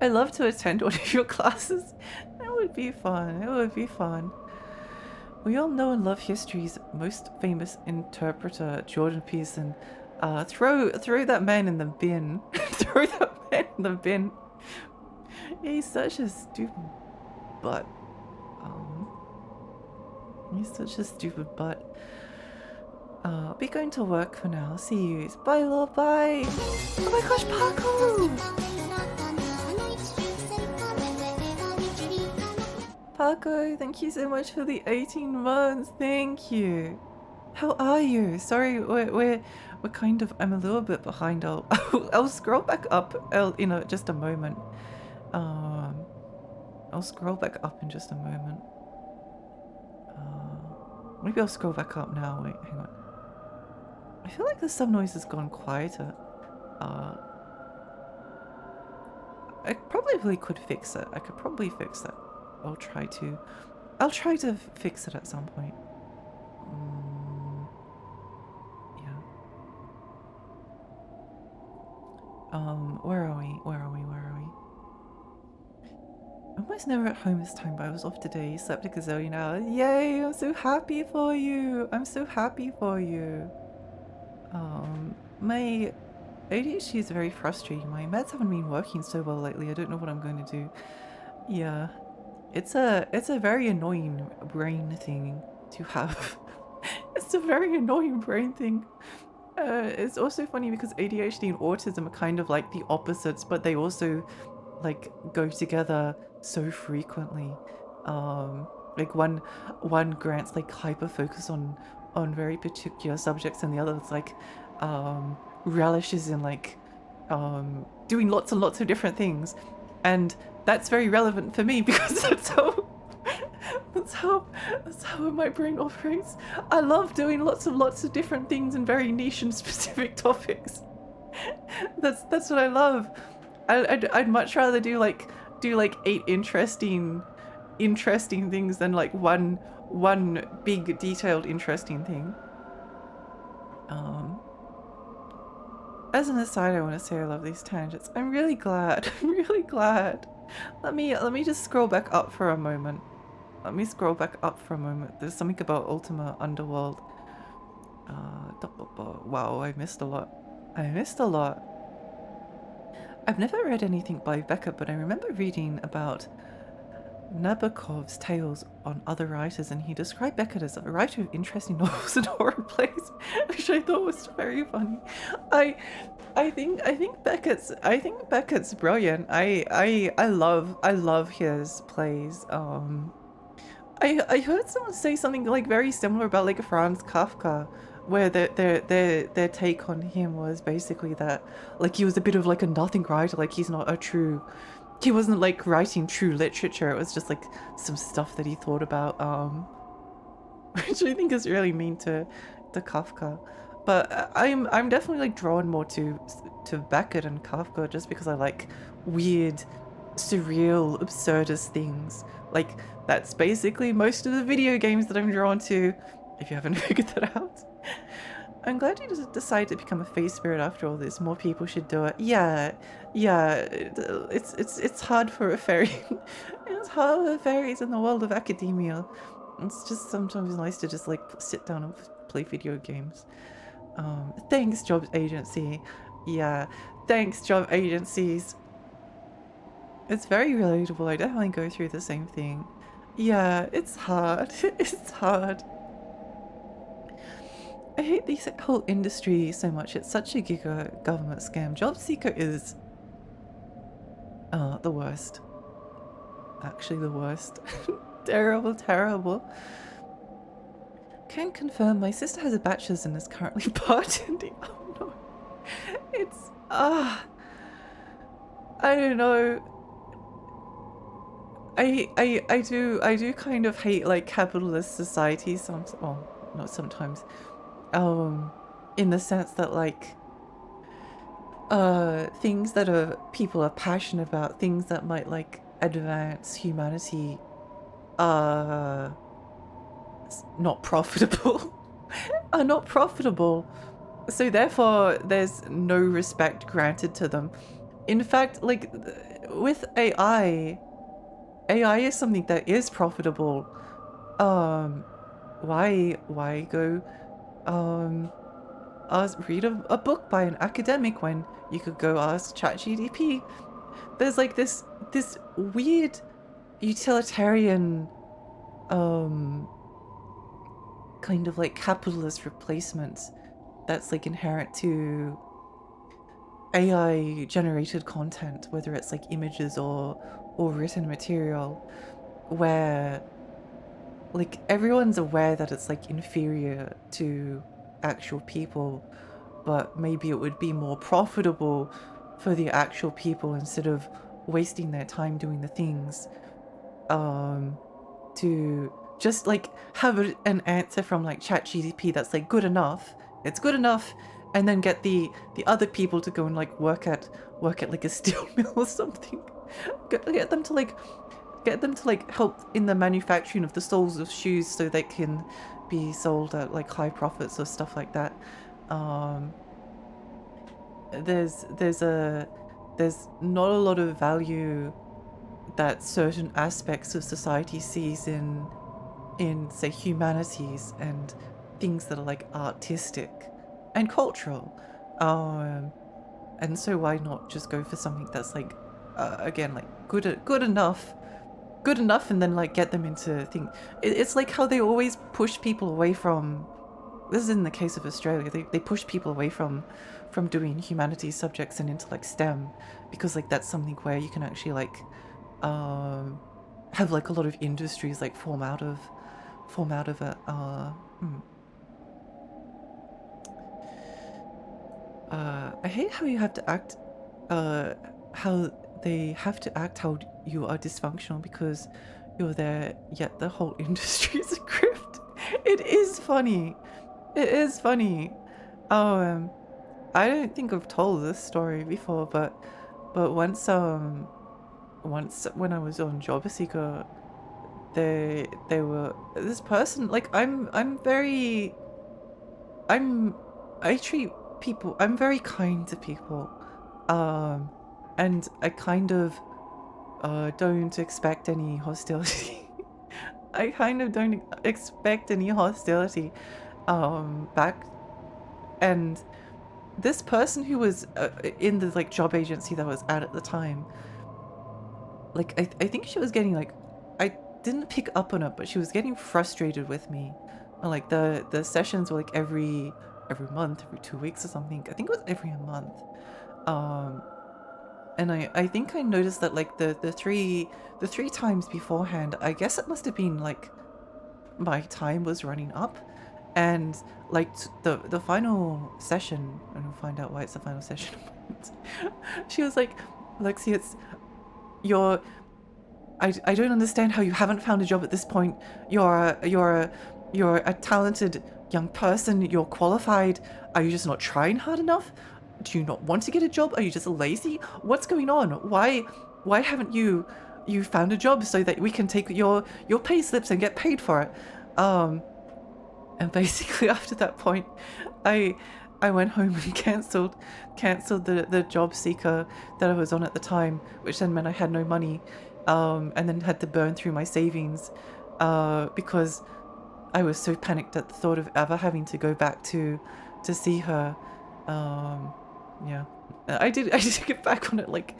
Speaker 2: I'd love to attend one of your classes. That would be fun. It would be fun. We all know and love history's most famous interpreter, Jordan Peterson. Throw that man in the bin. Throw that man in the bin. He's such a stupid butt. He's such a stupid butt. Be going to work for now. See you. Bye, love. Bye. Oh my gosh, Paco! Paco, thank you so much for the 18 months. Thank you. How are you? Sorry, we're kind of. I'm a little bit behind. I'll scroll back up in just a moment. I'll scroll back up in just a moment. Maybe I'll scroll back up now. Wait, hang on. I feel like the sub noise has gone quieter. I probably could fix it. I could probably fix it. I'll try to fix it at some point. Yeah. Where are we? Where are we? Where are we? I'm almost never at home this time, but I was off today. Slept a gazillion hours. Yay! I'm so happy for you. I'm so happy for you. My ADHD is very frustrating. My meds haven't been working so well lately. I don't know what I'm going to do. Yeah, it's a very annoying brain thing to have. It's a very annoying brain thing. It's also funny because ADHD and autism are kind of like the opposites, but they also like go together so frequently. Like one grants like hyper focus on very particular subjects, and the other is like relishes in like doing lots and lots of different things, and that's very relevant for me because that's how my brain operates. I love doing lots of different things in very niche and specific topics. That's what I love. I'd much rather do like 8 interesting things than like one big detailed interesting thing. As an aside, I want to say I love these tangents. I'm really glad. I'm really glad. Let me just scroll back up for a moment. Let me scroll back up for a moment. There's something about Ultima Underworld. Wow, I missed a lot. I missed a lot. I've never read anything by Beckett, but I remember reading about Nabokov's tales on other writers, and he described Beckett as a writer of interesting novels and horror plays, which I thought was very funny. I think Beckett's brilliant. I love his plays. I heard someone say something like very similar about like Franz Kafka, where their take on him was basically that like he was a bit of like a nothing writer, like he wasn't like writing true literature. It was just like some stuff that he thought about, which I think is really mean to Kafka. But I'm definitely like drawn more to Beckett and Kafka just because I like weird, surreal, absurdist things. Like that's basically most of the video games that I'm drawn to, if you haven't figured that out. I'm glad you decided to become a face spirit after all this. More people should do it. Yeah, it's hard for a fairy. It's hard for fairies in the world of academia. It's just sometimes nice to just like sit down and play video games. Thanks, job agency. Yeah, thanks, job agencies. It's very relatable. I definitely go through the same thing. Yeah, it's hard. It's hard. I hate this whole industry so much. It's such a giga government scam. Job seeker is the worst. Actually the worst. Terrible, terrible. Can confirm my sister has a bachelor's and is currently bartending. Oh no. It's I don't know. I do kind of hate like capitalist society sometimes. Well, not sometimes. In the sense that like things that people are passionate about, things that might like advance humanity are not profitable. Are not profitable. So therefore there's no respect granted to them. In fact, like with AI is something that is profitable. Why go read a book by an academic when you could go ask ChatGPT? There's like this weird utilitarian kind of like capitalist replacement that's like inherent to AI generated content, whether it's like images or written material, where like everyone's aware that it's like inferior to actual people, but maybe it would be more profitable for the actual people, instead of wasting their time doing the things, to just like have an answer from like ChatGPT that's like good enough. It's good enough, and then get the other people to go and like work at like a steel mill or something. Get them to like help in the manufacturing of the soles of shoes so they can be sold at like high profits or stuff like that. there's not a lot of value that certain aspects of society sees in say humanities and things that are like artistic and cultural. And so why not just go for something that's like again like good enough, and then like get them into thing. It's like how they always push people away from, this is in the case of Australia, they push people away from doing humanities subjects and into like STEM, because like that's something where you can actually like have like a lot of industries like form out of it. I hate how you have to act, how they have to act how you are dysfunctional because you're there, yet the whole industry is a grift. It is funny. It is funny. I don't think I've told this story before, but once when I was on Job Seeker, they were this person like I treat people, I'm very kind to people, and I kind of don't expect any hostility. I kind of don't expect any hostility back. And this person who was in the like job agency that I was at the time, like I think she was getting like, I didn't pick up on it, but she was getting frustrated with me. And like the sessions were like every month, every 2 weeks or something. I think it was every month. And I think I noticed that like the three times beforehand, I guess it must have been like my time was running up, and like the final session, and we'll find out why it's the final session. She was like, Lexi, it's you're I don't understand how you haven't found a job at this point. You're a talented young person. You're qualified. Are you just not trying hard enough? Do you not want to get a job? Are you just lazy? What's going on? Why haven't you found a job so that we can take your pay slips and get paid for it? And basically after that point, I went home and cancelled the job seeker that I was on at the time, which then meant I had no money, and then had to burn through my savings, because I was so panicked at the thought of ever having to go back to see her. Yeah, I did get back on it like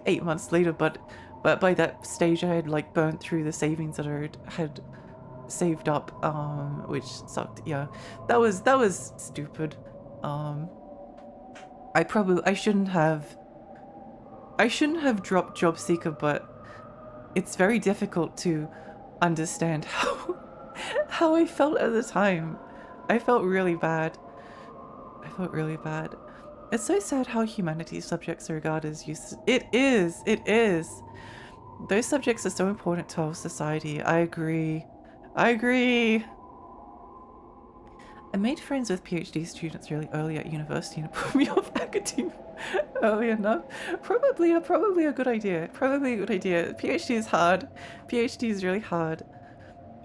Speaker 2: 8 months later, but by that stage I had like burnt through the savings that I had saved up, which sucked. Yeah, that was stupid. I shouldn't have dropped job seeker, but it's very difficult to understand how I felt at the time. I felt really bad. It's so sad how humanities subjects are regarded as useless. It is. Those subjects are so important to our society. I agree. I made friends with PhD students really early at university and put me off academia early enough. Probably a good idea. PhD is hard. PhD is really hard.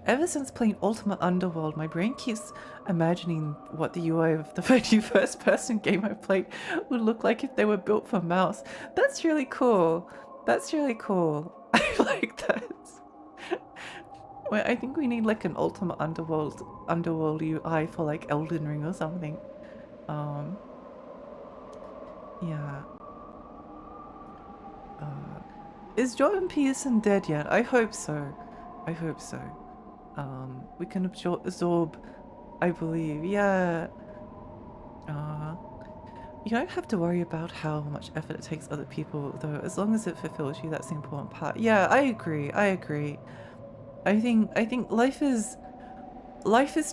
Speaker 2: Ever since playing Ultimate Underworld, my brain keeps imagining what the UI of the very first person game I played would look like if they were built for mouse. That's really cool. I like that. Well, I think we need like an Ultimate Underworld UI for like Elden Ring or something. Yeah. Is Jordan Peterson dead yet? I hope so. We can absorb, I believe. Yeah. You don't have to worry about how much effort it takes other people, though. As long as it fulfills you, that's the important part. Yeah, I agree. I think life is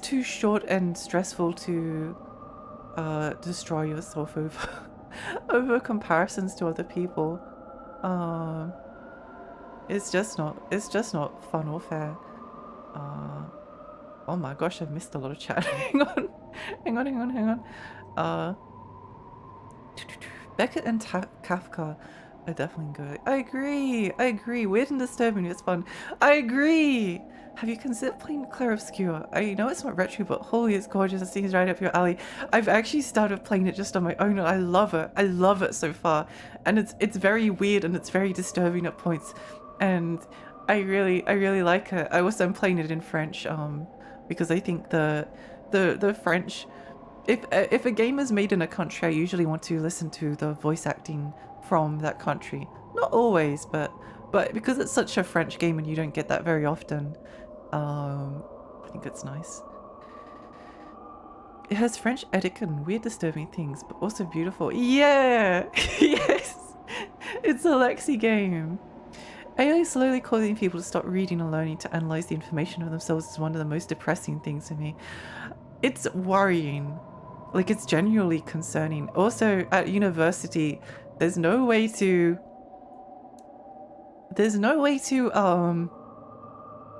Speaker 2: too short and stressful to destroy yourself over comparisons to other people. It's just not fun or fair. Oh my gosh, I've missed a lot of chat. hang on. Beckett and Kafka I definitely go. I agree. Weird and disturbing, it's fun. I agree! Have you considered playing Clair Obscur? I know it's not retro, but holy, it's gorgeous. It seems right up your alley. I've actually started playing it just on my own, and I love it. I love it so far. And it's very weird and it's very disturbing at points. And I really like it. I also am playing it in French, because I think the French, if a game is made in a country, I usually want to listen to the voice acting from that country. Not always, but because it's such a French game and you don't get that very often, I think it's nice. It has French etiquette and weird disturbing things, but also beautiful. Yeah! Yes! It's a Lexi game. AI slowly causing people to stop reading and learning to analyze the information of themselves is one of the most depressing things to me. It's worrying. Like, it's genuinely concerning. Also, at university, there's no way to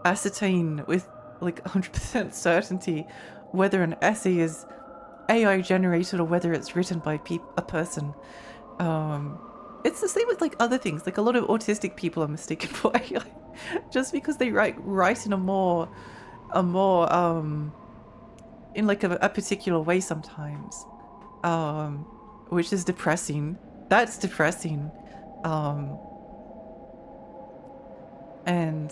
Speaker 2: ascertain with like 100% certainty whether an essay is AI generated or whether it's written by a person. It's the same with like other things. Like a lot of autistic people are mistaken for AI just because they write in a more in like a particular way sometimes, which is depressing. That's depressing.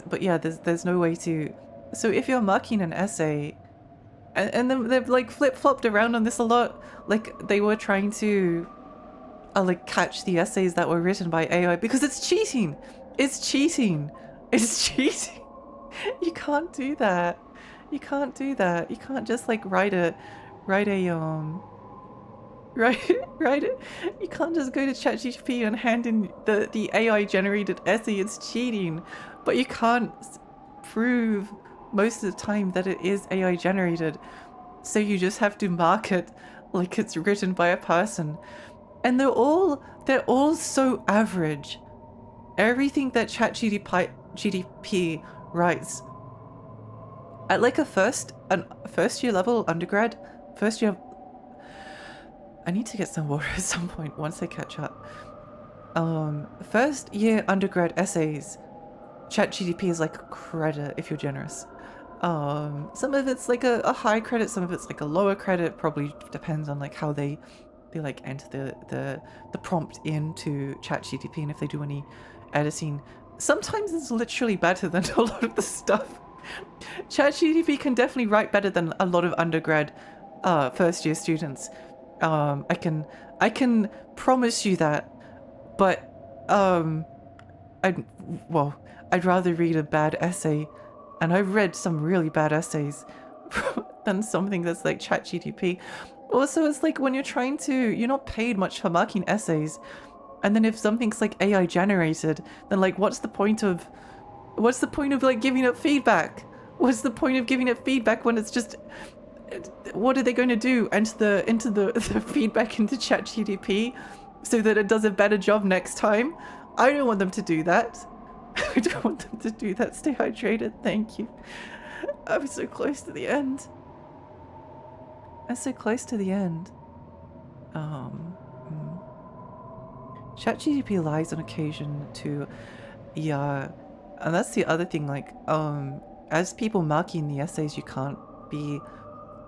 Speaker 2: But yeah, there's no way to. So if you're marking an essay, and then they've like flip-flopped around on this a lot, like they were trying to like catch the essays that were written by AI because it's cheating. It's cheating. It's cheating. You can't do that. You can't do that. You can't just like write it. You can't just go to ChatGPT and hand in the AI generated essay. It's cheating. But you can't prove most of the time that it is AI generated. So you just have to mark it like it's written by a person. And they're all so average. Everything that ChatGPT writes at like a first year level undergrad, first year. I need to get some water at some point once I catch up. First year undergrad essays, ChatGPT is like a credit if you're generous. Some of it's like a high credit, some of it's like a lower credit. Probably depends on like how they like enter the prompt into ChatGPT and if they do any editing. Sometimes it's literally better than a lot of the stuff. ChatGPT can definitely write better than a lot of undergrad first year students. I can promise you that. But I'd rather read a bad essay, and I've read some really bad essays than something that's like ChatGPT. Also, it's like when you're not paid much for marking essays, and then if something's like AI generated, then like what's the point of like giving it feedback? What's the point of giving it feedback when it's just, what are they going to do? Enter the feedback into ChatGPT so that it does a better job next time? I don't want them to do that. I don't want them to do that. Stay hydrated. Thank you. I'm so close to the end. I'm so close to the end. ChatGPT lies on occasion too. Yeah. And that's the other thing, like, as people marking the essays, you can't be...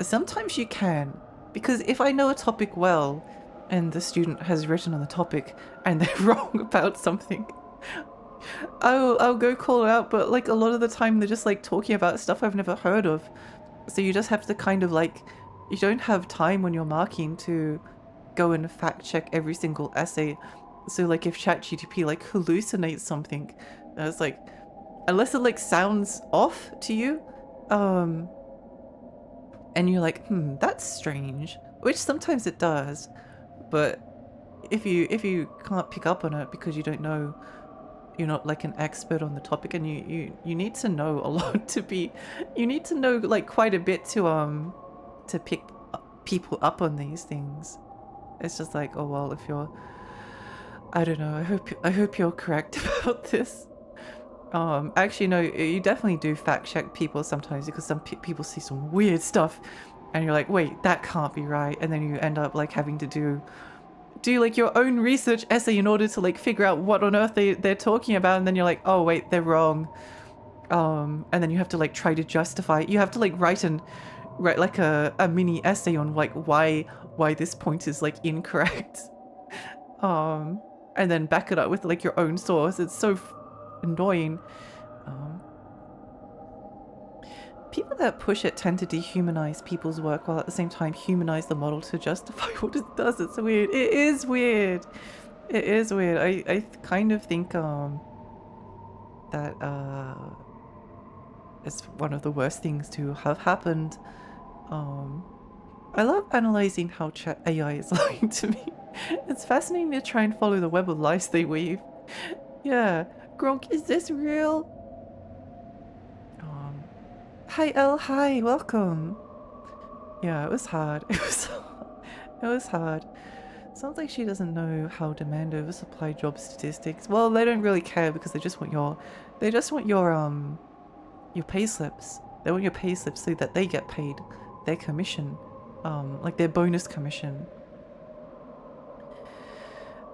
Speaker 2: Sometimes you can, because if I know a topic well, and the student has written on the topic, and they're wrong about something, I'll go call it out, but like a lot of the time they're just like talking about stuff I've never heard of. So you just have to kind of like, you don't have time when you're marking to go and fact check every single essay. So like if ChatGPT like hallucinates something, it's like, unless it like sounds off to you, and you're like, that's strange, which sometimes it does, but if you can't pick up on it because you don't know, you're not like an expert on the topic, and you need to know a lot you need to know like quite a bit to pick people up on these things. It's just like, oh well, if you're, I don't know, I hope you're correct about this. Actually, no, you definitely do fact check people sometimes, because some people see some weird stuff and you're like, wait, that can't be right. And then you end up like having to do do like your own research essay in order to like figure out what on earth they're talking about, and then you're like, oh wait, they're wrong. And then you have to like try to justify. You have to like write like a mini essay on like why this point is like incorrect. And then back it up with like your own source. It's so annoying. People that push it tend to dehumanize people's work while at the same time humanize the model to justify what it does. It's weird. It is weird. It is weird. I kind of think that it's one of the worst things to have happened. I love analyzing how chat AI is lying to me. It's fascinating to try and follow the web of lies they weave. Yeah. Gronk, is this real? Hi Elle, hi, welcome. Yeah, it was hard. It was hard. Sounds like she doesn't know how demand over supply job statistics. Well, they don't really care because they just want your pay slips. They want your pay slips so that they get paid their commission, like their bonus commission.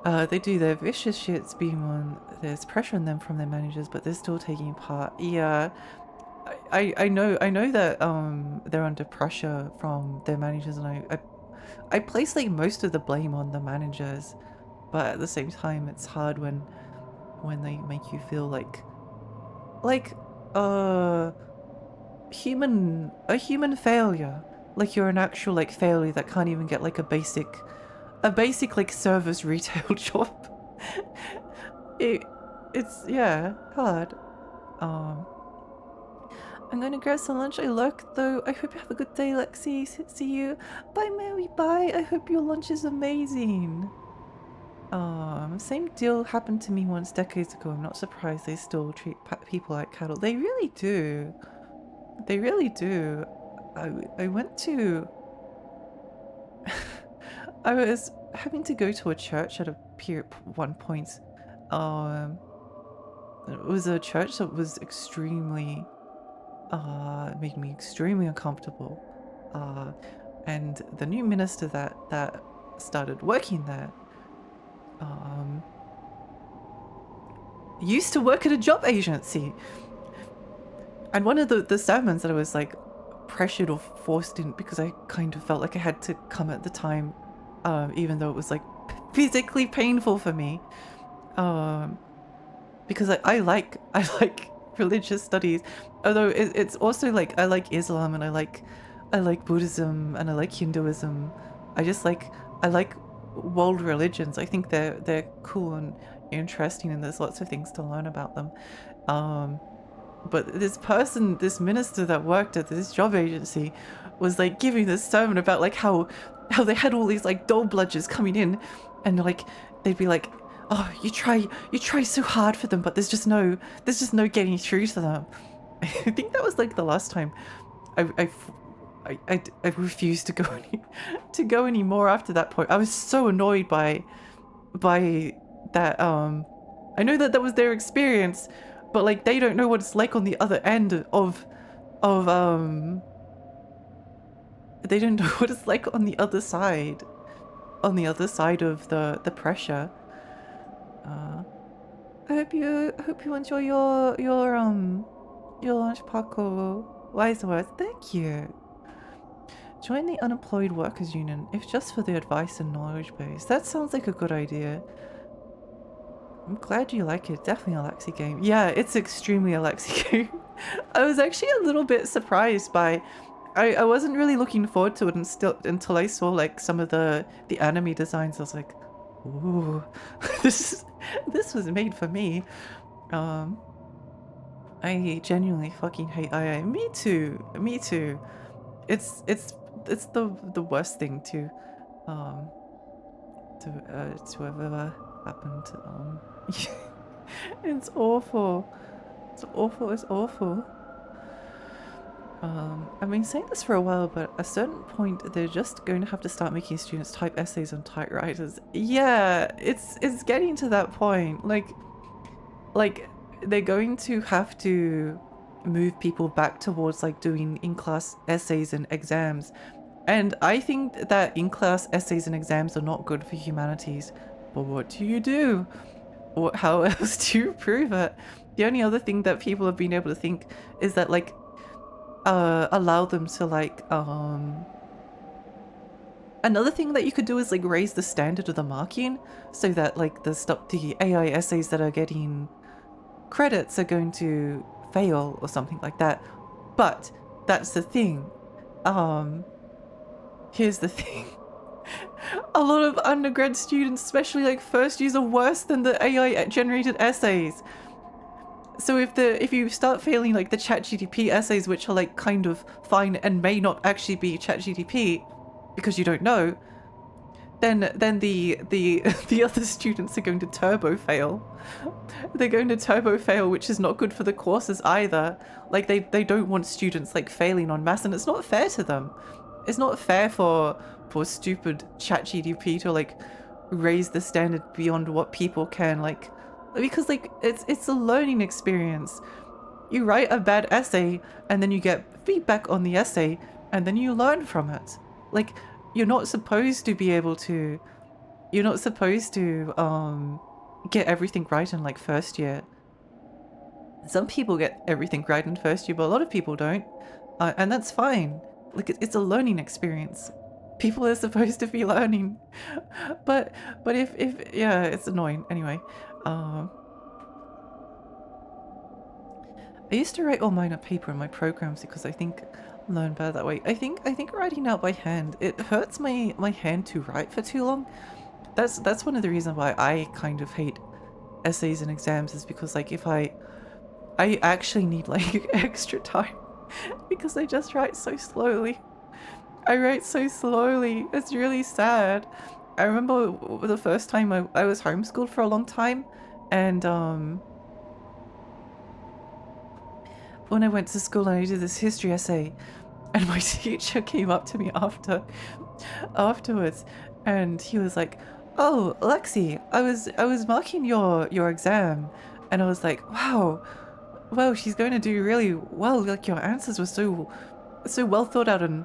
Speaker 2: They do their vicious shits being on. There's pressure on them from their managers, but they're still taking part. Yeah, I know that they're under pressure from their managers, and I place like most of the blame on the managers, but at the same time, it's hard when they make you feel like a human failure, like you're an actual like failure that can't even get like a basic like service retail job. It's yeah, hard. I'm gonna grab some lunch. I lurk though. I hope you have a good day, Lexi. See you. Bye, Mary. Bye. I hope your lunch is amazing. Same deal happened to me once decades ago. I'm not surprised they still treat people like cattle. They really do. They really do. I went to. I was having to go to a church at one point. It was a church that was extremely. Made me extremely uncomfortable. And the new minister that started working there, used to work at a job agency. And one of the sermons that I was like pressured or forced in because I kind of felt like I had to come at the time, even though it was like physically painful for me, because I like religious studies, although it's also like I like Islam and I like Buddhism and I like Hinduism. I like world religions. I think they're cool and interesting, and there's lots of things to learn about them. But this minister that worked at this job agency was like giving this sermon about like how they had all these like dole bludgers coming in, and like they'd be like, oh, you try so hard for them, but there's just no getting through to them. I think that was like the last time I refused to go anymore after that point. I was so annoyed by that. I know that was their experience, but like they don't know what it's like on the other end of they don't know what it's like on the other side of the pressure. I hope you enjoy your lunch, Paco. Wise words. Thank you. Join the unemployed workers union, if just for the advice and knowledge base. That sounds like a good idea. I'm glad you like it. Definitely a Lexi game. Yeah, it's extremely a Lexi game. I was actually a little bit surprised by. I wasn't really looking forward to it until I saw like some of the anime designs. I was like, ooh, this was made for me. I genuinely fucking hate AI. Me too. It's the worst thing to have ever happened. It's awful. It's awful. I've been saying this for a while, but at a certain point they're just going to have to start making students type essays on typewriters. Yeah, it's getting to that point. Like they're going to have to move people back towards like doing in-class essays and exams, And I think that in-class essays and exams are not good for humanities. But what do you do? How else do you prove it? The only other thing that people have been able to think is that like allow them to like another thing that you could do is like raise the standard of the marking so that like the AI essays that are getting credits are going to fail or something like that. But that's the thing. Here's the thing. A lot of undergrad students, especially like first years, are worse than the AI generated essays. So if you start failing like the ChatGPT essays, which are like kind of fine and may not actually be ChatGPT because you don't know, then the the other students are going to turbo fail. They're going to turbo fail, which is not good for the courses either. Like they don't want students like failing en masse, and it's not fair to them. It's not fair for stupid ChatGPT to like raise the standard beyond what people can like, because like it's a learning experience. You write a bad essay and then you get feedback on the essay and then you learn from it. Like you're not supposed to be able to get everything right in like first year. Some people get everything right in first year, but a lot of people don't. And that's fine. Like it's a learning experience. People are supposed to be learning. But if yeah, it's annoying. Anyway, I used to write all mine on paper in my programs because I think learn better that way. I think writing out by hand, it hurts my hand to write for too long. That's one of the reasons why I kind of hate essays and exams, is because like if I actually need like extra time because I just write so slowly. I write so slowly. It's really sad. I remember the first time I was homeschooled for a long time, and when I went to school and I did this history essay, and my teacher came up to me afterwards, and he was like, "Oh, Lexi, I was marking your exam," and I was like, "Wow, she's going to do really well. Like your answers were so well thought out and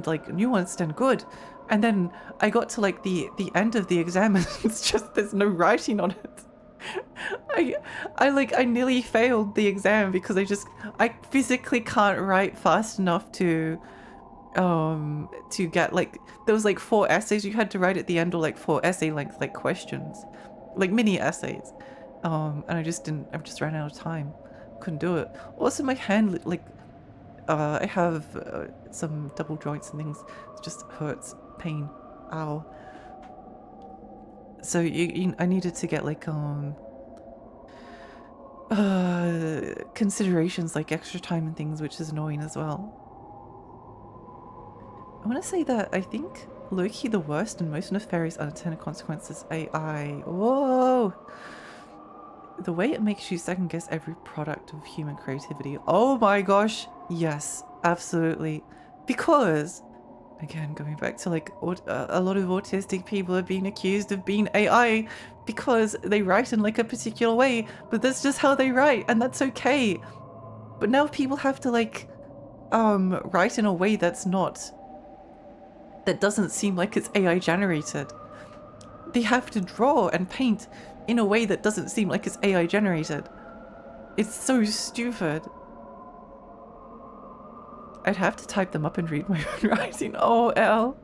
Speaker 2: like nuanced and good." And then I got to like the end of the exam and it's just there's no writing on it. I nearly failed the exam because I physically can't write fast enough to get like, there was like 4 essays you had to write at the end, or like 4 essay length like questions, like mini essays, and I just ran out of time, couldn't do it. Also my hand like I have some double joints and things, it just hurts, pain, ow. So I needed to get like considerations like extra time and things, which is annoying as well. I want to say that I think low-key the worst and most nefarious unintended consequences AI. Whoa! The way it makes you second guess every product of human creativity. Oh my gosh! Yes, absolutely. Because, again, going back to like a lot of autistic people are being accused of being AI because they write in like a particular way, but that's just how they write, and that's okay. But now people have to like write in a way that doesn't seem like it's AI generated. They have to draw and paint in a way that doesn't seem like it's AI generated. It's so stupid. I'd have to type them up and read my own writing. Oh,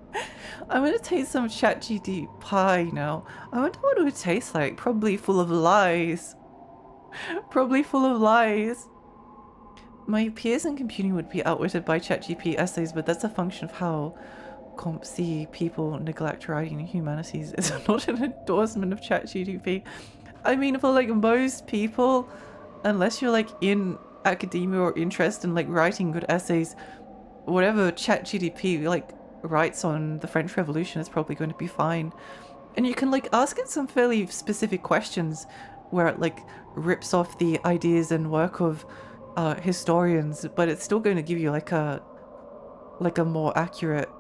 Speaker 2: I'm gonna taste some ChatGPT pie now. I wonder what it would taste like. Probably full of lies. Probably full of lies. My peers in computing would be outwitted by ChatGPT essays, but that's a function of how Comp C people neglect writing in humanities. It's not an endorsement of ChatGPT. I mean, for like most people, unless you're like in academia or interested in like writing good essays, whatever ChatGPT like writes on the French Revolution is probably going to be fine. And you can like ask it some fairly specific questions where it like rips off the ideas and work of historians, but it's still going to give you like a more accurate.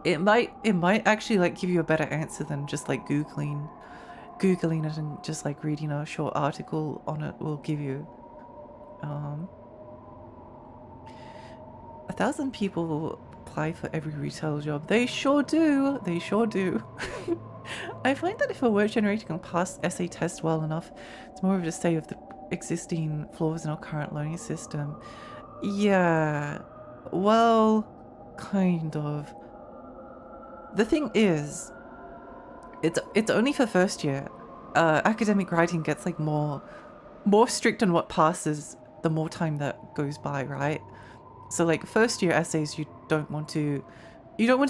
Speaker 2: It might actually like give you a better answer than just like googling it, and just like reading a short article on it will give you. 1,000 people apply for every retail job. They sure do. They sure do. I find that if a word generator can pass essay test well enough, it's more of a say of the existing flaws in our current learning system. Yeah, well, kind of. The thing is, it's only for first year. Academic writing gets like more strict on what passes the more time that goes by, right? So like first year essays, you don't want to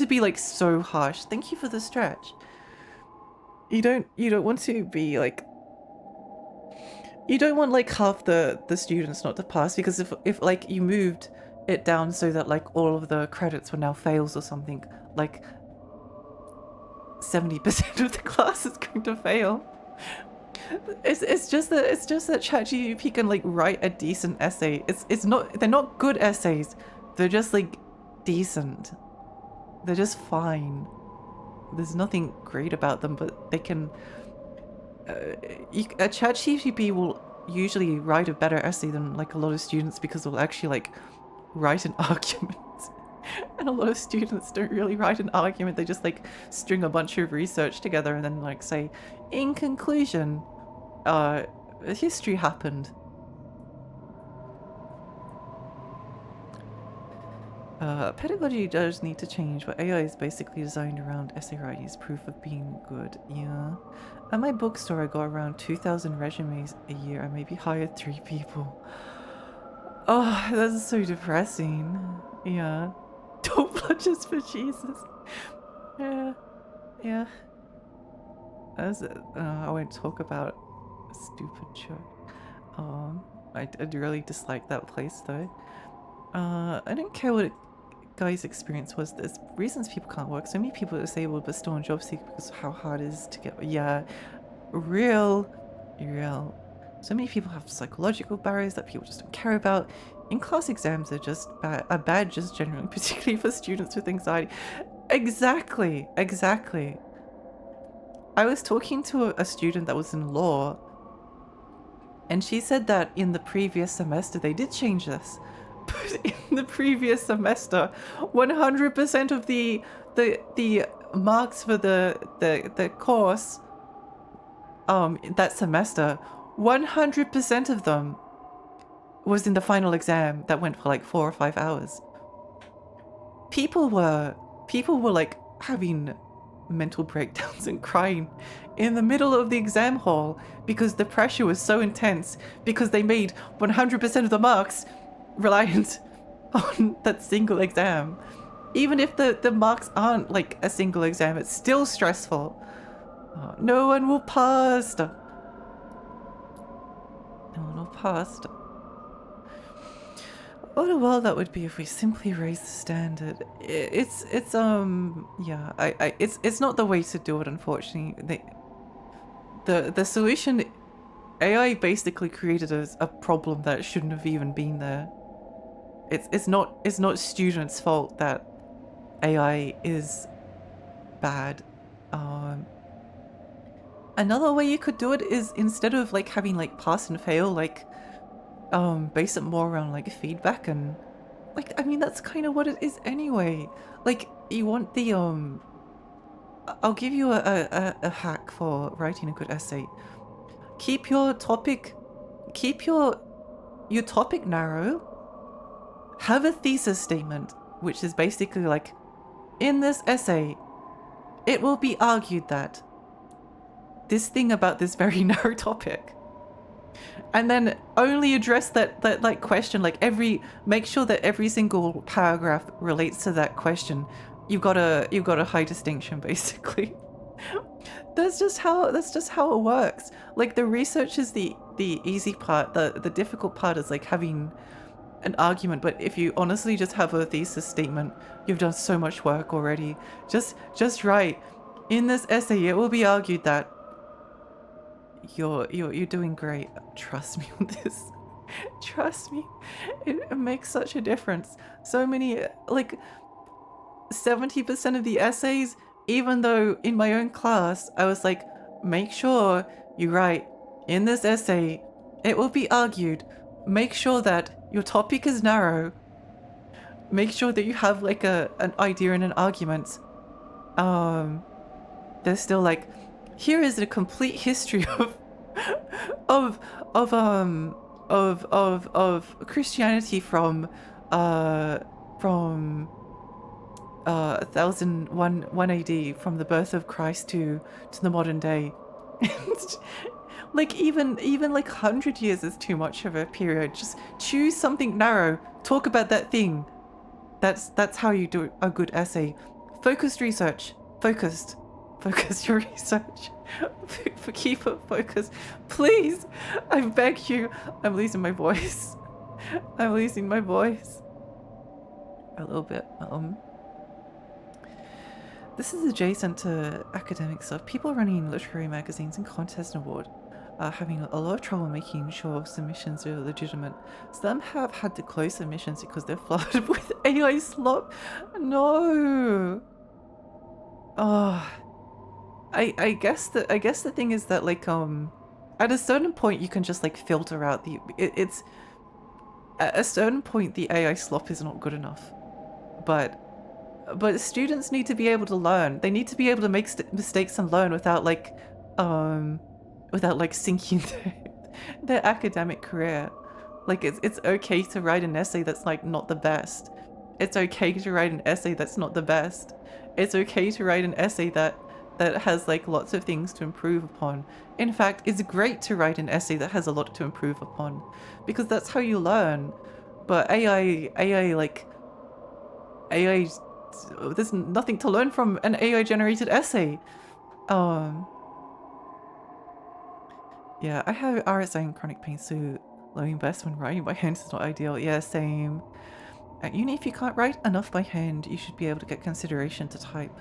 Speaker 2: be like so harsh. Thank you for the stretch. You don't want to be like, you don't want like half the students not to pass, because if like you moved it down so that like all of the credits were now fails or something, like 70% of the class is going to fail. It's just that ChatGPT can like write a decent essay. They're not good essays. They're just like decent. They're just fine. There's nothing great about them, but they can. A ChatGPT will usually write a better essay than like a lot of students, because they'll actually like write an argument. And a lot of students don't really write an argument. They just like string a bunch of research together and then like say, in conclusion, history happened. Pedagogy does need to change, but AI is basically designed around essay writing as proof of being good. Yeah. At my bookstore, I got around 2,000 resumes a year. I maybe hired 3 people. Oh, that's so depressing. Yeah. Don't blushes for Jesus. Yeah. Yeah. I won't talk about a stupid joke. I really dislike that place though. I don't care what a guy's experience was. There's reasons people can't work. So many people are disabled but still on job seeker because of how hard it is to get. Yeah, real. So many people have psychological barriers that people just don't care about. In-class exams are just bad just generally, particularly for students with anxiety. Exactly. I was talking to a student that was in law, and she said that in the previous semester they did change this. But in the previous semester, 100% of the marks for the course that semester, 100% of them was in the final exam that went for like 4 or 5 hours. People were like having mental breakdowns and crying in the middle of the exam hall because the pressure was so intense, because they made 100% of the marks reliant on that single exam. Even if the marks aren't like a single exam, it's still stressful. No one will pass. What a world that would be if we simply raised the standard. It's not the way to do it, unfortunately. The solution, AI basically created a problem that shouldn't have even been there. It's not students' fault that AI is bad. Another way you could do it is, instead of like having like pass and fail, like base it more around like feedback, and like, I mean, that's kind of what it is anyway. Like, you want the I'll give you a hack for writing a good essay. Keep your topic narrow. Have a thesis statement, which is basically like, in this essay, it will be argued that this thing about this very narrow topic. And then only address that like question, like make sure that every single paragraph relates to that question. You've got a high distinction, basically. That's just how it works. Like, the research is the easy part. The difficult part is like having an argument. But if you honestly just have a thesis statement, you've done so much work already. Just write, in this essay it will be argued that. You're doing great. Trust me on this. Trust me. It makes such a difference. So many, like 70% of the essays, even though in my own class I was like, make sure you write, in this essay it will be argued, make sure that your topic is narrow. make sure that you have like an idea and an argument. They're still like, here is a complete history of of um of Christianity from 1001 AD, from the birth of Christ to the modern day. Like even like 100 years is too much of a period. Just choose something narrow. Talk about that thing. That's how you do a good essay. Focused research. Focus your research. Keep it focused. Please, I beg you. I'm losing my voice. I'm losing my voice. A little bit. This is adjacent to academic stuff. People running literary magazines and contests and award are having a lot of trouble making sure submissions are legitimate. Some have had to close submissions because they're flooded with AI slop. No. Oh. I guess the thing is that like at a certain point you can just like filter out the it's at a certain point the AI slop is not good enough. But students need to be able to learn. They need to be able to make mistakes and learn without like sinking their academic career. Like it's okay to write an essay that's like not the best. It's okay to write an essay that's not the best. It's okay to write an essay that has like lots of things to improve upon. In fact, it's great to write an essay that has a lot to improve upon, because that's how you learn. But AI, there's nothing to learn from an AI generated essay. Yeah, I have RSI and chronic pain, so learning best when writing by hand is not ideal. Yeah, same. At uni, if you can't write enough by hand, you should be able to get consideration to type.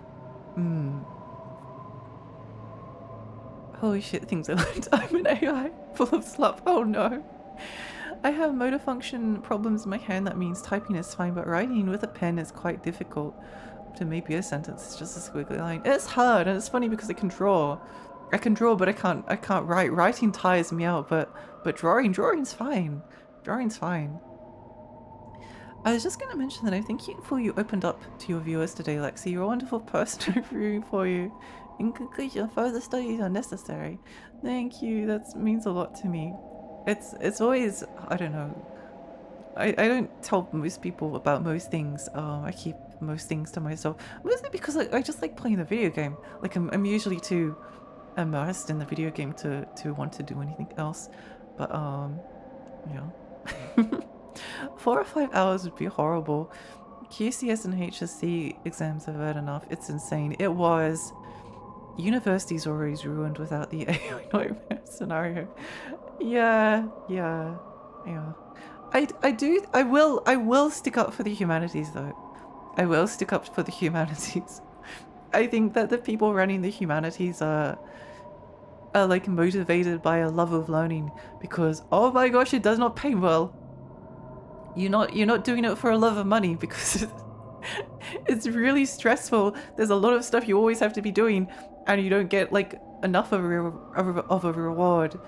Speaker 2: Holy shit, things I learned. I'm an AI full of slop. Oh no. I have motor function problems in my hand. That means typing is fine, but writing with a pen is quite difficult. To maybe a sentence is just a squiggly line. It's hard, and it's funny because I can draw, but I can't write. Writing tires me out, but drawing's fine. Drawing's fine. I was just going to mention that I'm thinking before you opened up to your viewers today, Lexi. You're a wonderful person. I'm rooting for you. In conclusion, further studies are necessary. Thank you. That means a lot to me. It's always, I don't know. I don't tell most people about most things. I keep most things to myself. Mostly because I just like playing the video game. Like I'm usually too immersed in the video game to want to do anything else. But yeah. 4 or 5 hours would be horrible. QCS and HSC exams have had enough. It's insane. It was. University's always ruined without the AI nightmare scenario. Yeah. I will stick up for the humanities though. I will stick up for the humanities. I think that the people running the humanities are like motivated by a love of learning, because oh my gosh, it does not pay well. You're not doing it for a love of money, because it's really stressful. There's a lot of stuff you always have to be doing, and you don't get like enough of a reward.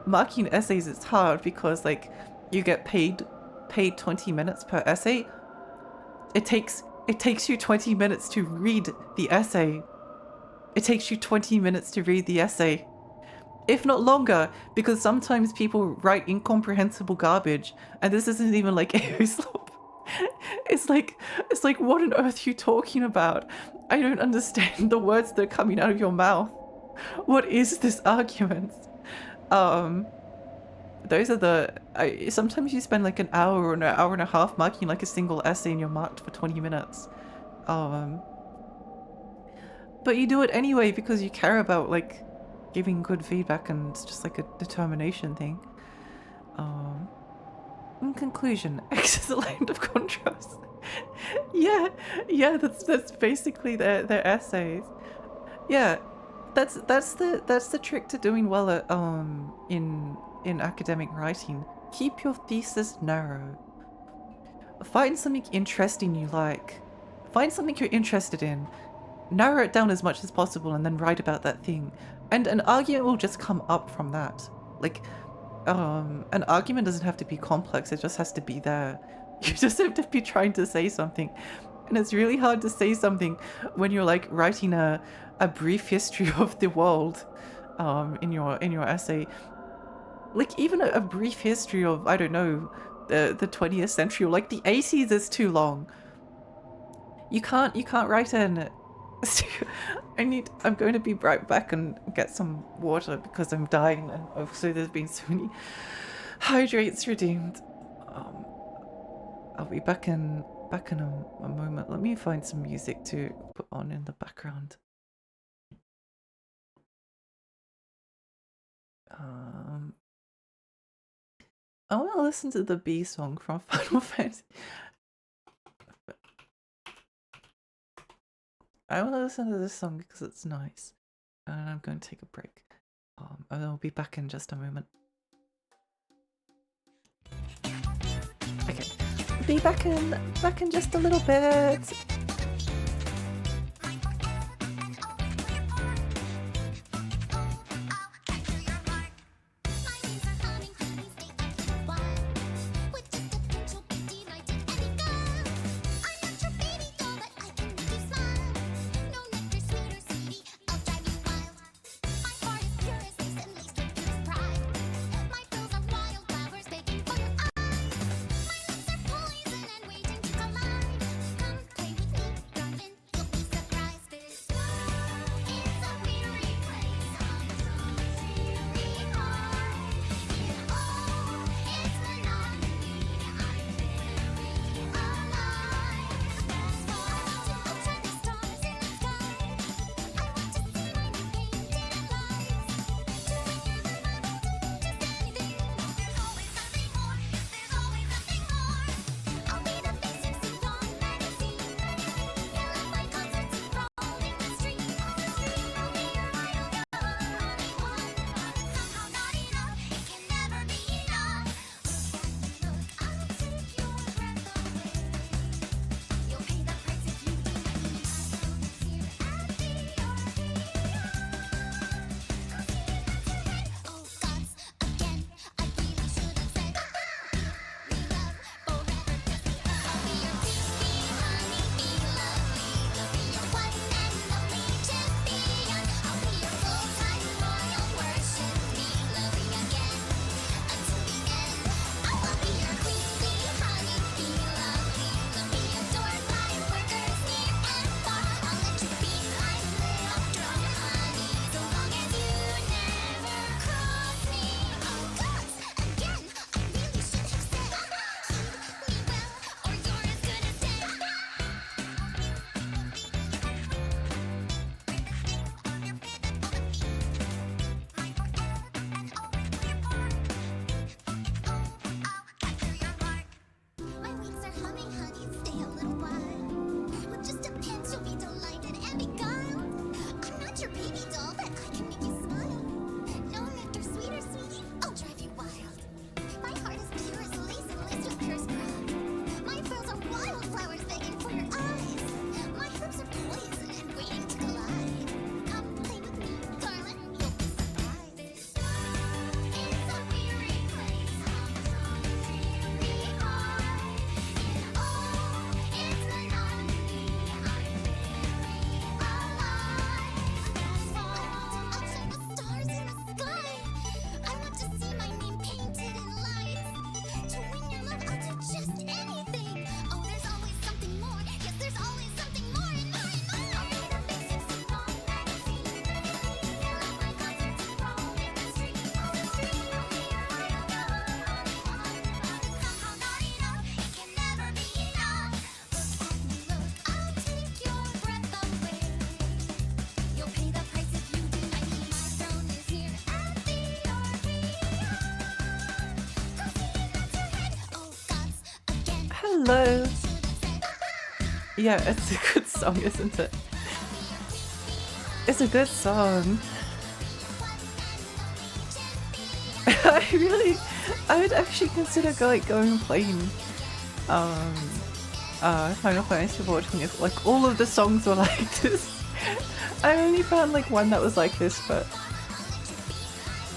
Speaker 2: Marking essays is hard because like you get paid 20 minutes per essay. It takes you 20 minutes to read the essay. It takes you 20 minutes to read the essay, if not longer, because sometimes people write incomprehensible garbage, and this isn't even like AI slop. It's like what on earth are you talking about? I don't understand the words that are coming out of your mouth. What is this argument? Those are the sometimes you spend like an hour or an hour and a half marking like a single essay, and you're marked for 20 minutes. But you do it anyway because you care about like giving good feedback, and it's just like a determination thing. In conclusion, X is a land of contrast. yeah, that's basically their essays. Yeah, that's the trick to doing well at in academic writing. Keep your thesis narrow. Find something interesting you like. Find something you're interested in. Narrow it down as much as possible, and then write about that thing. And an argument will just come up from that. Like, an argument doesn't have to be complex, it just has to be there. You just have to be trying to say something. And it's really hard to say something when you're like writing a brief history of the world in your essay. Like even a brief history of, I don't know, the 20th century or like the 80s is too long. You can't write an I'm going to be right back and get some water because I'm dying, and also there's been so many hydrates redeemed. I'll be back in a moment. Let me find some music to put on in the background. I want to listen to the B song from Final Fantasy. I want to listen to this song because it's nice, and I'm going to take a break. And I'll be back in just a moment. Okay, be back in just a little bit. Hello. Yeah, it's a good song, isn't it? It's a good song. I would actually consider going and playing Final Fantasy 14 if like all of the songs were like this. I only found like one that was like this, but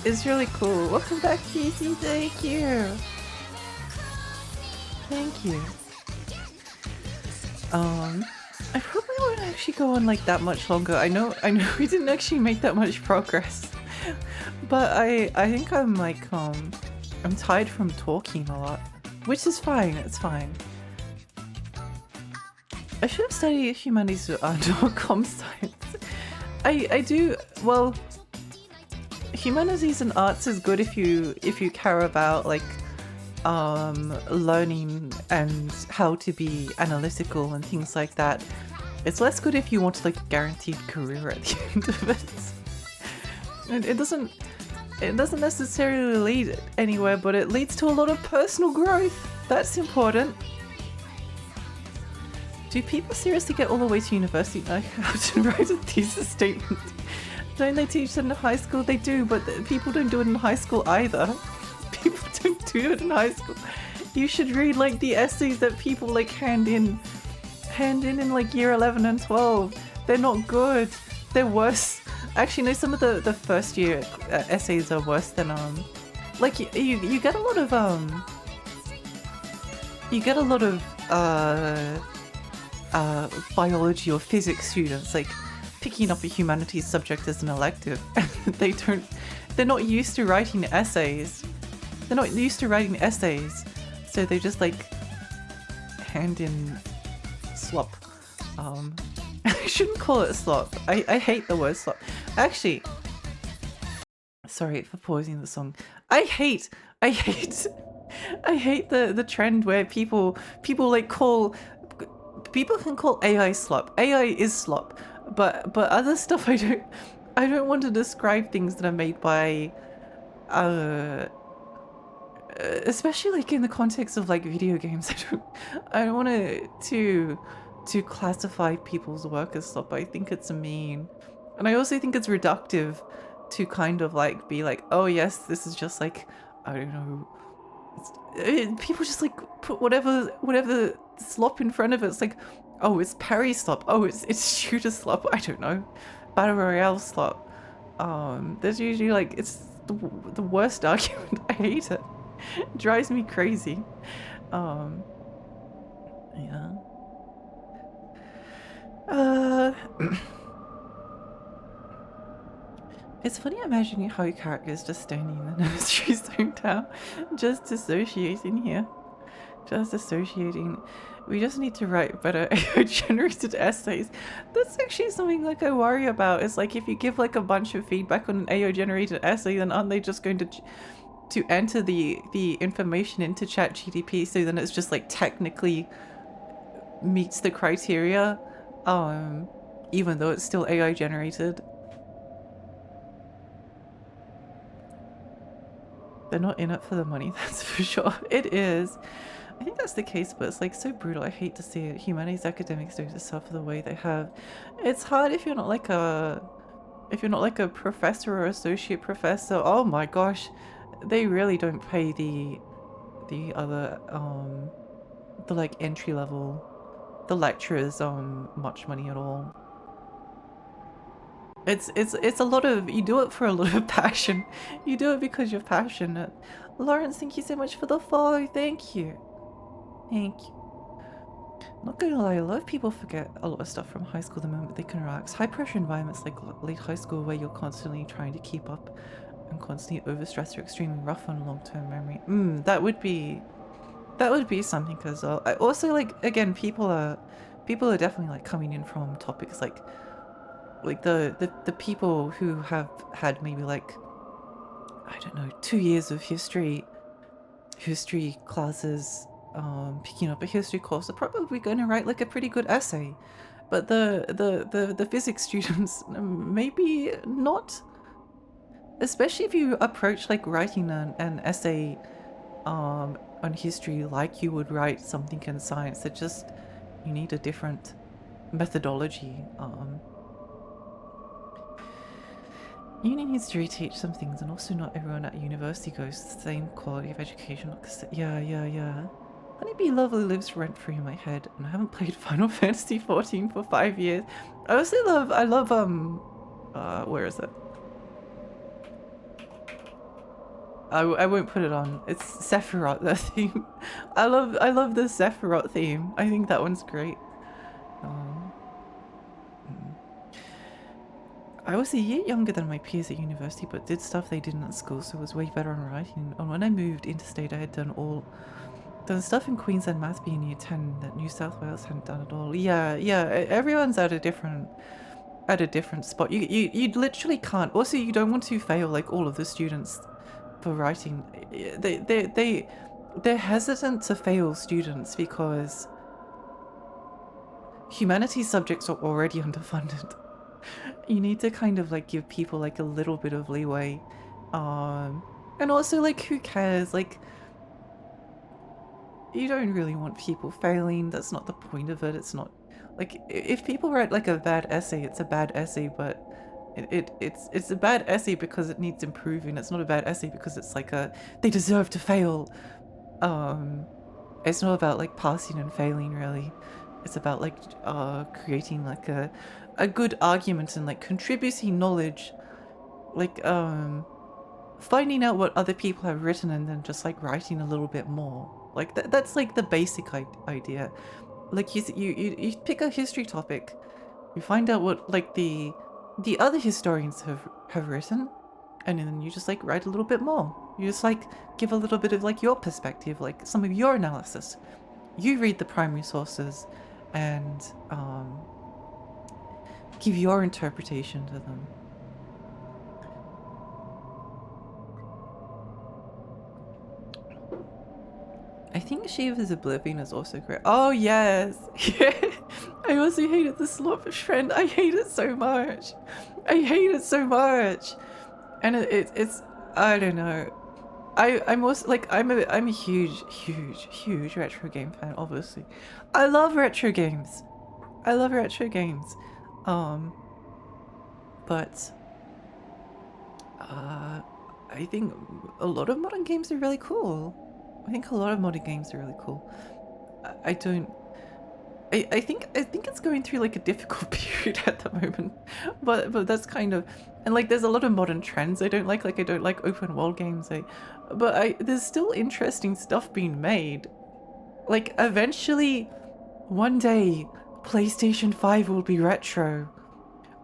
Speaker 2: it's really cool. Welcome back, PC. Thank you. Thank you. I probably won't actually go on like that much longer. I know we didn't actually make that much progress. But I think I'm like I'm tired from talking a lot. Which is fine, it's fine. I should have studied humanities with com science. I do well humanities and arts is good if you care about like learning and how to be analytical and things like that. It's less good if you want like a guaranteed career at the end of it. And it doesn't necessarily lead anywhere, but it leads to a lot of personal growth. That's important. Do people seriously get all the way to university and know how to write a thesis statement? Don't they teach that in high school? They do, but people don't do it in high school either. People don't do it in high school. You should read like the essays that people like hand in like year 11 and 12. They're not good. They're worse. Actually, no, some of the first year essays are worse than like you get a lot of biology or physics students like picking up a humanities subject as an elective. They're not used to writing essays. So they just like hand in slop. I shouldn't call it slop. I hate the word slop. Actually, sorry for pausing the song. I hate the trend where people like people can call AI slop. AI is slop, but other stuff I don't want to describe things that are made by especially like in the context of like video games. I don't want to classify people's work as slop. I think it's mean, and I also think it's reductive to kind of like be like, oh yes, this is just like, I don't know, people just like put whatever slop in front of it. It's like, oh, it's parry slop, oh it's shooter slop, I don't know, battle royale slop. There's usually like, it's the worst argument. I hate it. It drives me crazy. Yeah. It's funny imagining how your character is just standing in the nursery hometown, just dissociating here. Just dissociating. We just need to write better AI-generated essays. That's actually something like I worry about. It's like if you give like a bunch of feedback on an AI-generated essay, then aren't they just going to enter the information into ChatGPT, so then it's just like technically meets the criteria, even though it's still AI generated. They're not in it for the money, that's for sure. It is. I think that's the case, but it's like so brutal. I hate to see it. Humanities academics don't suffer the way they have. It's hard if you're not like a professor or associate professor. Oh my gosh, they really don't pay the other the like entry level, the lecturers much money at all. It's a lot of, you do it for a lot of passion. You do it because you're passionate. Lawrence, thank you so much for the follow. Thank you. Thank you. Not gonna lie, a lot of people forget a lot of stuff from high school the moment they can relax. High pressure environments like late high school where you're constantly trying to keep up and constantly overstressed are extremely rough on long-term memory. That would be something as well. I also, like, again, people are definitely like coming in from topics like the people who have had maybe like, I don't know, 2 years of history classes, picking up a history course are probably going to write like a pretty good essay, but the physics students maybe not, especially if you approach like writing an essay on history like you would write something in science. It just, you need a different methodology. Uni needs to reteach some things, and also not everyone at university goes to the same quality of education. Yeah. Honeybee Lovely lives rent-free in my head, and I haven't played Final Fantasy 14 for 5 years. I love where is it? I won't put it on. It's Sephiroth, the theme. I love the Sephiroth theme. I think that one's great. I was a year younger than my peers at university, but did stuff they didn't at school, so was way better on writing. And when I moved interstate, I had done stuff in Queensland math being year 10 that New South Wales hadn't done at all. Yeah, everyone's at a different spot. You literally can't. Also, you don't want to fail like all of the students for writing. They're hesitant to fail students because humanities subjects are already underfunded. You need to kind of like give people like a little bit of leeway, and also like who cares, like you don't really want people failing. That's not the point of it. It's not like if people write like a bad essay, it's a bad essay, but it's a bad essay because it needs improving. It's not a bad essay because it's like they deserve to fail. It's not about like passing and failing really. It's about like creating like a good argument and like contributing knowledge, like finding out what other people have written and then just like writing a little bit more. Like that's like the basic idea. Like you pick a history topic, you find out what like the other historians have written, and then you just like write a little bit more. You just like give a little bit of like your perspective, like some of your analysis. You read the primary sources and give your interpretation to them. I think Shiva's Oblivion is also great. Oh yes! Yeah. I also hated the Sloppish Friend. I hate it so much. I hate it so much. And it's I don't know. I'm also like I'm a huge retro game fan, obviously. I love retro games. But I think a lot of modern games are really cool. I think I think it's going through like a difficult period at the moment, but that's kind of, and like there's a lot of modern trends I don't like open world games, there's still interesting stuff being made. Like eventually, one day, PlayStation 5 will be retro.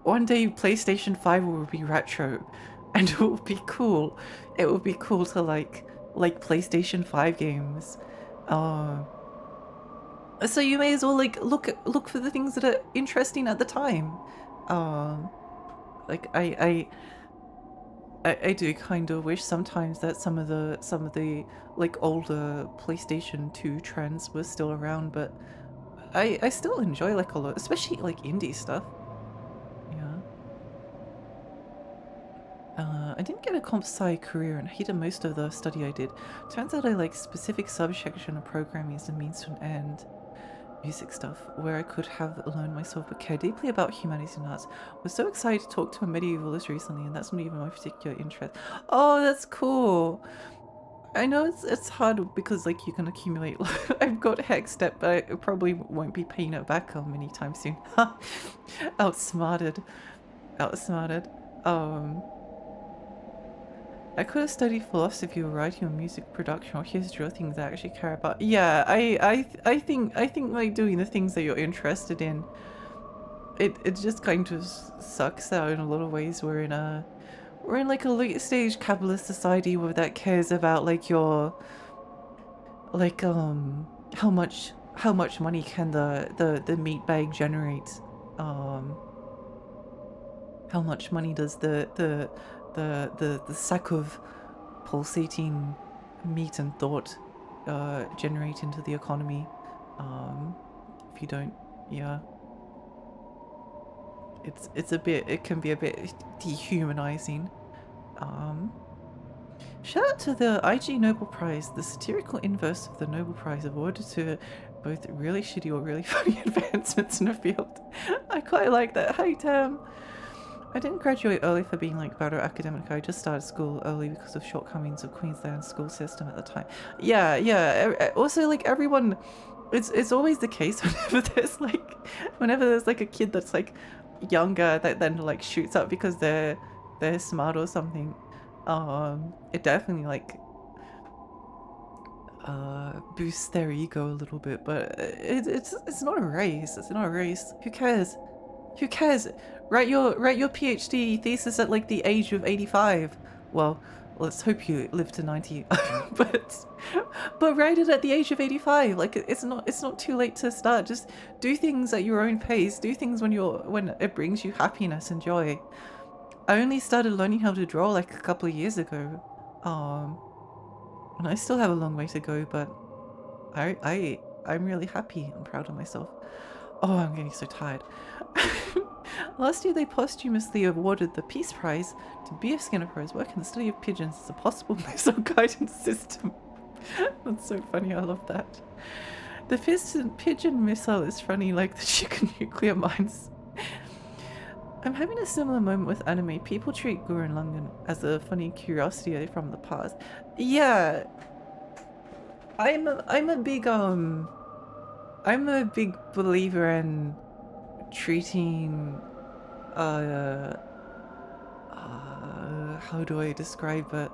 Speaker 2: One day PlayStation 5 will be retro, and it will be cool. It will be cool to like PlayStation 5 games. So you may as well like look for the things that are interesting at the time. Like I do kind of wish sometimes that some of the like older PlayStation 2 trends were still around, but I still enjoy like a lot, especially like indie stuff. Yeah. I didn't get a comp sci career and hated most of the study I did. Turns out I like specific subsection of programming as a means to an end. Music stuff, where I could have learned myself but care deeply about humanities and arts. Was so excited to talk to a medievalist recently, and that's not even my particular interest. Oh, that's cool. I know it's hard because like you can accumulate. I've got Hexstep, but I probably won't be paying it back anytime soon. Outsmarted. I could have studied philosophy or writing or music production or history or things I actually care about. Yeah, I think like doing the things that you're interested in, it just kind of sucks out in a lot of ways. We're in like a late stage capitalist society where that cares about like your like how much money can the meat bag generate, how much money does the sack of pulsating meat and thought generate into the economy. If you don't, yeah, it can be a bit dehumanizing. Shout out to the IG Nobel Prize, the satirical inverse of the Nobel Prize, awarded to both really shitty or really funny advancements in a field. I quite like that. Hi Tam. I didn't graduate early for being like better academic. I just started school early because of shortcomings of Queensland's school system at the time. Yeah. Also, like everyone, it's always the case whenever there's like a kid that's like younger that then like shoots up because they're smart or something. it definitely like boosts their ego a little bit, but it's not a race. It's not a race. Who cares? Who cares? Write your PhD thesis at like the age of 85. Well, let's hope you live to 90. but write it at the age of 85. Like it's not too late to start. Just do things at your own pace. Do things when it brings you happiness and joy. I only started learning how to draw like a couple of years ago. And I still have a long way to go, but I'm really happy and proud of myself. Oh, I'm getting so tired. Last year they posthumously awarded the Peace Prize to B.F. Skinner for his work in the study of pigeons as a possible missile guidance system. That's so funny, I love that. The pigeon missile is funny like the chicken nuclear mines. I'm having a similar moment with anime. People treat Gurren Lagann as a funny curiosity from the past. Yeah, I'm a big believer in treating how do I describe it?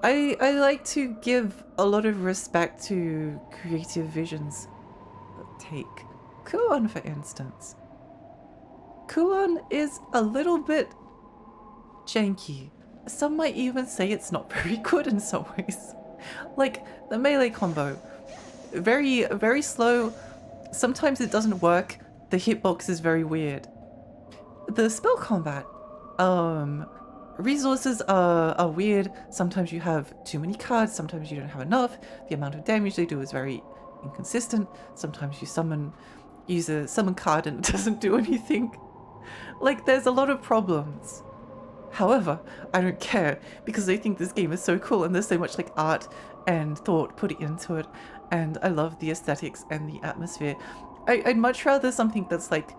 Speaker 2: I like to give a lot of respect to creative visions. Take Kuon for instance. Kuon is a little bit janky. Some might even say it's not very good in some ways. Like the melee combo, very very slow. Sometimes it doesn't work. The hitbox is very weird. The spell combat, resources are weird. Sometimes you have too many cards, sometimes you don't have enough. The amount of damage they do is very inconsistent. Sometimes you use a summon card and it doesn't do anything. Like there's a lot of problems. However, I don't care because I think this game is so cool and there's so much like art and thought put into it, and I love the aesthetics and the atmosphere. I'd much rather something that's like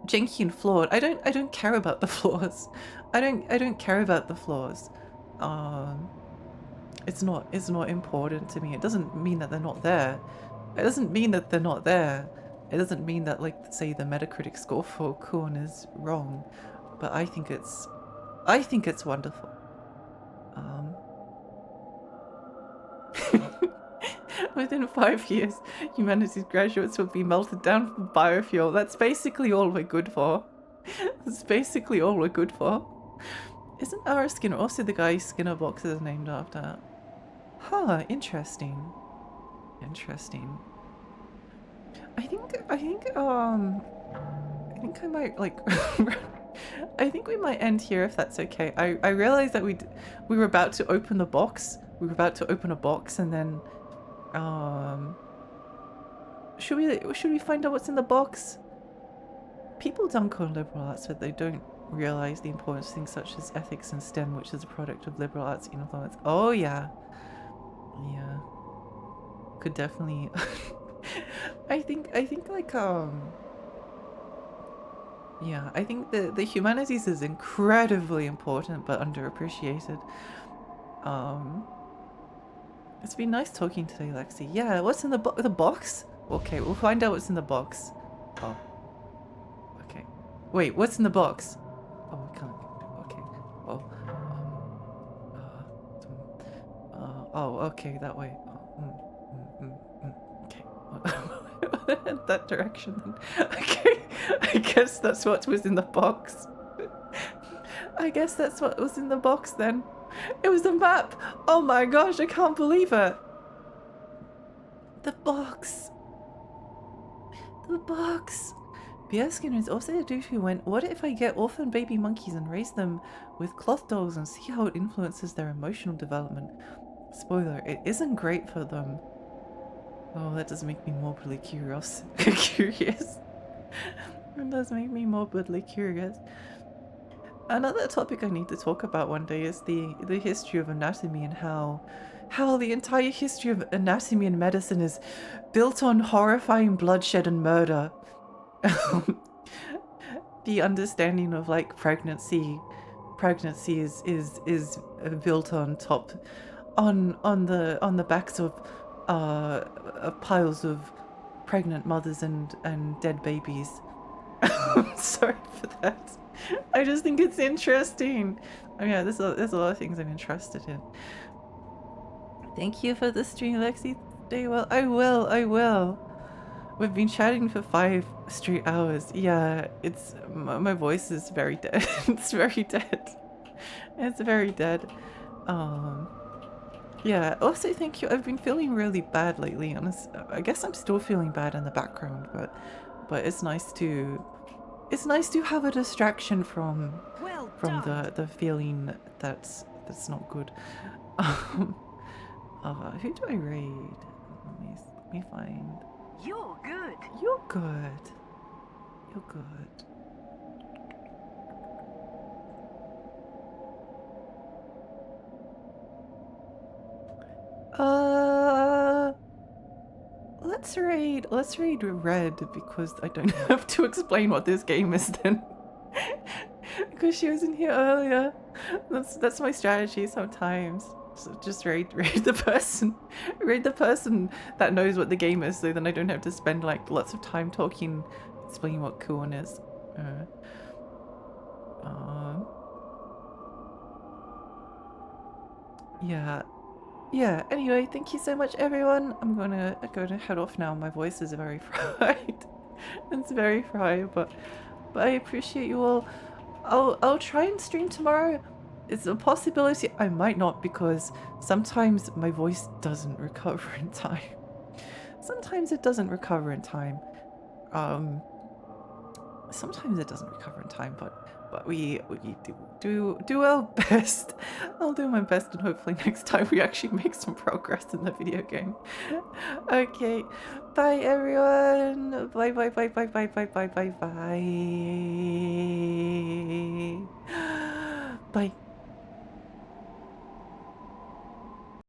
Speaker 2: janky and flawed. I don't care about the flaws. I don't care about the flaws. It's not important to me. It doesn't mean that they're not there. It doesn't mean that they're not there. It doesn't mean that, like, say the Metacritic score for Kuon is wrong, but I think it's wonderful. Within 5 years, humanities graduates will be melted down for biofuel. That's basically all we're good for. That's basically all we're good for. Isn't our Skinner also the guy Skinner box is named after? Huh, interesting. Interesting. I think I might like I think we might end here if that's okay. I realized that we were about to open the box. We were about to open a box and then should we find out what's in the box? People dunk on liberal arts, but they don't realize the importance of things such as ethics and STEM, which is a product of liberal arts influence. Oh yeah. Yeah. Could definitely I think like yeah, I think the humanities is incredibly important but underappreciated. It's been nice talking today, Lexi. Yeah, what's in the box? Okay, we'll find out what's in the box. Oh. Okay. Wait, what's in the box? Oh, we can't. Okay. Oh. Oh, okay, that way. Oh, okay. That direction then. Okay. I guess that's what was in the box. I guess that's what was in the box then. It was a map! Oh my gosh, I can't believe it! The box! The box! B.S. Skinner is also the dude who went, what if I get orphan baby monkeys and raise them with cloth dolls and see how it influences their emotional development? Spoiler, it isn't great for them. Oh, that does make me morbidly curious. Curious. It does make me morbidly curious. Another topic I need to talk about one day is the history of anatomy and how the entire history of anatomy and medicine is built on horrifying bloodshed and murder. The understanding of like pregnancy is built on the backs of piles of pregnant mothers and dead babies. Sorry for that. I just think it's interesting. Oh yeah, there's a lot of things I'm interested in. Thank you for the stream, Lexi. Stay well. I will. We've been chatting for 5 straight hours. Yeah, it's my voice is very dead. It's very dead. It's very dead. Yeah. Also, thank you. I've been feeling really bad lately, and I guess I'm still feeling bad in the background, but it's nice to have a distraction from the feeling that's not good. Who do I raid? Let me find.
Speaker 6: You're good.
Speaker 2: You're good. You're good. Let's raid red because I don't have to explain what this game is then. Because she was in here earlier. That's my strategy sometimes. So just raid the person. Raid the person that knows what the game is, so then I don't have to spend like lots of time talking, explaining what Kuon is. Yeah, anyway, thank you so much everyone. I'm gonna head off now. My voice is very fried. It's very fried, but I appreciate you all. I'll try and stream tomorrow. It's a possibility I might not, because sometimes my voice doesn't recover in time. Sometimes it doesn't recover in time. Sometimes it doesn't recover in time, but we do our best. I'll do my best, and hopefully next time we actually make some progress in the video game. Okay, bye everyone. Bye. Bye.